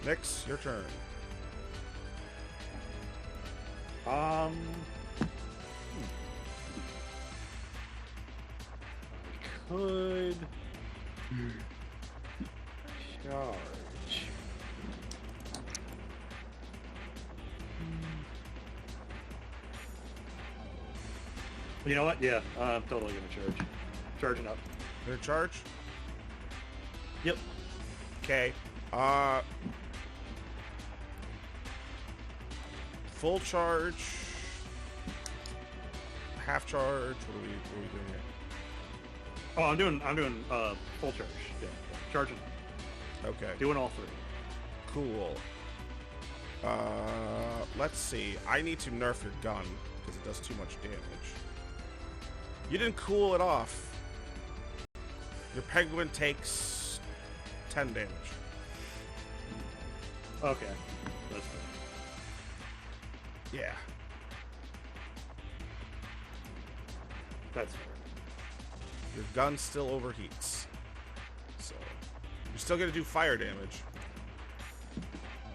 Nyx, your turn. I could charge. You know what? Yeah, I'm totally gonna charge. Charging up. Your charge? Yep. Okay. full charge, half charge. What are we doing here? Oh, I'm doing full charge. Yeah, charging. Okay. Doing all three. Cool. Let's see. I need to nerf your gun because it does too much damage. You didn't cool it off. Your penguin takes 10 damage. Okay. That's good. Yeah. That's fair. Your gun still overheats. So, you're still going to do fire damage.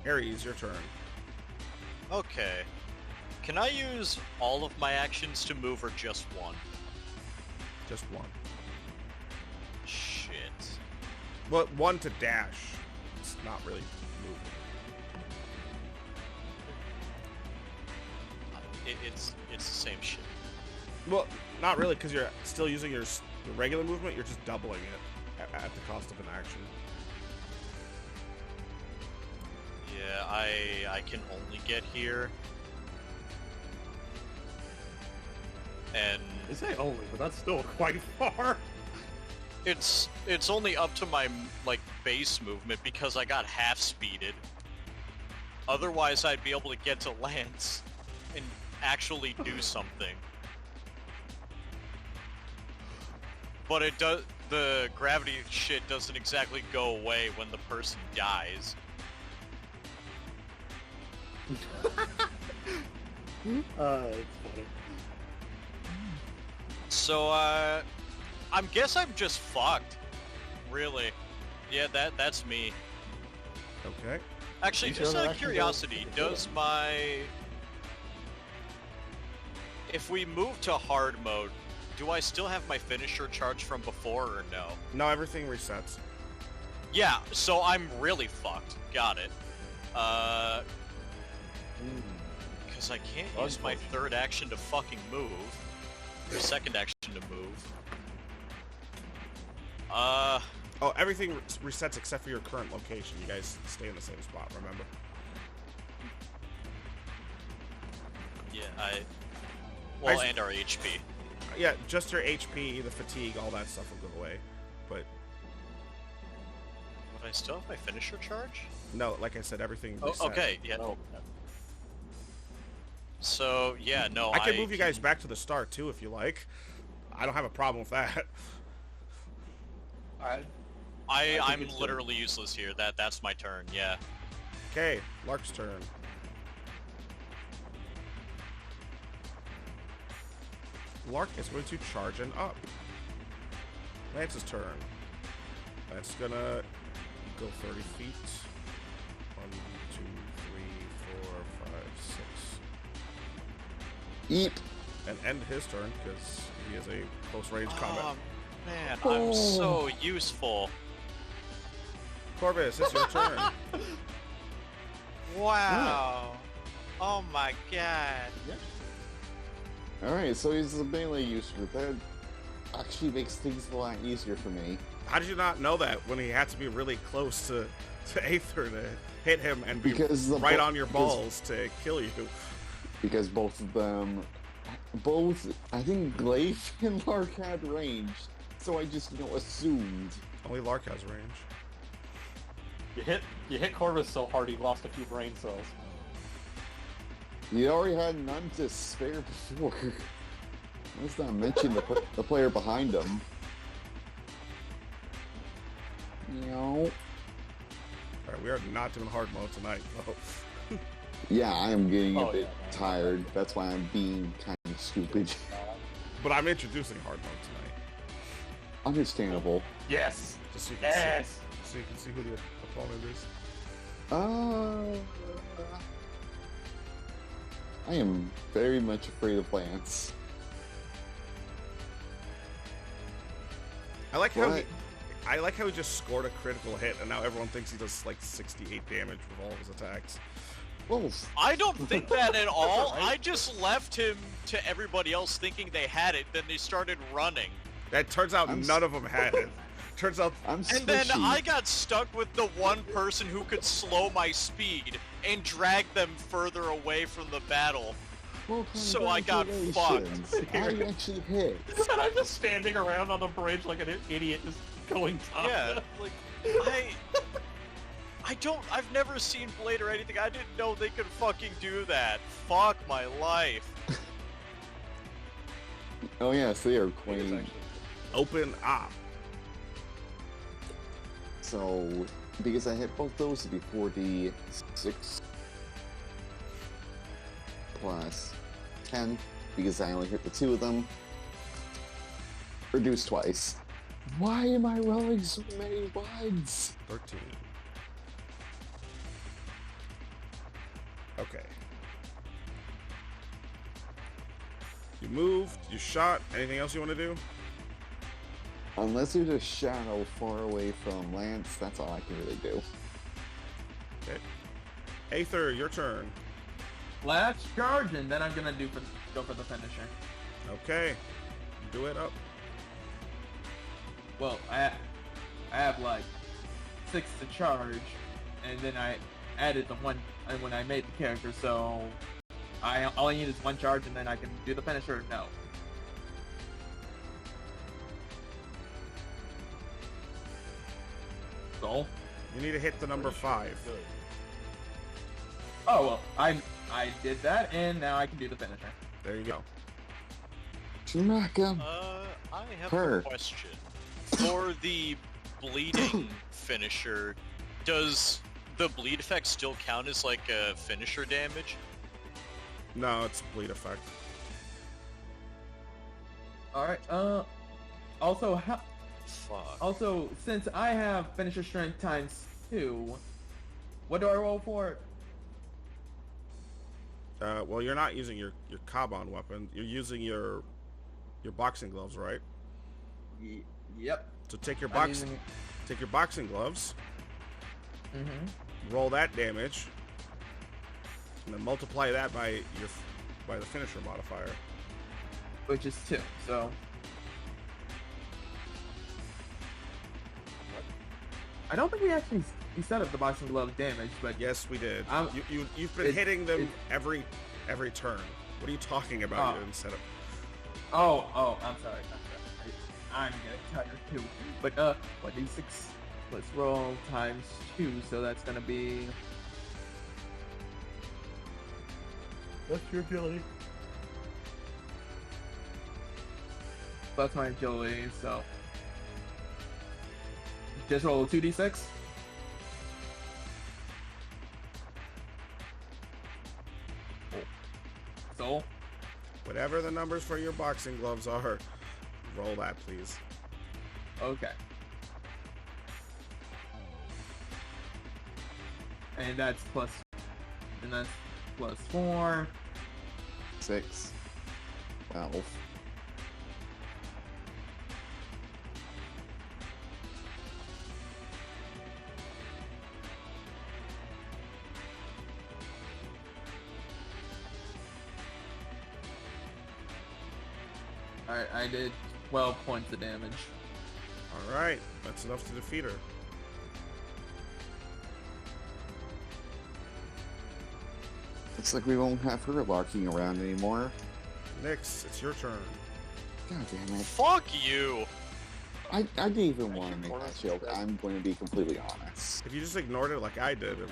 Ares, your turn. Okay. Can I use all of my actions to move or just one? Just one. Shit. Well, one to dash. It's not really moving. It's the same shit. Well, not really, because you're still using your regular movement. You're just doubling it at the cost of an action. Yeah, I can only get here. And They say only, but that's still quite far. it's only up to my like base movement because I got half speeded. Otherwise, I'd be able to get to Lance and actually do something. But it does. The gravity shit doesn't exactly go away when the person dies. It's funny. So, guess I'm just fucked. Really. Yeah, that's me. Okay. Actually, You just sure out that of actually curiosity, goes- does my... If we move to hard mode, do I still have my finisher charge from before or no? No, everything resets. Yeah, so I'm really fucked. Got it. Because I can't use my third action to fucking move. Or second action to move. Oh, everything resets except for your current location. You guys stay in the same spot, remember? Yeah, Well, I- and our HP. Yeah, just your HP, the fatigue, all that stuff will go away. But Would I still have my finisher charge? no, like I said, everything Oh, reset. okay, yeah. Oh, So, yeah, no, I can move you guys back to the start, too, if you like. I don't have a problem with that. I'm it's good. literally useless here. That's my turn, yeah. Okay, Lark's turn. Lark is going to charge and up. Lance's turn. That's gonna go 30 feet. 1, 2, 3, 4, 5, 6. Eep. And end his turn because he has a close range combat. Oh, man, I'm so useful. Corvus, it's your turn. Wow. Oh my god. Alright, so he's mainly used for that. Actually makes things a lot easier for me. How did you not know that when he had to be really close to Aether to hit him and be Because the right bo- on your because- balls to kill you? Because both of them, I think Glaive and Lark had range. So I just, assumed. Only Lark has range. You hit Corvus so hard he lost a few brain cells. He already had none to spare before. Let's not mention the player behind him. Alright, we are not doing hard mode tonight, though. Yeah, I am getting a Oh, bit yeah, man. tired. That's why I'm being kind of stupid. But I'm introducing hard mode tonight. Understandable. Yes. Just so you can Yes. so you can see who the opponent is. I am very much afraid of Lance. I like how What? he just scored a critical hit, and now everyone thinks he does like 68 damage with all of his attacks. Well, I don't think that at all. I just left him to everybody else thinking they had it, then they started running. It turns out I'm none of them had it. Turns out, I'm And then squishy. I got stuck with the one person who could slow my speed and drag them further away from the battle. Well, so I got congratulations. I actually hit. And I'm just standing around on the bridge like an idiot, just going top. Yeah, like, I've never seen Blade or anything. I didn't know they could fucking do that. Fuck my life. Oh yes, they are It is quaint. actually- open up. So, because I hit both those, it'd be 4d6 plus 10, because I only hit the two of them. Reduced twice. Why am I rolling so many ones? 13. Okay. You moved, you shot. Anything else you want to do? Unless there's a shadow far away from Lance, that's all I can really do. Okay. Aether, your turn. Last charge, and then I'm gonna go for the finisher. Okay. Do it up. Well, I have like 6 to charge, and then I added the one when I made the character, so all I need is 1 charge, and then I can do the finisher. No. Soul. You need to hit the number 5. Oh well, I did that, and now I can do the finisher. There you go. Smack him. I have Her. a question. For the bleeding finisher, does the bleed effect still count as like a finisher damage? No, it's bleed effect. All right. Also, Fuck. also since I have finisher strength times 2, what do I roll for? Well, you're not using your Kamen weapon. You're using your boxing gloves, right? Yep. So take your I'm using- boxing gloves, Mm-hmm. roll that damage, and then multiply that by the finisher modifier. Which is 2. So. I don't think we actually set up the boxing glove damage, but Yes, we did. Um, You've been hitting them every turn. What are you talking about? Oh. You didn't set up. Oh, I'm sorry. I'm getting tired too. But what d6? Let's roll times 2, so that's gonna be. What's your ability? Plus my agility, so. Just roll 2d6. So, Whatever the numbers for your boxing gloves are, roll that, please. okay. And that's plus 4. 6. 12. Alright, I did 12 points of damage. All right, that's enough to defeat her. Looks like we won't have her walking around anymore. Nyx, it's your turn. God damn it. Fuck you! I didn't even want to make that joke. I'm going to be completely honest. If you just ignored it like I did, it would...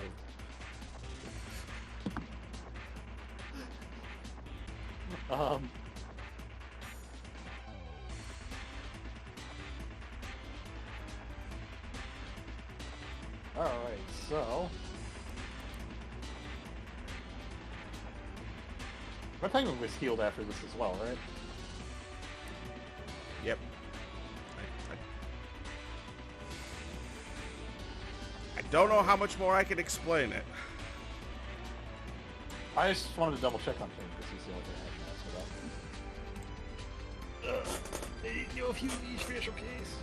Alright, so... My penguin was healed after this as well, right? Yep. I don't know how much more I can explain it. I just wanted to double check on things because he's the only thing I can answer that. They didn't know if you need special case.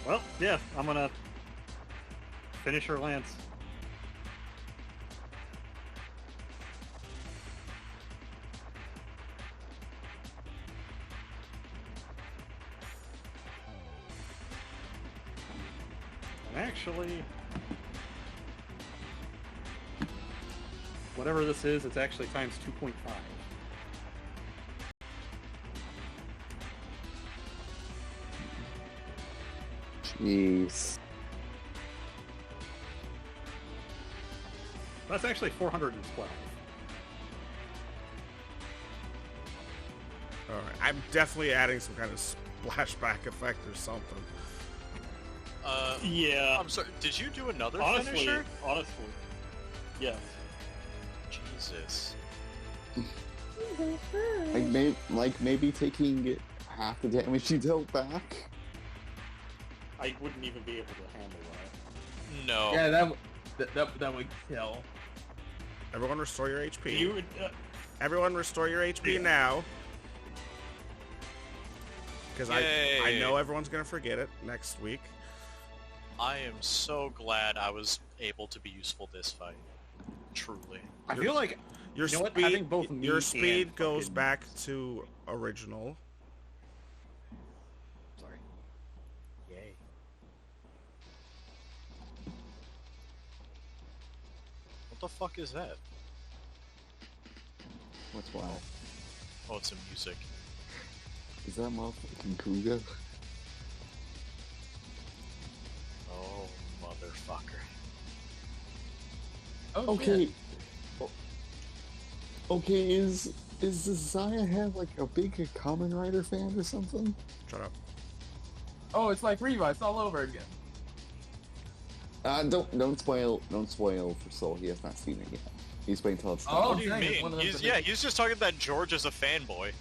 Well, yeah, I'm gonna finish her Lance. Actually, whatever this is, it's actually times 2.5. Jeez. That's actually 412. All right, I'm definitely adding some kind of splashback effect or something. Yeah. I'm sorry, did you do another Honestly, finisher? Yes. Jesus. Maybe taking half the damage you dealt back. I wouldn't even be able to handle that. No. Yeah, that would kill. Everyone restore your HP. You would, Everyone restore your HP Yeah. now. Because I Yay. know everyone's going to forget it next week. I am so glad I was able to be useful this fight. Truly. I feel like Your You know what? speed, Having both me your and speed goes fucking- back to original. sorry. Yay. What the fuck is that? What's why? Oh, it's some music. Is that motherfucking Kuga? Oh, motherfucker. Oh, Okay. shit. Okay, is the Zaya have like a big Kamen Rider fan or something? Shut up. Oh, it's like Riva. It's all over again. Don't spoil for Soul. He has not seen it yet. He's waiting until it's done. Oh, What do you dang, it's one mean? of those He's just talking that George is a fanboy.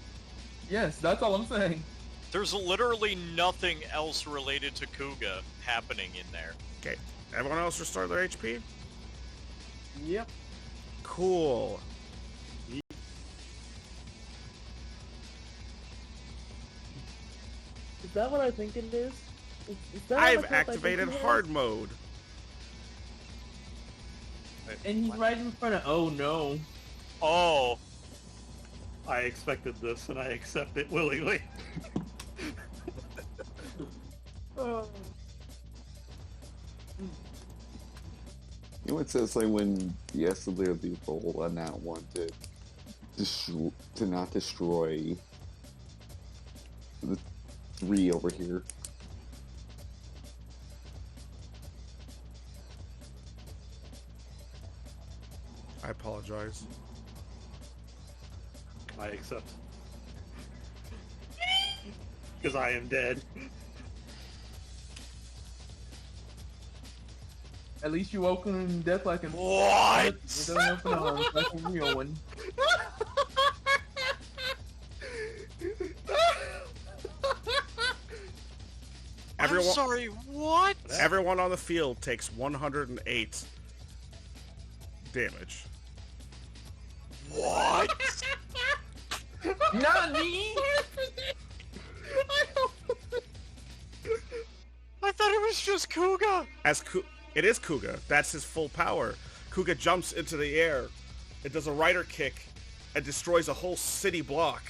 Yes, that's all I'm saying. There's literally nothing else related to Kuga happening in there. Okay, everyone else restore their HP? Yep. Cool. Is that what I think it is? Is that how I've much health I think activated he has? hard mode. And he's right in front of. Oh no. Oh, I expected this, and I accept it willingly. Oh. You know, it says like when yes, the people and not want to not destroy the 3 over here. I apologize. I accept. Because I am dead. At least you woke him in death like an. what? It doesn't open arms like a real one. Everyone, I'm sorry, what? everyone on the field takes 108 damage. What? Nani? I thought it was just Kuga. It is Kuga. That's his full power. Kuga jumps into the air. It does a rider kick and destroys a whole city block.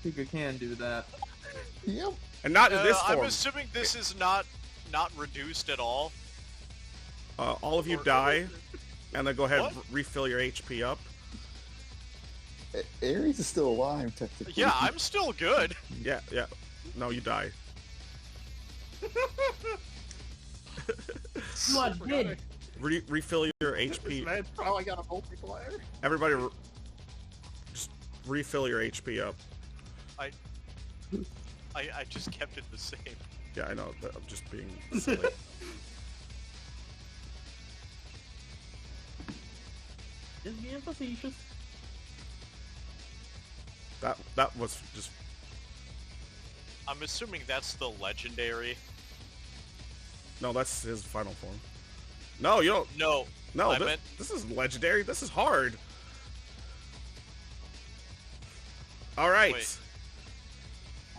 Kuga can do that. Yep. And not in this I'm form. assuming this is not reduced at all. All of you die, and then go ahead What? and refill your HP up. Ares is still alive, technically. Yeah, I'm still good. Yeah. No, you die. You are dead. Refill your This HP. man's probably got a multiplier. Everybody, just refill your HP up. I just kept it the same. Yeah, I know. But I'm just being silly. Just being facetious. that was just. I'm assuming that's the legendary. No, that's his final form. No, you don't. No. No, I meant- this is legendary. This is hard. All right. Wait.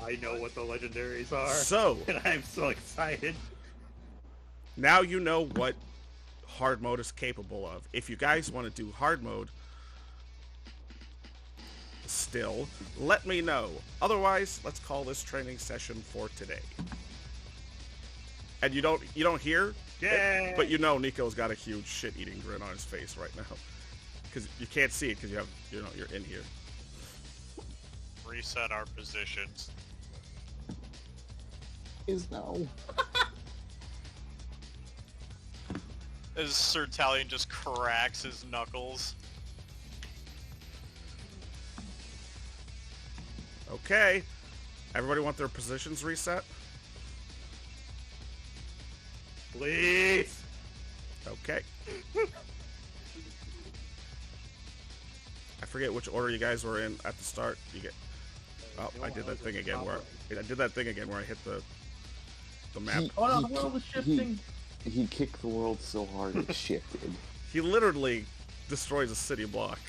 I know what the legendaries are. So And I'm so excited. now you know what hard mode is capable of. If you guys want to do hard mode still, let me know. Otherwise, let's call this training session for today. And you don't hear, Yay! but you know Nico's got a huge shit-eating grin on his face right now. Because you can't see it because you're in here. Reset our positions. Is no. As Sir Talion just cracks his knuckles. Okay. Everybody want their positions reset? Please. Okay. I forget which order you guys were in at the start. You get. Oh, I did that thing again where I hit the map. Oh no, the world is shifting. He kicked the world so hard it shifted. He literally destroys a city block.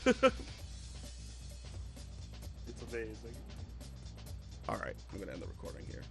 It's amazing. All right, I'm gonna end the recording here.